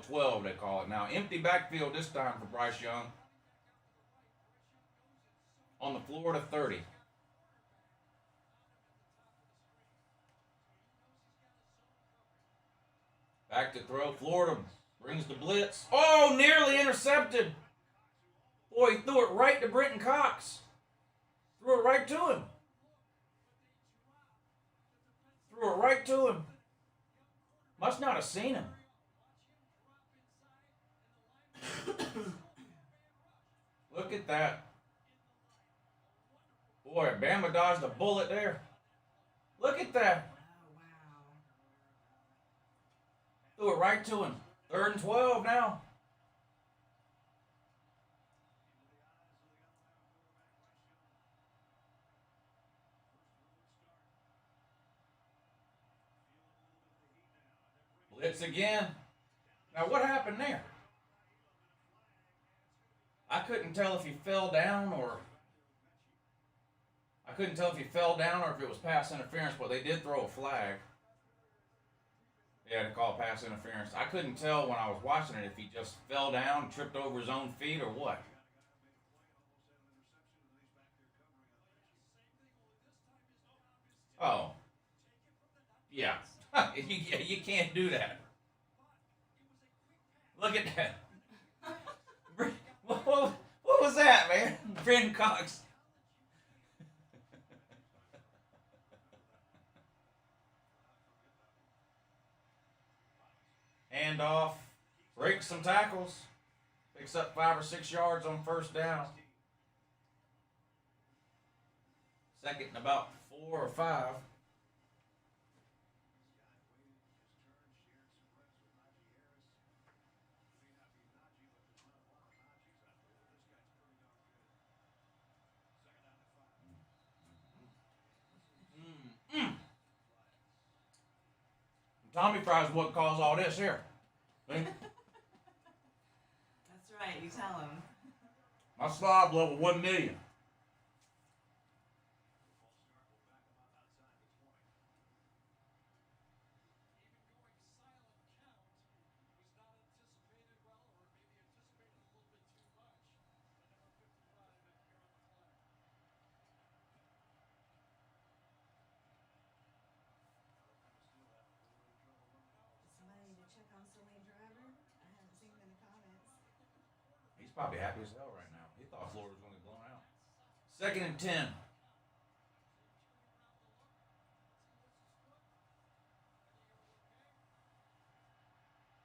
12 they call it now. Empty backfield this time for Bryce Young. On the Florida 30. Back to throw. Florida brings the blitz. Oh, nearly intercepted. Boy, he threw it right to Brenton Cox. Threw it right to him. Threw it right to him. Must not have seen him. Look at that. Boy, Bama dodged a bullet there. Look at that. Threw it right to him. 3rd and 12 now. Blitz again. Now what happened there? I couldn't tell if he fell down or if it was pass interference, but they did throw a flag. They had to call pass interference. I couldn't tell when I was watching it if he just fell down, tripped over his own feet, or what. Oh. Yeah. You can't do that. Look at that. What was that, man? Brenton Cox. Hand off. Breaks some tackles. Picks up 5 or 6 yards on 1st down. 2nd and about 4 or 5. Tommy fries what caused all this here. See? That's right, you tell him. My slob level 1 million. Somebody to check on Celine Driver? I haven't seen him in the comments. He's probably happy as hell right now. He thought Florida was going to get blown out. 2nd and 10.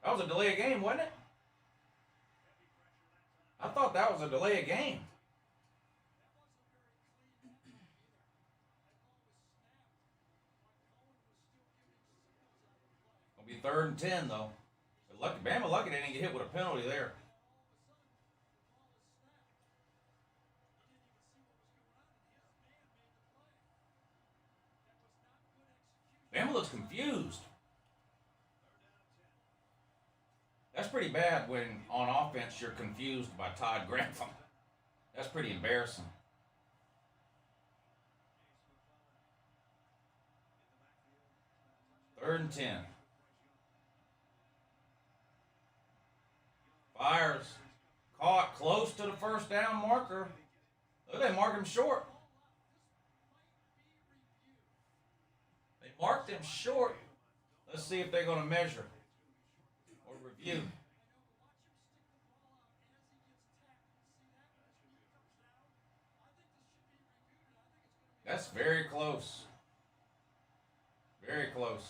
That was a delay of game, wasn't it? I thought that was a delay of game. Gonna be 3rd and 10 though. Lucky, Bama lucky they didn't get hit with a penalty there. Bama looks confused. That's pretty bad when on offense you're confused by Todd Grantham. That's pretty embarrassing. Third and 10. Fires. Caught close to the first down marker. Look, they marked him short. They marked him short. Let's see if they're going to measure or review. That's very close. Very close.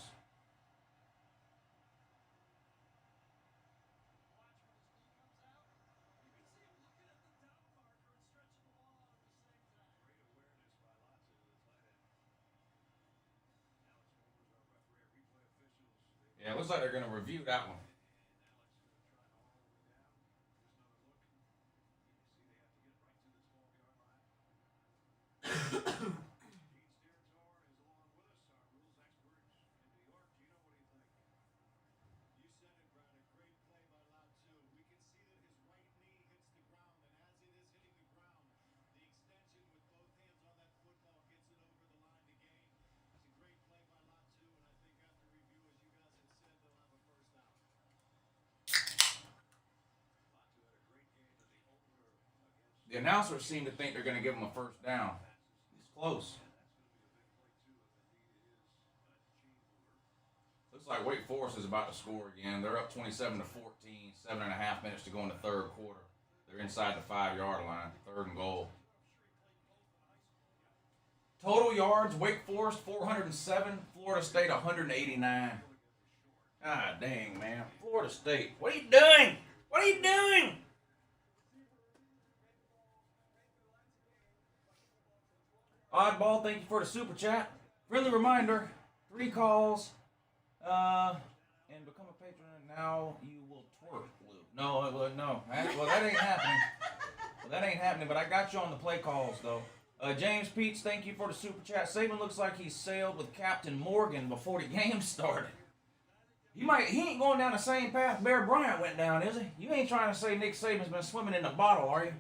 Yeah, it looks like they're going to review that one. The announcers seem to think they're going to give him a first down. It's close. Looks like Wake Forest is about to score again. They're up 27-14, 7.5 minutes to go in the third quarter. They're inside the 5-yard line, 3rd and goal. Total yards, Wake Forest 407, Florida State 189. God dang, man. Florida State, what are you doing? What are you doing? Oddball, thank you for the super chat. Friendly reminder, 3 calls, and become a patron, and now you will twerk, Lou. No, no. Well, that ain't happening. Well, that ain't happening, but I got you on the play calls, though. James Peets, thank you for the super chat. Saban looks like he sailed with Captain Morgan before the game started. He ain't going down the same path Bear Bryant went down, is he? You ain't trying to say Nick Saban's been swimming in the bottle, are you?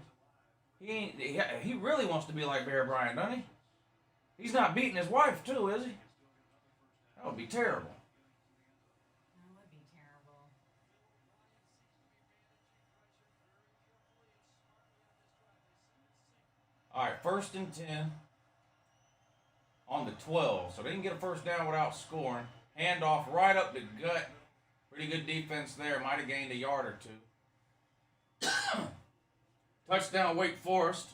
He really wants to be like Bear Bryant, doesn't he? He's not beating his wife, too, is he? That would be terrible. That would be terrible. All right, 1st and 10 on the 12. So they didn't get a first down without scoring. Handoff right up the gut. Pretty good defense there. Might have gained a yard or 2. Touchdown, Wake Forest.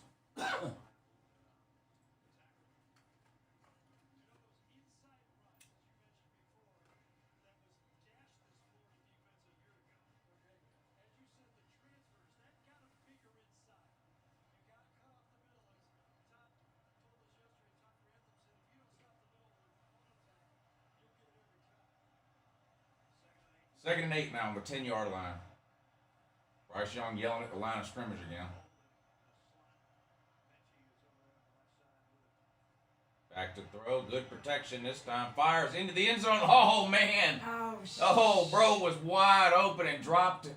Second and 8 now on the 10-yard line. Bryce Young yelling at the line of scrimmage again. Back to throw. Good protection this time. Fires into the end zone. Oh, man. Oh, bro was wide open and dropped it.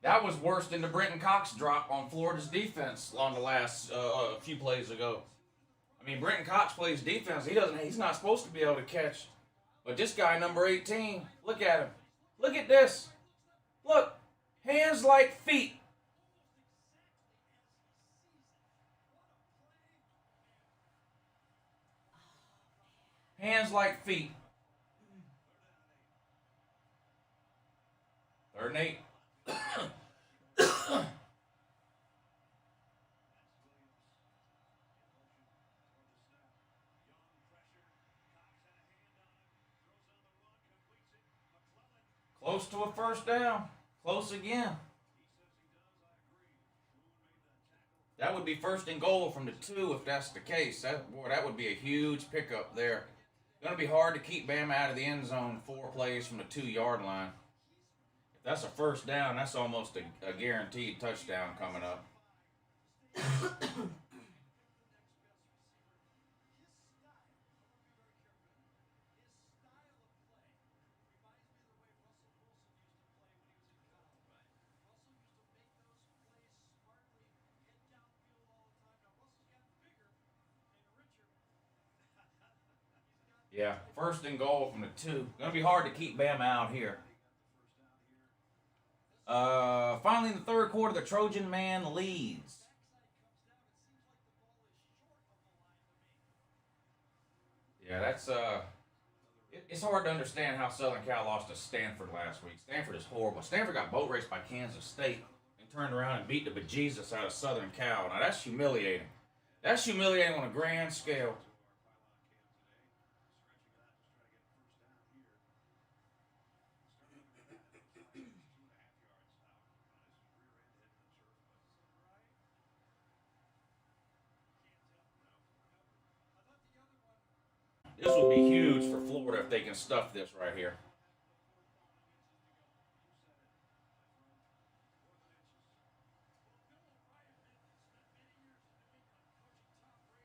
That was worse than the Brenton Cox drop on Florida's defense on the last a few plays ago. I mean, Brenton Cox plays defense. He's not supposed to be able to catch. But this guy, number 18, look at him. Look at this. Look. Hands like feet. Hands like feet. 3rd and 8. Close to a first down. Close again. That would be 1st and goal from the 2 if that's the case. That would be a huge pickup there. Going to be hard to keep Bama out of the end zone 4 plays from the 2-yard line. If that's a first down, that's almost a guaranteed touchdown coming up. Yeah, 1st and goal from the 2. Going to be hard to keep Bama out here. Finally, in the 3rd quarter, the Trojan man leads. Yeah, that's it's hard to understand how Southern Cal lost to Stanford last week. Stanford is horrible. Stanford got boat raced by Kansas State and turned around and beat the bejesus out of Southern Cal. Now that's humiliating. That's humiliating on a grand scale. This would be huge for Florida if they can stuff this right here.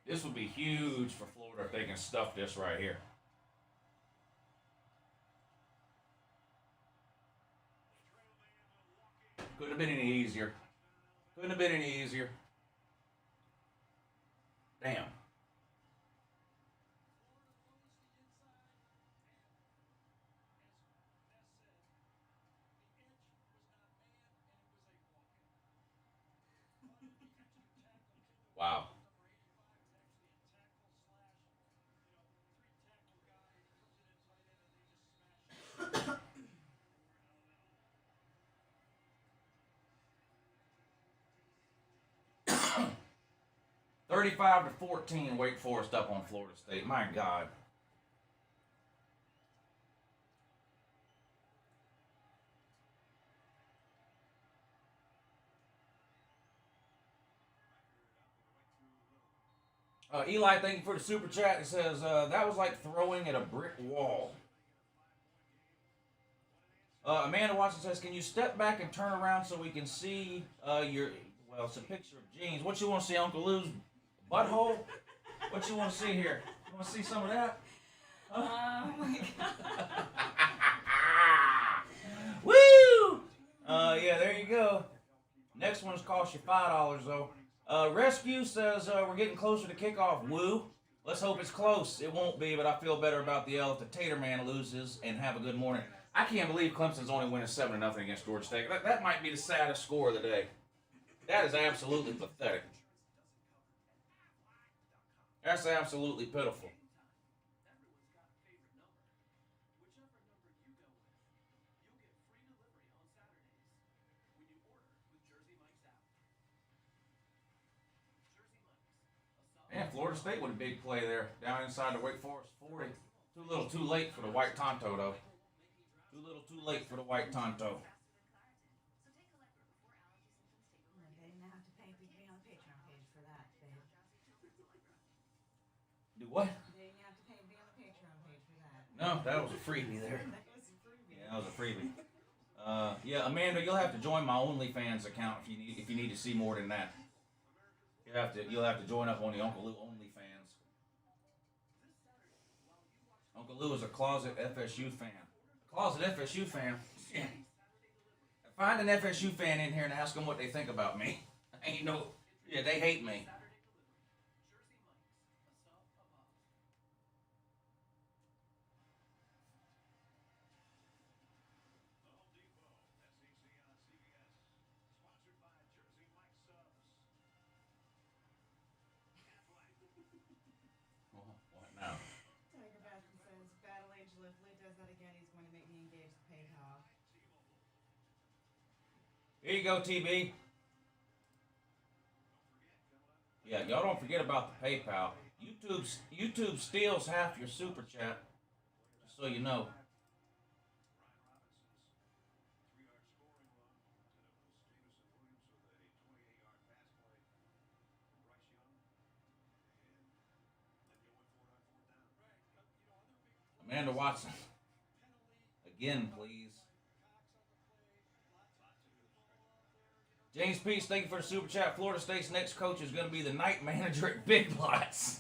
This would be huge for Florida if they can stuff this right here. Couldn't have been any easier. Couldn't have been any easier. Damn. Wow. (35-14) Wake Forest up on Florida State. My God. Eli, thank you for the super chat. It says, that was like throwing at a brick wall. Amanda Watson says, can you step back and turn around so we can see it's a picture of jeans. What you want to see, Uncle Lou's butthole? What you want to see here? You want to see some of that? Huh? Oh, my God. Woo! Yeah, there you go. Next one's cost you $5, though. Rescue says we're getting closer to kickoff. Woo. Let's hope it's close. It won't be, but I feel better about the L if the Tater Man loses, and have a good morning. I can't believe Clemson's only winning 7-0 against Georgia State. That might be the saddest score of the day. That is absolutely pathetic. That's absolutely pitiful. Man, Florida State with a big play there, down inside the Wake Forest 40. Too little, too late for the White Tonto, though. Too little, too late for the White Tonto. They didn't have to pay to be on the Patreon page for that, babe. Do what? They didn't have to pay to be on the Patreon page for that. No, that was a freebie there. That was a freebie. Yeah, that was a freebie. Yeah, Amanda, you'll have to join my OnlyFans account if you need to see more than that. You'll have to join up on the Uncle Lou OnlyFans. Uncle Lou is a closet FSU fan. Closet FSU fan? Yeah. Find an FSU fan in here and ask them what they think about me. Ain't no, yeah, they hate me. What now? Tiger Baskin says, Battle Age if Lou does that again, he's going to make me engage the PayPal. Here you go, TB. Yeah, y'all don't forget about the PayPal. YouTube steals half your super chat, just so you know. Amanda Watson. Again, please. James Peace, thank you for the super chat. Florida State's next coach is going to be the night manager at Big Lots.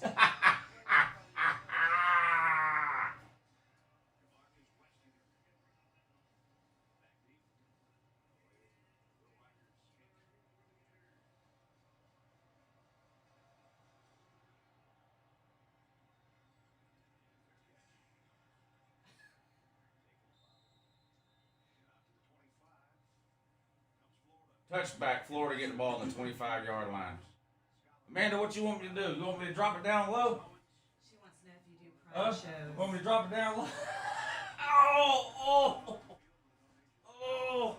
Touchback, Florida getting the ball on the 25-yard line. Amanda, what you want me to do? You want me to drop it down low? She wants to know if you do prank shows. Want me to drop it down low? Oh.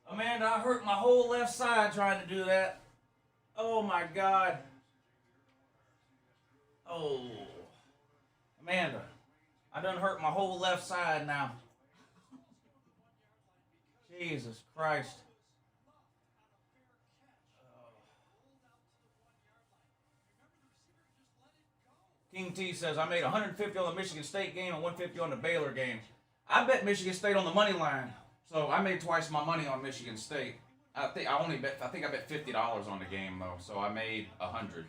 Amanda, I hurt my whole left side trying to do that. Oh, my God. Oh. Amanda, I done hurt my whole left side now. Jesus Christ. King T says, I made 150 on the Michigan State game and 150 on the Baylor game. I bet Michigan State on the money line. So I made twice my money on Michigan State. I think I bet $50 on the game though. So I made 100.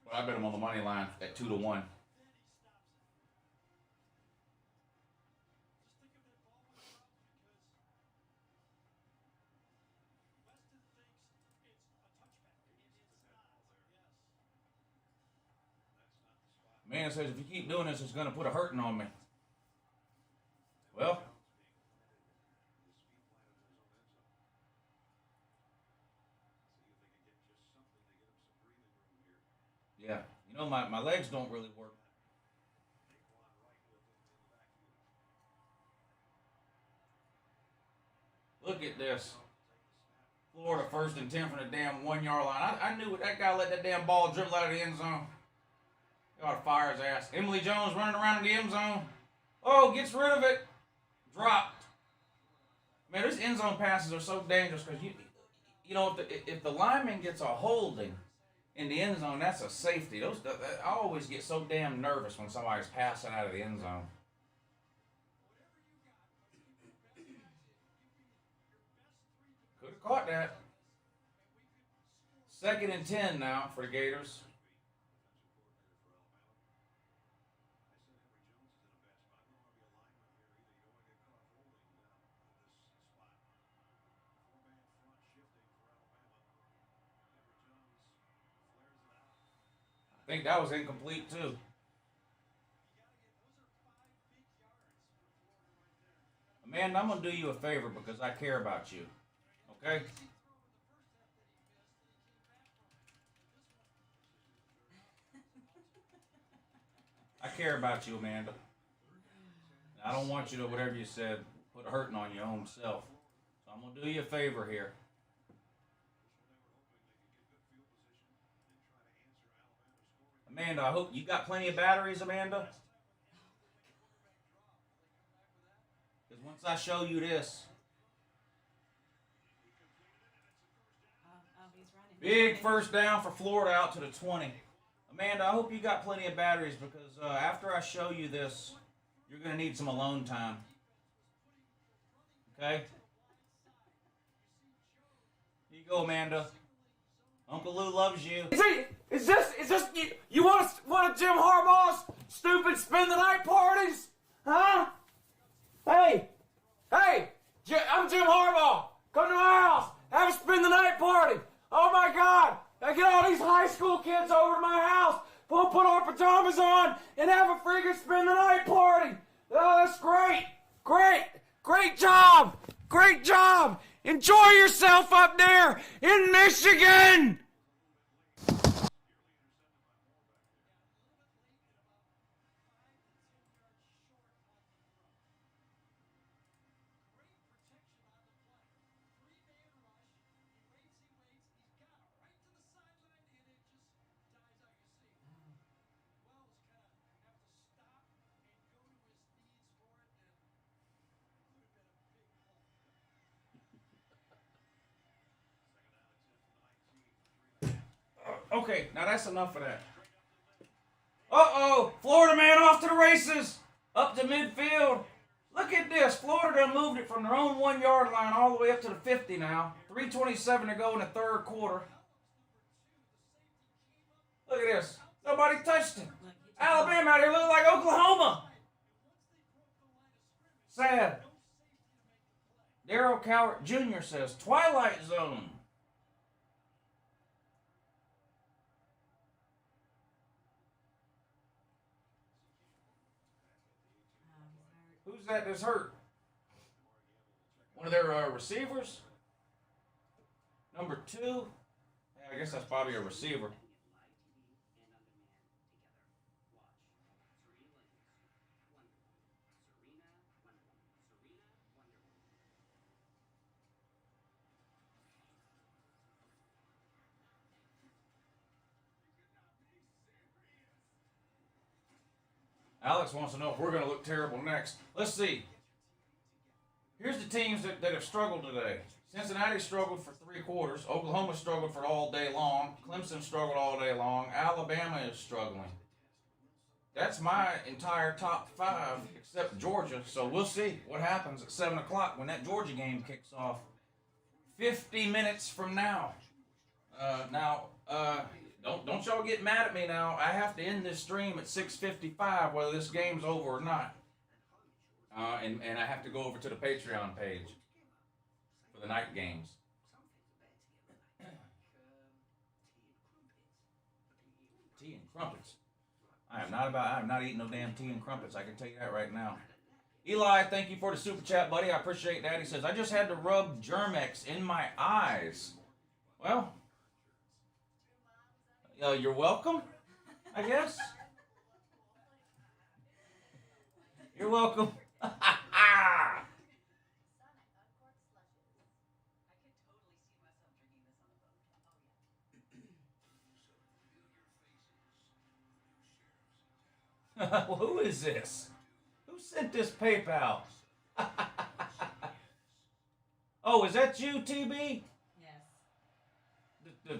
But I bet them on the money line at 2-1. Man says, if you keep doing this, it's going to put a hurting on me. Well, yeah, you know, my legs don't really work. Look at this. Florida 1st and 10 from the damn 1-yard line. I knew that guy let that damn ball dribble out of the end zone. Ought to fire his ass. Emily Jones running around in the end zone. Oh, gets rid of it. Dropped. Man, these end zone passes are so dangerous because you know if the lineman gets a holding in the end zone, that's a safety. I always get so damn nervous when somebody's passing out of the end zone. Could have caught that. 2nd and 10 now for the Gators. I think that was incomplete too. Amanda, I'm going to do you a favor because I care about you. Okay? I care about you, Amanda. I don't want you to, whatever you said, put a hurting on your own self. So I'm going to do you a favor here. Amanda, I hope you got plenty of batteries, Amanda. Because once I show you this, big first down for Florida out to the 20. Amanda, I hope you got plenty of batteries because after I show you this, you're going to need some alone time. Okay? Here you go, Amanda. Uncle Lou loves you. Is this you want one of Jim Harbaugh's stupid spend the night parties? Huh? Hey, I'm Jim Harbaugh. Come to my house. Have a spend the night party. Oh my God. I get all these high school kids over to my house. We'll put our pajamas on and have a freaking spend the night party. Oh, that's great. Great job. Great job. Enjoy yourself up there in Michigan. Okay, now that's enough of that. Uh-oh, Florida man off to the races. Up to midfield. Look at this. Florida done moved it from their own 1 yard line all the way up to the 50 now. 3:27 to go in the third quarter. Look at this. Nobody touched him. Alabama out here looking like Oklahoma. Sad. Daryl Cowart Jr. says, Twilight Zone. Who's that that's hurt? One of their receivers? Number 2? Yeah, I guess that's probably a receiver. Alex wants to know if we're going to look terrible next. Let's see. Here's the teams that have struggled today. Cincinnati struggled for 3 quarters. Oklahoma struggled for all day long. Clemson struggled all day long. Alabama is struggling. That's my entire top 5 except Georgia. So we'll see what happens at 7 o'clock when that Georgia game kicks off. 50 minutes from now. Don't y'all get mad at me now. I have to end this stream at 6:55 whether this game's over or not. And I have to go over to the Patreon page for the night games. Tea and crumpets. I am not eating no damn tea and crumpets. I can tell you that right now. Eli, thank you for the super chat, buddy. I appreciate that. He says, I just had to rub Germ-X in my eyes. Well, you're welcome, I guess. You're welcome. Well, who is this? Who sent this PayPal? Oh, is that you, TB?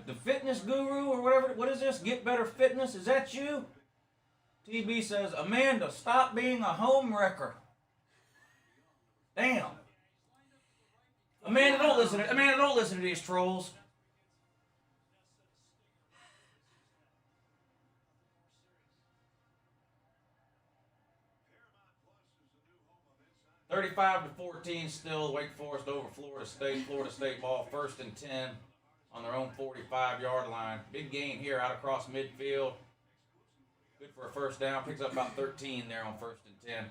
The fitness guru or whatever. What is this? Get Better Fitness? Is that you? TB says, Amanda, stop being a home wrecker. Damn. Amanda, don't listen to these trolls. (35-14) still. Wake Forest over Florida State. Florida State ball 1st and 10 on their own 45-yard line. Big gain here out across midfield. Good for a first down. Picks up about 13 there on 1st and 10.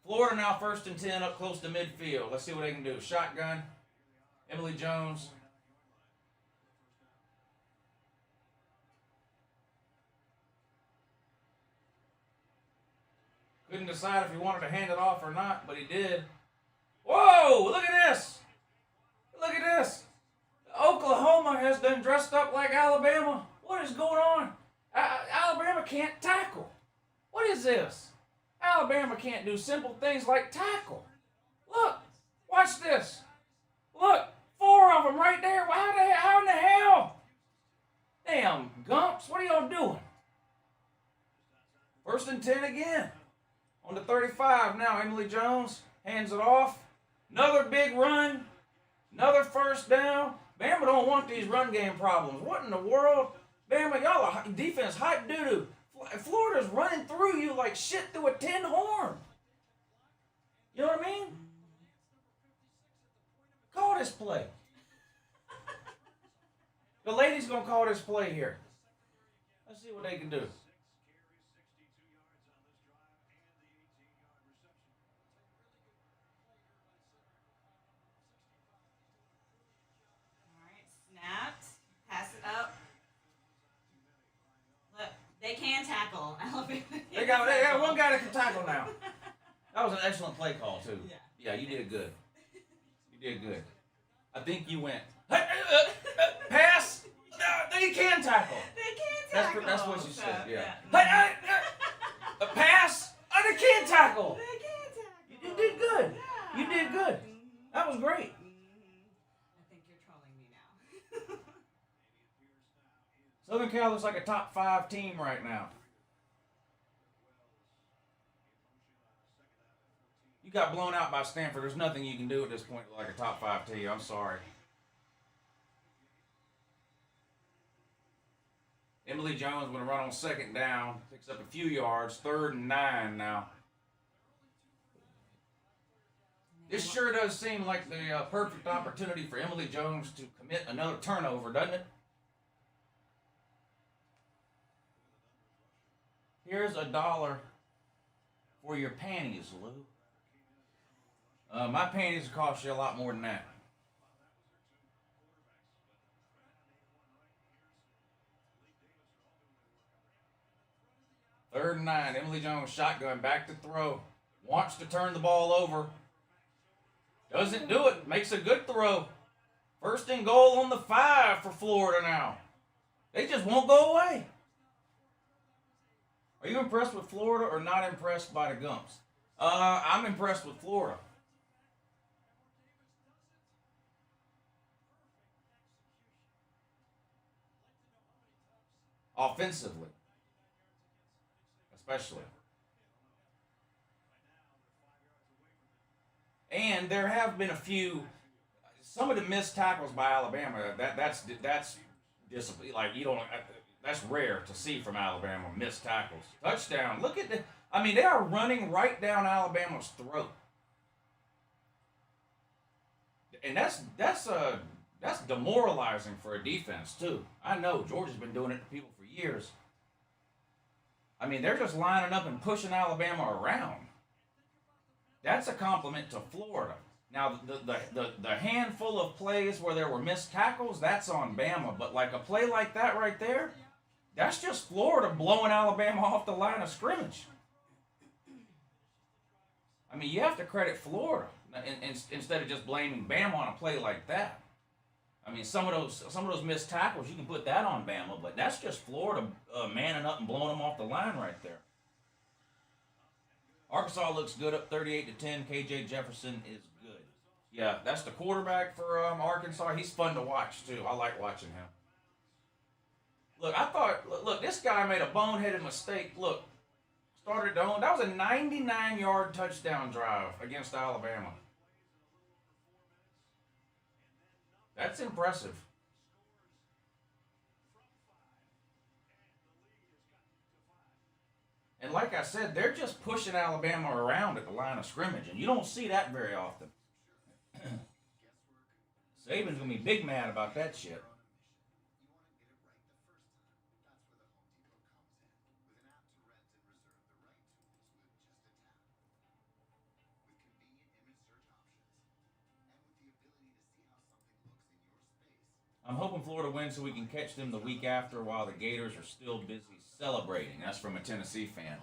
Florida now 1st and 10 up close to midfield. Let's see what they can do. Shotgun. Emily Jones. Couldn't decide if he wanted to hand it off or not, but he did. Whoa! Look at this! Look at this! Oklahoma has been dressed up like Alabama. What is going on? Alabama can't tackle. What is this? Alabama can't do simple things like tackle. Look! Watch this! Look! 4 of them right there. How in the hell? Damn, Gumps. What are y'all doing? 1st and 10 again. On the 35 now, Emily Jones hands it off. Another big run. Another first down. Bama don't want these run game problems. What in the world? Bama, y'all are defense hype doo-doo. Florida's running through you like shit through a tin horn. You know what I mean? Call this play. The lady's going to call this play here. Let's see what they can do. Snapped. Pass it up. Look, they can tackle. They got one guy that can tackle now. That was an excellent play call, too. Yeah, you did good. You did good. I think you went, pass. They can tackle. They can tackle. That's what you said, yeah. Pass. They can tackle. They can tackle. You did good. Yeah. You did good. That was great. I think you're trolling me now. Southern Cal looks like a top 5 team right now. You got blown out by Stanford. There's nothing you can do at this point like a top 5 team. I'm sorry. Emily Jones going to run on 2nd down. Picks up a few yards. 3rd and 9 now. This sure does seem like the perfect opportunity for Emily Jones to commit another turnover, doesn't it? Here's $1 for your panties, Lou. My panties cost you a lot more than that. Third and 9. Emily Jones shotgun back to throw. Wants to turn the ball over. Doesn't do it. Makes a good throw. 1st and goal on the 5 for Florida now. They just won't go away. Are you impressed with Florida or not impressed by the Gumps? I'm impressed with Florida. Offensively. Especially. And there have been a few, some of the missed tackles by Alabama, that's discipline. Like, you don't, that's rare to see from Alabama, missed tackles. Touchdown. Look at they are running right down Alabama's throat. And that's demoralizing for a defense, too. I know Georgia's been doing it to people for years. They're just lining up and pushing Alabama around. That's a compliment to Florida. Now, the handful of plays where there were missed tackles, that's on Bama. But like a play like that right there, that's just Florida blowing Alabama off the line of scrimmage. You have to credit Florida instead of just blaming Bama on a play like that. Some of those missed tackles, you can put that on Bama, but that's just Florida manning up and blowing them off the line right there. Arkansas looks good, up 38-10. KJ Jefferson is good. Yeah, that's the quarterback for Arkansas. He's fun to watch, too. I like watching him. Look, this guy made a boneheaded mistake. Look, started down. That was a 99-yard touchdown drive against Alabama. That's impressive. And like I said, they're just pushing Alabama around at the line of scrimmage, and you don't see that very often. Saban's going to be big mad about that shit. I'm hoping Florida wins so we can catch them the week after while the Gators are still busy celebrating. That's from a Tennessee fan.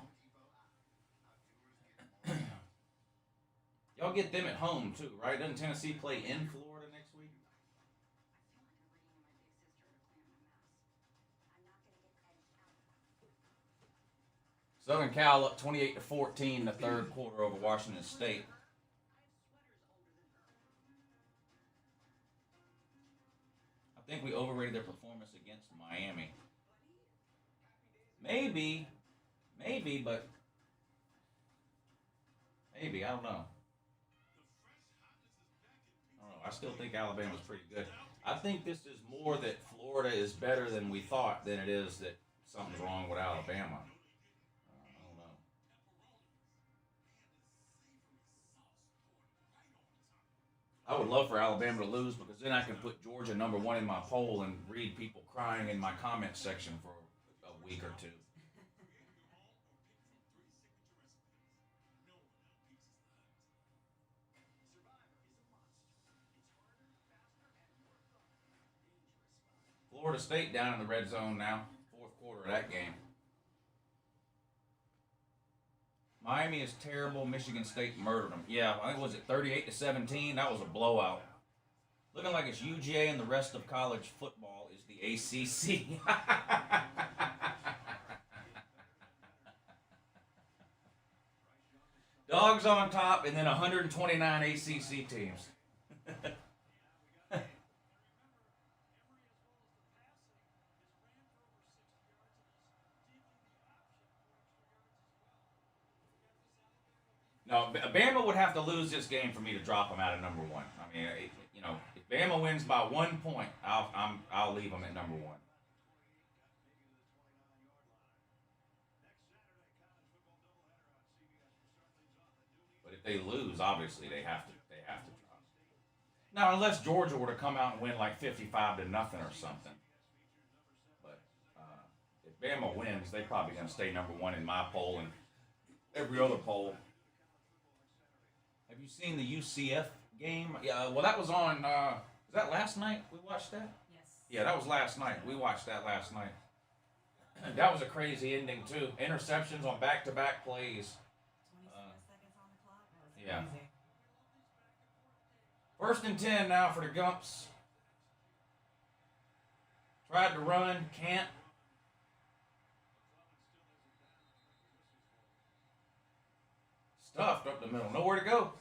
Y'all get them at home too, right? Doesn't Tennessee play in Florida next week? Southern Cal up 28-14 in the third quarter over Washington State. I think we overrated their performance against Miami. Maybe, but maybe, I don't know. I still think Alabama's pretty good. I think this is more that Florida is better than we thought than it is that something's wrong with Alabama. I don't know. I would love for Alabama to lose because then I can put Georgia #1 in my poll and read people crying in my comment section for a week or two. Florida State down in the red zone now. Fourth quarter of that game. Miami is terrible. Michigan State murdered them. Yeah, I think was it 38-17. That was a blowout. Looking like it's UGA and the rest of college football is the ACC. Dogs on top and then 129 ACC teams. No, Bama would have to lose this game for me to drop them out of #1. I mean, you know, if Bama wins by 1 point, I'll leave them at #1. But if they lose, obviously they have to drop. Now, unless Georgia were to come out and win like 55-0 or something. But if Bama wins, they're probably going to stay #1 in my poll and every other poll. Have you seen the UCF game? Yeah, well, that was on, was that last night we watched that? Yes. Yeah, that was last night. We watched that last night. That was a crazy ending, too. Interceptions on back-to-back plays. 27 seconds on the clock. That was Yeah. crazy. 1st and 10 now for the Gumps. Tried to run, can't. Stuffed up the middle, nowhere to go.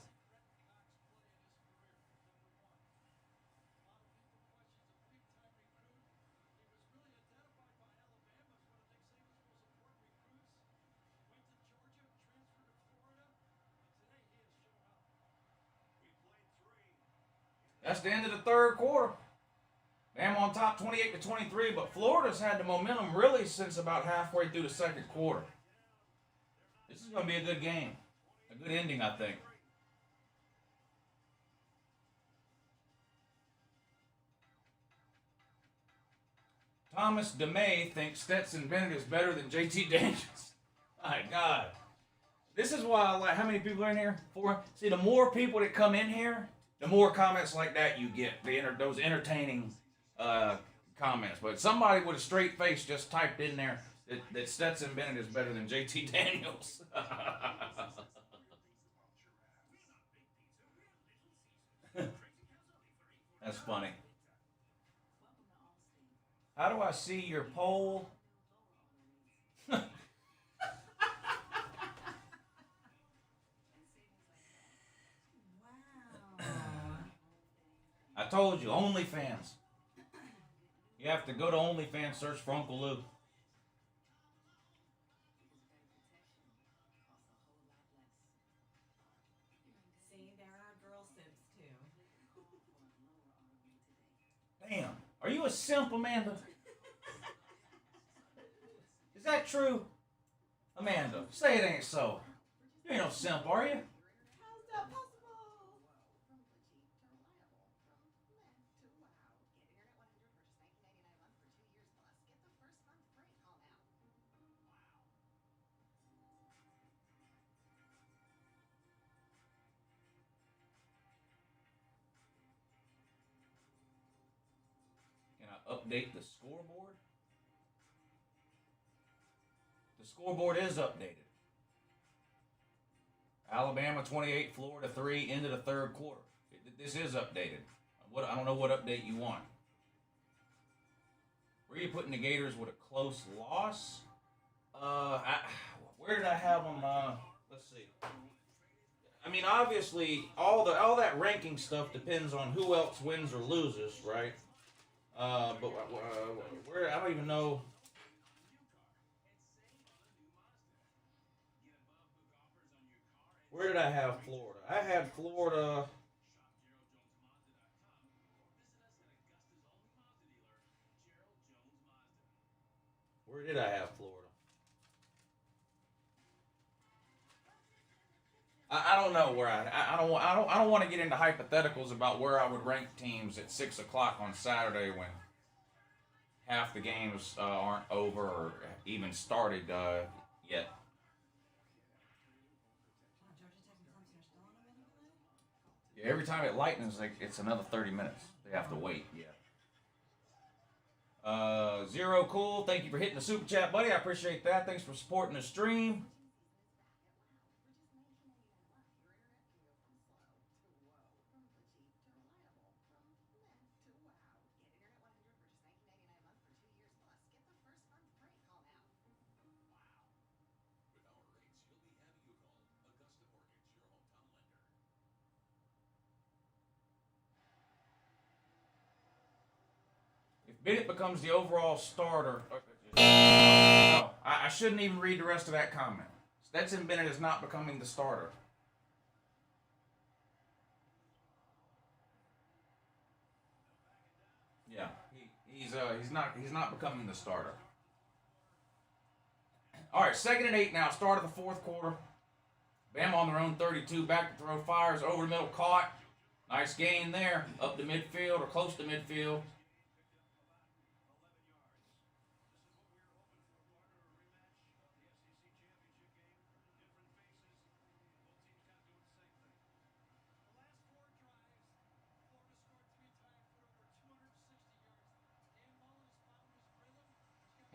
That's the end of the third quarter. Bama on top 28-23, but Florida's had the momentum really since about halfway through the second quarter. This is going to be a good game. A good ending, I think. Thomas DeMay thinks Stetson Bennett is better than JT Daniels. My God. This is why I like, how many people are in here? 4. See, the more people that come in here, the more comments like that you get. Those entertaining comments. But somebody with a straight face just typed in there that Stetson Bennett is better than JT Daniels. That's funny. How do I see your poll? I told you, OnlyFans. You have to go to OnlyFans, search for Uncle Lou. See, there are girl simps too. Damn. Are you a simp, Amanda? Is that true? Amanda, say it ain't so. You ain't no simp, are you? How's that possible? Can I update the scoreboard? The scoreboard is updated. Alabama 28, Florida 3, into the third quarter. This is updated. I don't know what update you want. Where are you putting the Gators with a close loss? Where did I have them? Let's see. I mean, obviously, all that ranking stuff depends on who else wins or loses, right? But where I don't even know. Where did I have Florida? I had Florida. Where did I have Florida? I don't know where I don't want to get into hypotheticals about where I would rank teams at 6 o'clock on Saturday when half the games aren't over or even started yet. Yeah, every time it lightens, like it's another 30 minutes. They have to wait. Yeah. Zero Cool, thank you for hitting the super chat, buddy. I appreciate that. Thanks for supporting the stream. If Bennett becomes the overall starter, no, I shouldn't even read the rest of that comment. Stetson Bennett is not becoming the starter. Yeah, he's not becoming the starter. All right, 2nd and 8 now. Start of the 4th quarter. Bama on their own 32, back to throw, fires over the middle, caught. Nice gain there, up to midfield or close to midfield.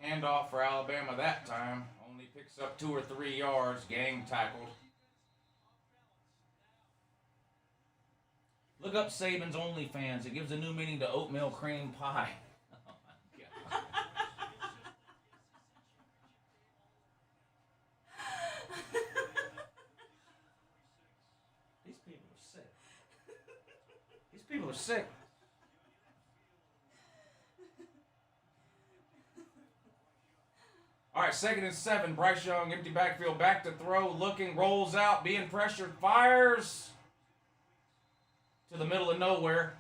Handoff for Alabama that time. Only picks up 2 or 3 yards. Gang tackled. Look up Saban's OnlyFans. It gives a new meaning to oatmeal cream pie. Oh my God. These people are sick. These people are sick. All right, 2nd and 7. Bryce Young, empty backfield, back to throw, looking, rolls out, being pressured, fires to the middle of nowhere.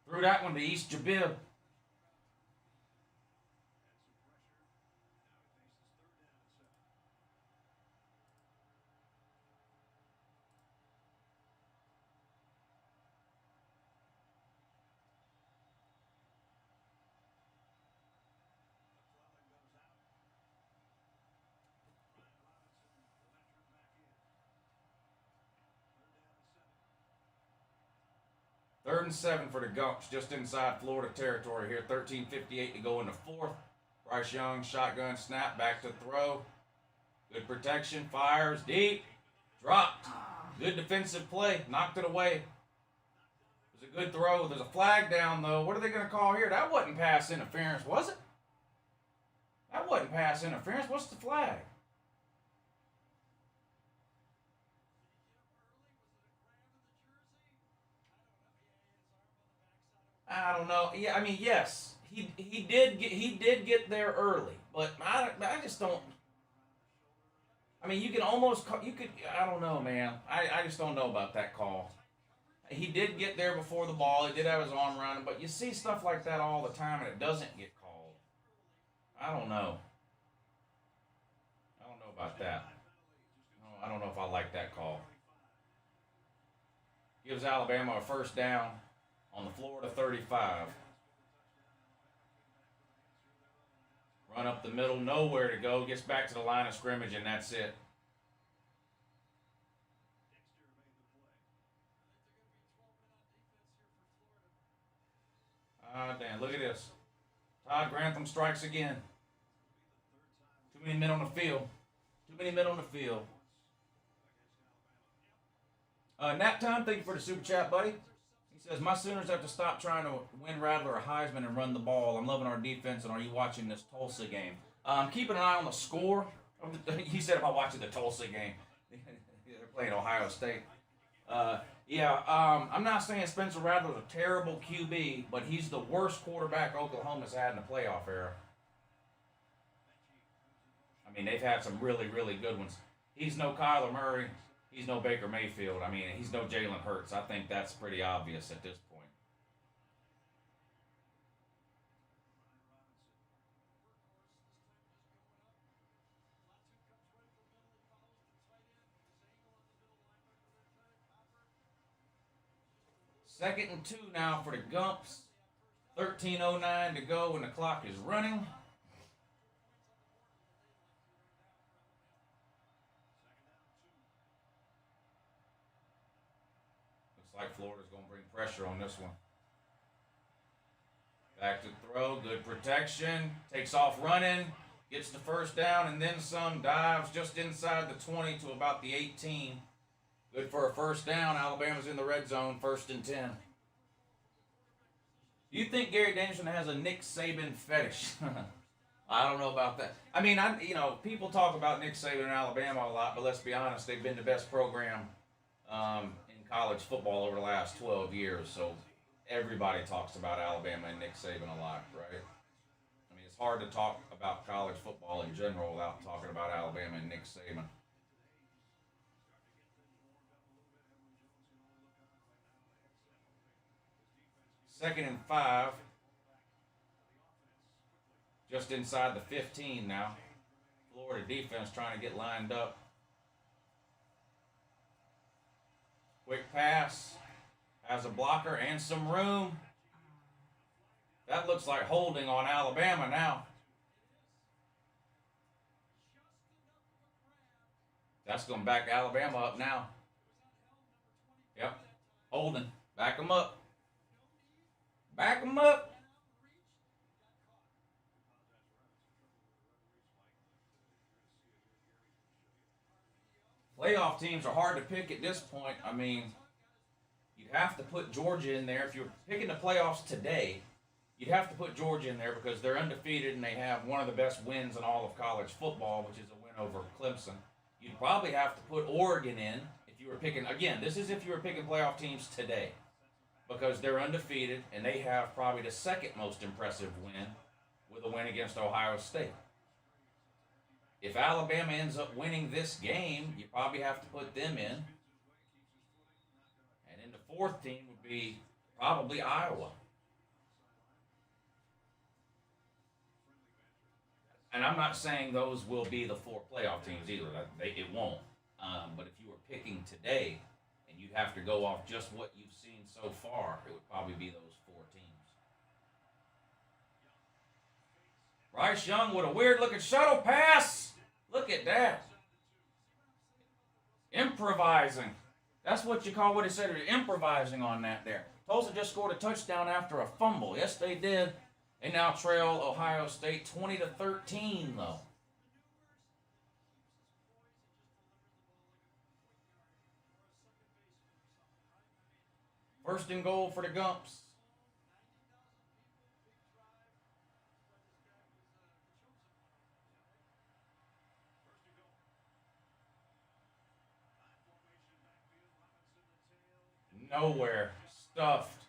Threw that one to East Jabib. Third and 7 for the Gumps, just inside Florida territory here. 13:58 to go in the 4th. Bryce Young, shotgun snap, back to throw. Good protection, fires deep, dropped. Good defensive play, knocked it away. It was a good throw. There's a flag down, though. What are they going to call here? That wasn't pass interference, was it? That wasn't pass interference. What's the flag? I don't know. Yeah, I mean, yes, he did get there early, but I just don't. I mean, you could. I don't know, man. I just don't know about that call. He did get there before the ball. He did have his arm around him, but you see stuff like that all the time, and it doesn't get called. I don't know. I don't know about that. I don't know if I like that call. Gives Alabama a 1st down on the Florida 35. Run up the middle, nowhere to go. Gets back to the line of scrimmage, and that's it. Ah, damn, look at this. Todd Grantham strikes again. Too many men on the field. Too many men on the field. Nap Time, thank you for the super chat, buddy. He says, my Sooners have to stop trying to win Rattler or Heisman and run the ball. I'm loving our defense, and are you watching this Tulsa game? I'm keeping an eye on the score. He said about watching the Tulsa game. They're playing Ohio State. I'm not saying Spencer Rattler's a terrible QB, but he's the worst quarterback Oklahoma's had in the playoff era. I mean, they've had some really, really good ones. He's no Kyler Murray. He's no Baker Mayfield. I mean, he's no Jalen Hurts. I think that's pretty obvious at this point. 2nd and 2 now for the Gumps. 13:09 to go and the clock is running. Looks like Florida's going to bring pressure on this one. Back to throw, good protection, takes off running, gets the first down and then some, dives just inside the 20 to about the 18. Good for a first down. Alabama's in the red zone, 1st and 10. Do you think Gary Danielson has a Nick Saban fetish? I don't know about that. I mean, people talk about Nick Saban in Alabama a lot, but let's be honest, they've been the best program in college football over the last 12 years, so everybody talks about Alabama and Nick Saban a lot, right? I mean, it's hard to talk about college football in general without talking about Alabama and Nick Saban. Second and 5. Just inside the 15 now. Florida defense trying to get lined up. Quick pass. Has a blocker and some room. That looks like holding on Alabama now. That's going to back Alabama up now. Yep. Holding. Back them up. Back them up. Playoff teams are hard to pick at this point. I mean, you'd have to put Georgia in there. If you're picking the playoffs today, you'd have to put Georgia in there because they're undefeated and they have one of the best wins in all of college football, which is a win over Clemson. You'd probably have to put Oregon in if you were picking, again, this is if you were picking playoff teams today, because they're undefeated and they have probably the second most impressive win with a win against Ohio State. If Alabama ends up winning this game, you probably have to put them in. And then the fourth team would be probably Iowa. And I'm not saying those will be the 4 playoff teams either. It won't. But if you were picking today, and you'd have to go off just what you've seen so far, it would probably be those 4 teams. Bryce Young with a weird-looking shuttle pass. Look at that. Improvising. That's what you call what he said. Improvising on that there. Tulsa just scored a touchdown after a fumble. Yes, they did. They now trail Ohio State 20-13, though. First and goal for the Gumps. Nowhere. Stuffed.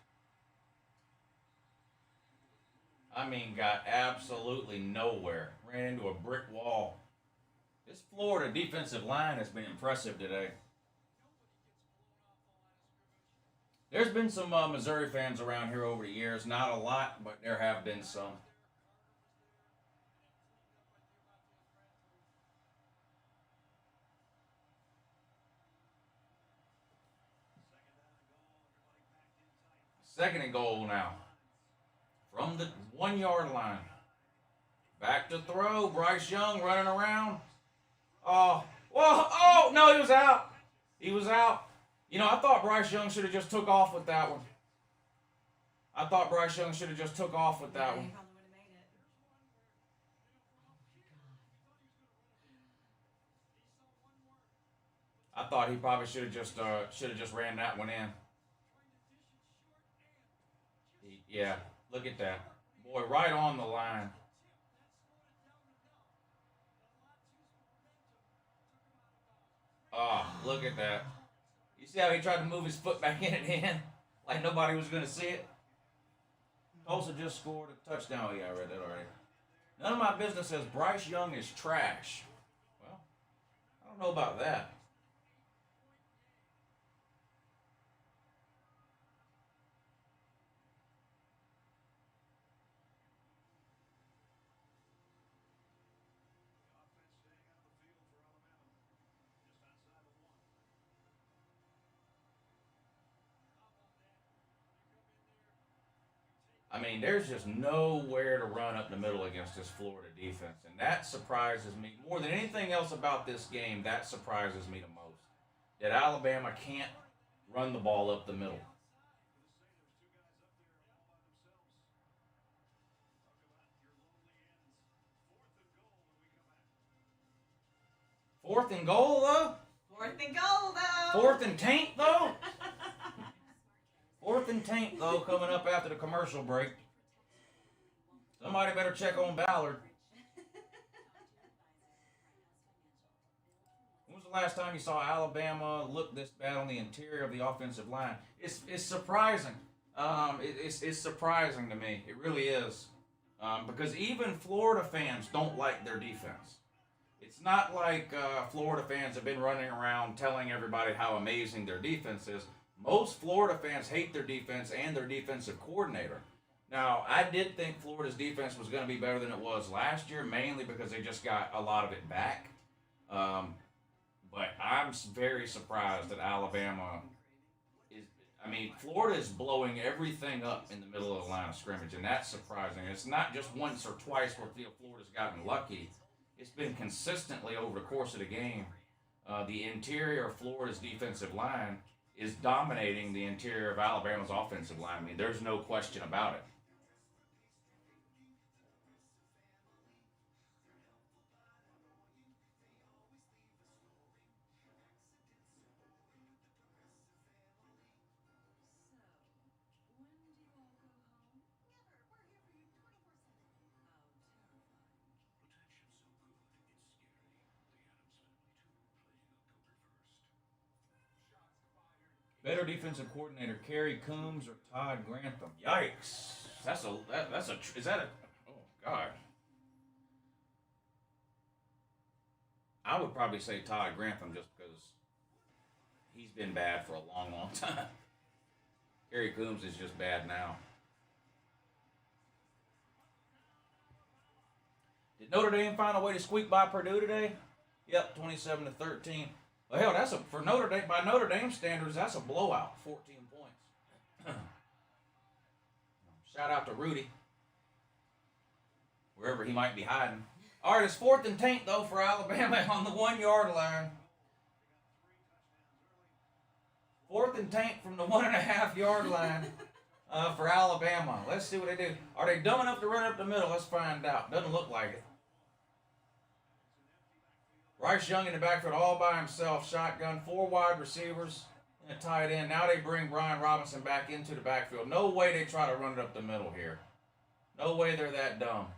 I mean, got absolutely nowhere. Ran into a brick wall. This Florida defensive line has been impressive today. There's been some Missouri fans around here over the years. Not a lot, but there have been some. Second and goal now. From the 1-yard line. Back to throw. Bryce Young running around. Oh, whoa, oh, no, he was out. He was out. You know, I thought Bryce Young should have just took off with that one. I thought Bryce Young should have just took off with that one. I thought he probably should have just ran that one in. Yeah, look at that. Boy, right on the line. Oh, look at that. You see how he tried to move his foot back in it in? Like nobody was going to see it? Tulsa just scored a touchdown. Oh, yeah, I read that already. None of my business says Bryce Young is trash. Well, I don't know about that. I mean, there's just nowhere to run up the middle against this Florida defense. And that surprises me more than anything else about this game. That surprises me the most. That Alabama can't run the ball up the middle. Fourth and goal, though? Fourth and goal, though. Fourth and taint, though? Fourth and taint, though, coming up after the commercial break. Somebody better check on Ballard. When was the last time you saw Alabama look this bad on the interior of the offensive line? It's surprising. It's surprising to me. It really is. Because even Florida fans don't like their defense. It's not like Florida fans have been running around telling everybody how amazing their defense is. Most Florida fans hate their defense and their defensive coordinator. Now, I did think Florida's defense was going to be better than it was last year, mainly because they just got a lot of it back. But I'm very surprised that Alabama is... I mean, Florida is blowing everything up in the middle of the line of scrimmage, and that's surprising. It's not just once or twice where Florida's gotten lucky. It's been consistently over the course of the game. The interior of Florida's defensive line is dominating the interior of Alabama's offensive line. I mean, there's no question about it. Better defensive coordinator, Kerry Coombs or Todd Grantham? Yikes! Is that a? Oh God! I would probably say Todd Grantham just because he's been bad for a long, long time. Kerry Coombs is just bad now. Did Notre Dame find a way to squeak by Purdue today? Yep, 27-13. Well, hell, for Notre Dame, by Notre Dame standards, that's a blowout, 14 points. Shout out to Rudy, wherever he might be hiding. All right, it's fourth and taint, though, for Alabama on the 1 yard line. Fourth and taint from the 1.5 yard line for Alabama. Let's see what they do. Are they dumb enough to run up the middle? Let's find out. Doesn't look like it. Bryce Young in the backfield all by himself. Shotgun, 4 wide receivers and a tight end. Now they bring Brian Robinson back into the backfield. No way they try to run it up the middle here. No way they're that dumb.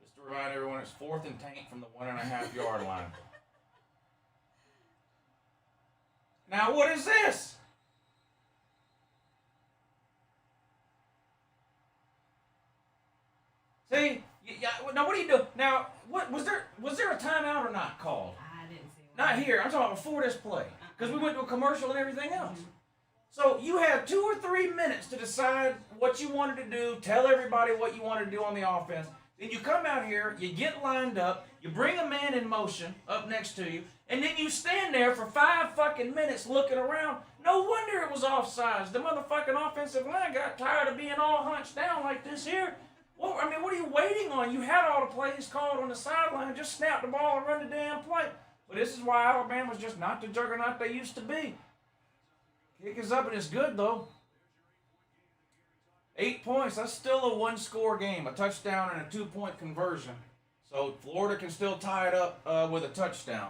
Just to remind everyone, it's fourth and taint from the 1.5 yard line. Now what is this? See? Yeah, now what do you do? Now, what was there a timeout or not called? I didn't see one. Not here. I'm talking about before this play. Because we went to a commercial and everything else. So you had 2 or 3 minutes to decide what you wanted to do, tell everybody what you wanted to do on the offense. Then you come out here, you get lined up, you bring a man in motion up next to you, and then you stand there for 5 fucking minutes looking around. No wonder it was offsides. The motherfucking offensive line got tired of being all hunched down like this here. Well, I mean, what are you waiting on? You had all the plays called on the sideline. Just snap the ball and run the damn play. But this is why Alabama's just not the juggernaut they used to be. Kick is up and it's good, though. 8 points. That's still a 1-score game. A touchdown and a 2-point conversion. So Florida can still tie it up with a touchdown.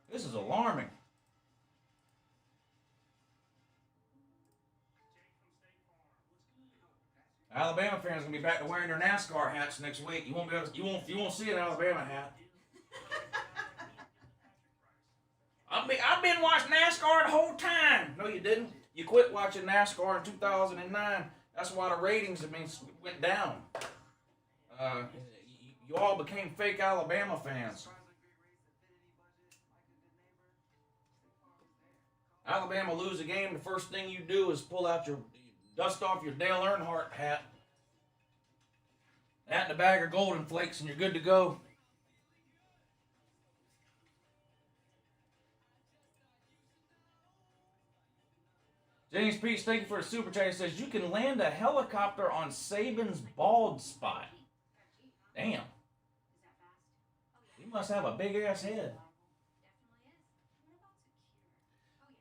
This is alarming. Alabama fans gonna be back to wearing their NASCAR hats next week. You won't see an Alabama hat. I've been watching NASCAR the whole time. No, you didn't. You quit watching NASCAR in 2009. That's why the ratings went down. You all became fake Alabama fans. Alabama lose a game, the first thing you do is dust off your Dale Earnhardt hat. That and a bag of Golden Flakes, and you're good to go. James Pete, thank you for the super chat. He says, you can land a helicopter on Saban's bald spot. Damn. He must have a big-ass head.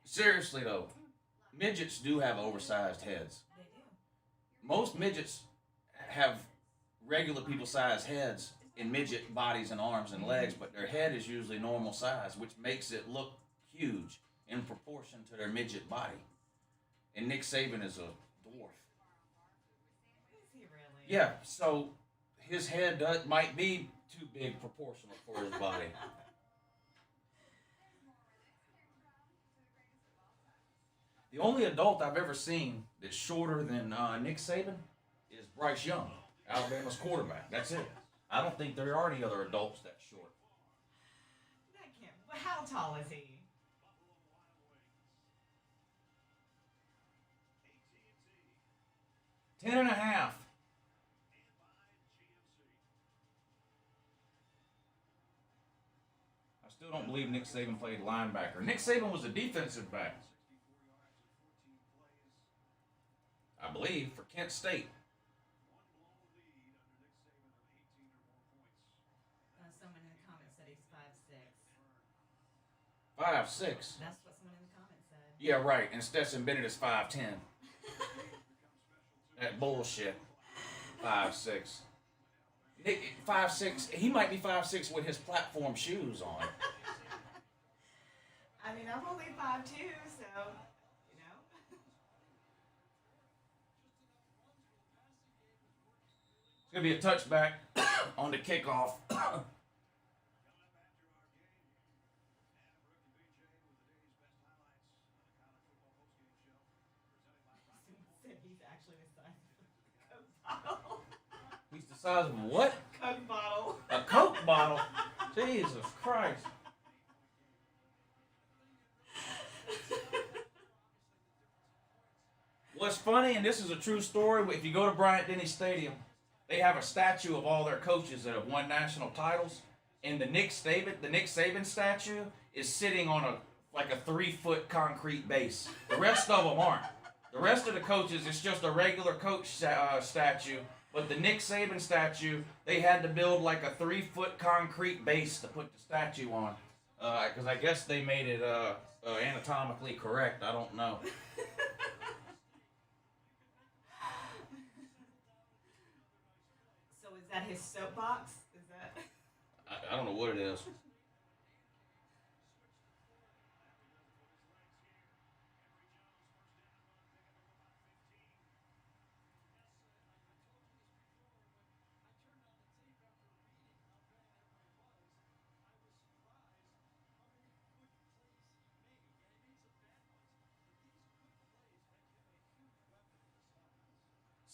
Seriously, though, midgets do have oversized heads. They do. Most midgets have regular people-sized heads in midget bodies and arms and legs, but their head is usually normal size, which makes it look huge in proportion to their midget body. And Nick Saban is a dwarf. Is he really? Yeah, so his head might be too big proportional for his body. The only adult I've ever seen that's shorter than Nick Saban is Bryce Young, Alabama's quarterback. That's it. I don't think there are any other adults that short. That can't. How tall is he? Ten and a half. I still don't believe Nick Saban played linebacker. Nick Saban was a defensive back. I believe, for Kent State. Someone in the comments said he's 5'6". 5'6". That's what someone in the comments said. Yeah, right. And Stetson Bennett is 5'10". That bullshit. 5'6". Nick 5'6". He might be 5'6" with his platform shoes on. I mean, I'm only 5'2", so, you know. It's going to be a touchback on the kickoff. Said he's actually the size of a Coke bottle. He's the size of a what? Coke bottle. A Coke bottle? Jesus Christ. What's funny, and this is a true story, if you go to Bryant-Denny Stadium, they have a statue of all their coaches that have won national titles, and the Nick Saban statue is sitting on a 3-foot concrete base. The rest of them aren't. The rest of the coaches, it's just a regular coach statue, but the Nick Saban statue, they had to build like a 3-foot concrete base to put the statue on, because I guess they made it anatomically correct. I don't know. So is that his soapbox? Is that? I don't know what it is.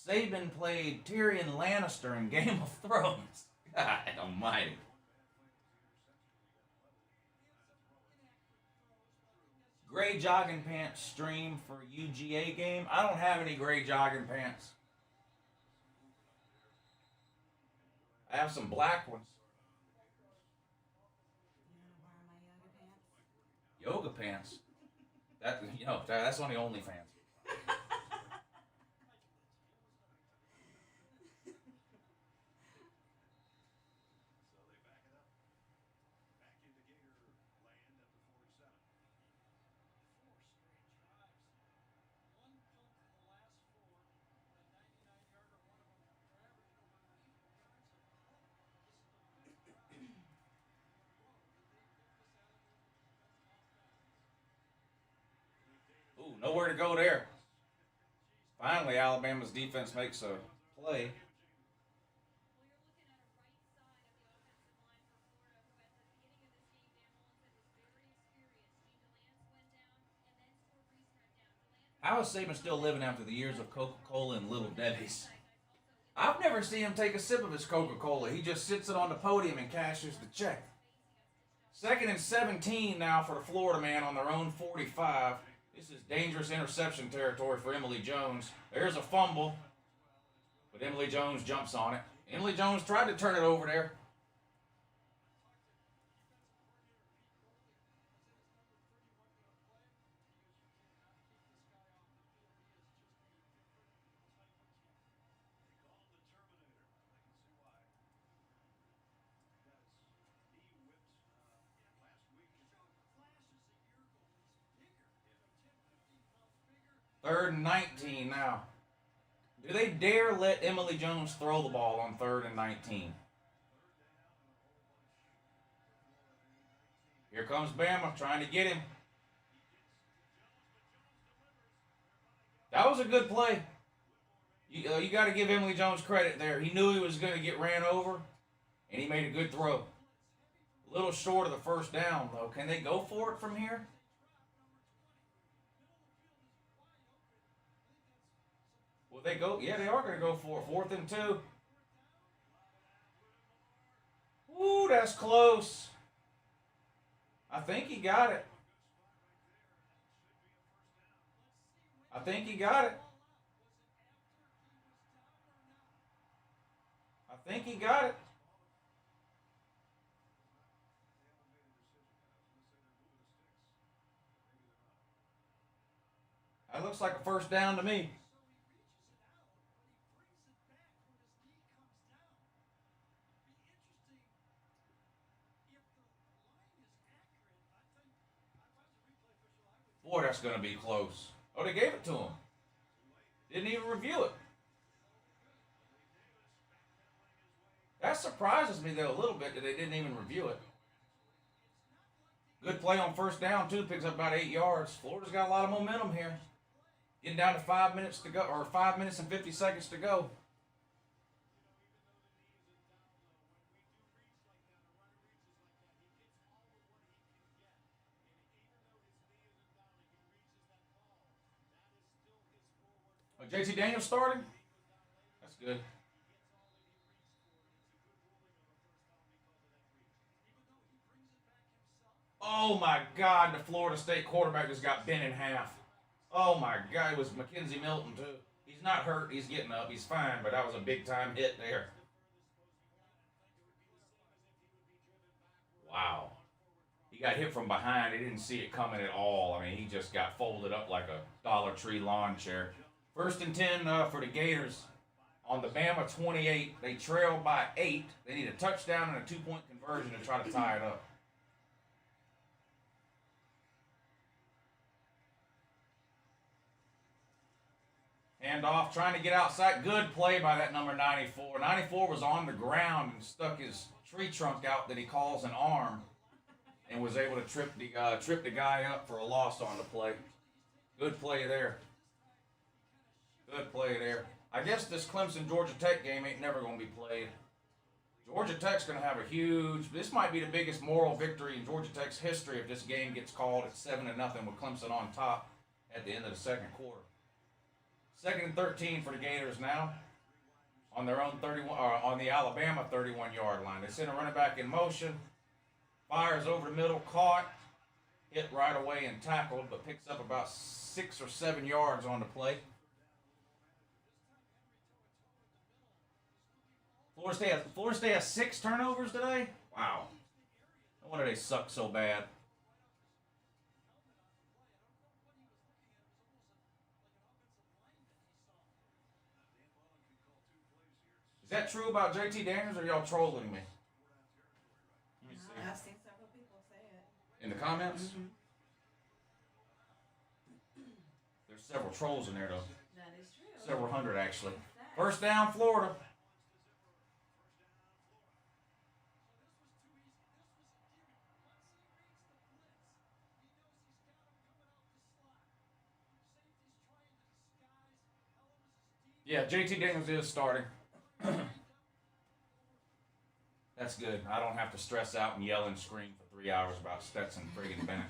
Saban played Tyrion Lannister in Game of Thrones. God almighty. Gray jogging pants stream for UGA game. I don't have any gray jogging pants. I have some black ones. Yoga pants? That's on the OnlyFans. Ooh, nowhere to go there. Finally, Alabama's defense makes a play. How is Saban still living after the years of Coca-Cola and Little Debbie's? I've never seen him take a sip of his Coca-Cola. He just sits it on the podium and cashes the check. 2nd and 17 now for the Florida man on their own 45. This is dangerous interception territory for Emily Jones. There's a fumble, but Emily Jones jumps on it. Emily Jones tried to turn it over there. Third and 19 now. Do they dare let Emily Jones throw the ball on 3rd and 19? Here comes Bama trying to get him. That was a good play. You got to give Emily Jones credit there. He knew he was going to get ran over, and he made a good throw. A little short of the first down, though. Can they go for it from here? Will they go? Yeah, they are going to go for it. 4th and 2. Ooh, that's close. I think he got it. I think he got it. I think he got it. That looks like a first down to me. Boy, that's going to be close. Oh, they gave it to him. Didn't even review it. That surprises me, though, a little bit that they didn't even review it. Good play on first down, too. Picks up about 8 yards. Florida's got a lot of momentum here. Getting down to 5 minutes to go, or 5 minutes and 50 seconds to go. Oh, JT Daniels starting? That's good. Oh my God, the Florida State quarterback just got bent in half. Oh my God, it was Mackenzie Milton too. He's not hurt, he's getting up, he's fine, but that was a big time hit there. Wow. He got hit from behind, he didn't see it coming at all. I mean, he just got folded up like a Dollar Tree lawn chair. 1st and 10 for the Gators on the Bama 28. They trail by 8. They need a touchdown and a 2-point conversion to try to tie it up. Handoff, trying to get outside. Good play by that number 94. 94 was on the ground and stuck his tree trunk out that he calls an arm and was able to trip the guy up for a loss on the play. Good play there. Good play there. I guess this Clemson-Georgia Tech game ain't never going to be played. Georgia Tech's going to have a huge... This might be the biggest moral victory in Georgia Tech's history if this game gets called at 7-0 with Clemson on top at the end of the second quarter. 2nd and 13 for the Gators now on their own 31, on the Alabama 31-yard line. They send a running back in motion, fires over the middle, caught, hit right away and tackled, but picks up about 6 or 7 yards on the play. Florida State has 6 turnovers today? Wow. No wonder they suck so bad. Is that true about JT Daniels, or are y'all trolling me? Let me see. I've seen several people say it. In the comments? Mm-hmm. There's several trolls in there, though. That is true. Several hundred, actually. First down, Florida. Yeah, JT Daniels is starting. That's good. I don't have to stress out and yell and scream for 3 hours about Stetson friggin' Bennett.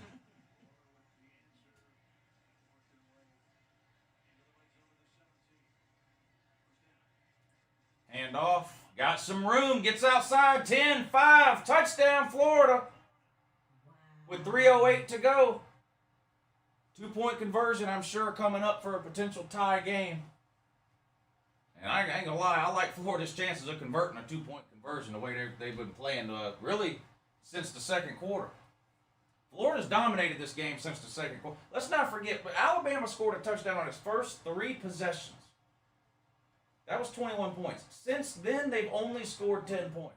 Hand off. Got some room. Gets outside. 10-5. Touchdown, Florida. With 3:08 to go. 2-point conversion, I'm sure, coming up for a potential tie game. And I ain't gonna lie, I like Florida's chances of converting a 2-point conversion the way they've been playing really since the second quarter. Florida's dominated this game since the second quarter. Let's not forget, but Alabama scored a touchdown on its first 3 possessions. That was 21 points. Since then, they've only scored 10 points.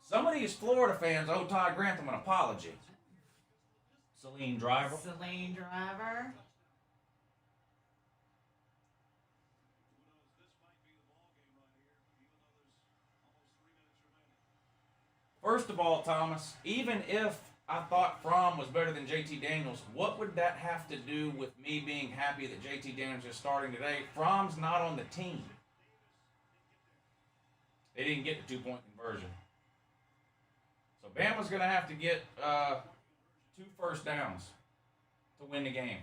Some of these Florida fans owe Todd Grantham an apology. Celine Driver. Celine Driver. First of all, Thomas, even if I thought Fromm was better than JT Daniels, what would that have to do with me being happy that JT Daniels is starting today? Fromm's not on the team. They didn't get the 2-point conversion. So Bama's going to have to get 2 first downs to win the game.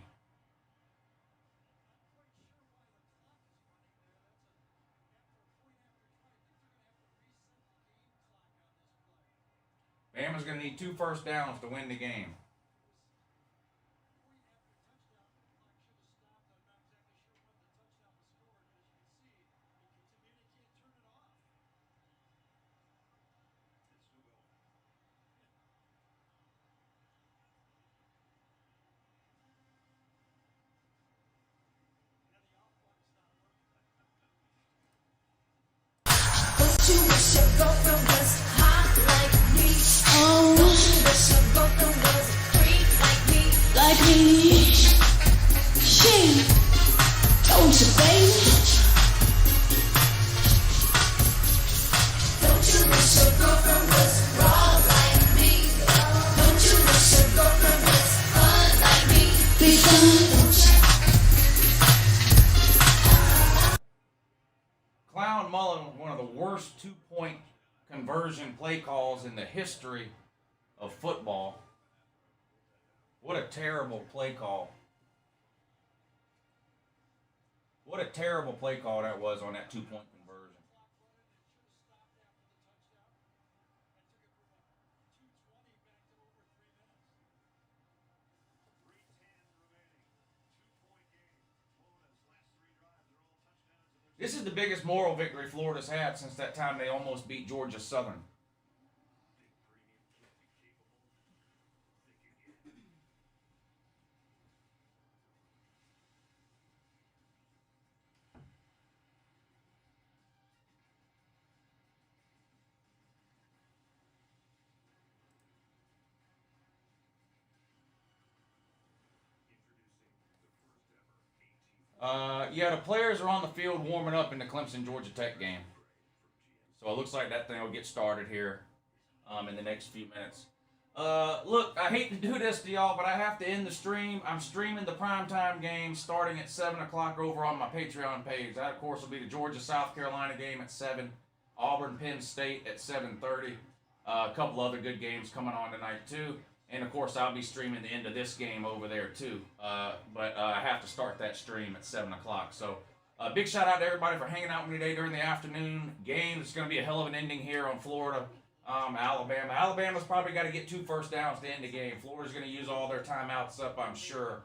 Bama's going to need 2 first downs to win the game. Like me, she told you, baby. Don't you wish your girlfriend was wrong like me? Don't you wish your girlfriend was fun like me? Be fun. Clown Mullen, one of the worst 2-point conversion play calls in the history of football. What a terrible play call. What a terrible play call that was on that 2-point conversion. This is the biggest moral victory Florida's had since that time they almost beat Georgia Southern. Yeah, the players are on the field warming up in the Clemson Georgia Tech game. So it looks like that thing will get started here in the next few minutes. Look, I hate to do this to y'all, but I have to end the stream. I'm streaming the primetime game starting at 7 o'clock over on my Patreon page. That, of course, will be the Georgia-South Carolina game at 7, Auburn-Penn State at 7:30. A couple other good games coming on tonight, too. And, of course, I'll be streaming the end of this game over there, too. But I have to start that stream at 7 o'clock. So, big shout-out to everybody for hanging out with me today during the afternoon game. It's going to be a hell of an ending here on Florida, Alabama. Alabama's probably got to get 2 first downs to end the game. Florida's going to use all their timeouts up, I'm sure.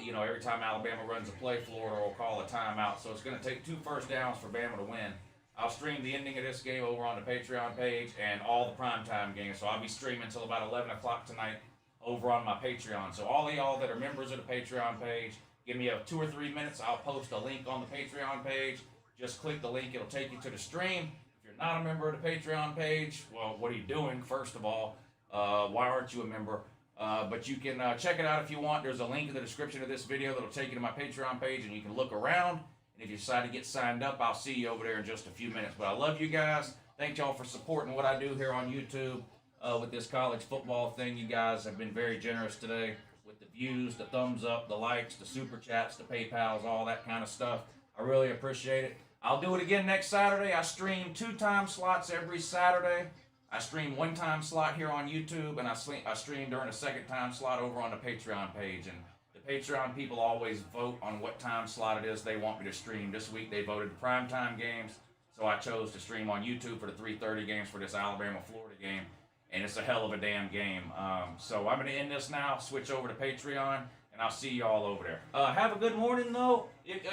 You know, every time Alabama runs a play, Florida will call a timeout. So, it's going to take 2 first downs for Bama to win. I'll stream the ending of this game over on the Patreon page and all the primetime games. So I'll be streaming until about 11 o'clock tonight over on my Patreon. So all of y'all that are members of the Patreon page, give me 2 or 3 minutes. I'll post a link on the Patreon page. Just click the link. It'll take you to the stream. If you're not a member of the Patreon page, well, what are you doing, first of all? Why aren't you a member? But you can check it out if you want. There's a link in the description of this video that'll take you to my Patreon page, and you can look around. And if you decide to get signed up, I'll see you over there in just a few minutes. But I love you guys. Thank y'all for supporting what I do here on YouTube with this college football thing. You guys have been very generous today with the views, the thumbs up, the likes, the super chats, the PayPals, all that kind of stuff. I really appreciate it. I'll do it again next Saturday. I stream 2 time slots every Saturday. I stream 1 time slot here on YouTube, and I stream during a 2nd time slot over on the Patreon page. And Patreon people always vote on what time slot it is they want me to stream. This week they voted the primetime games, so I chose to stream on YouTube for the 3:30 games for this Alabama-Florida game, and it's a hell of a damn game. So I'm going to end this now, switch over to Patreon, and I'll see y'all over there. Have a good morning, though.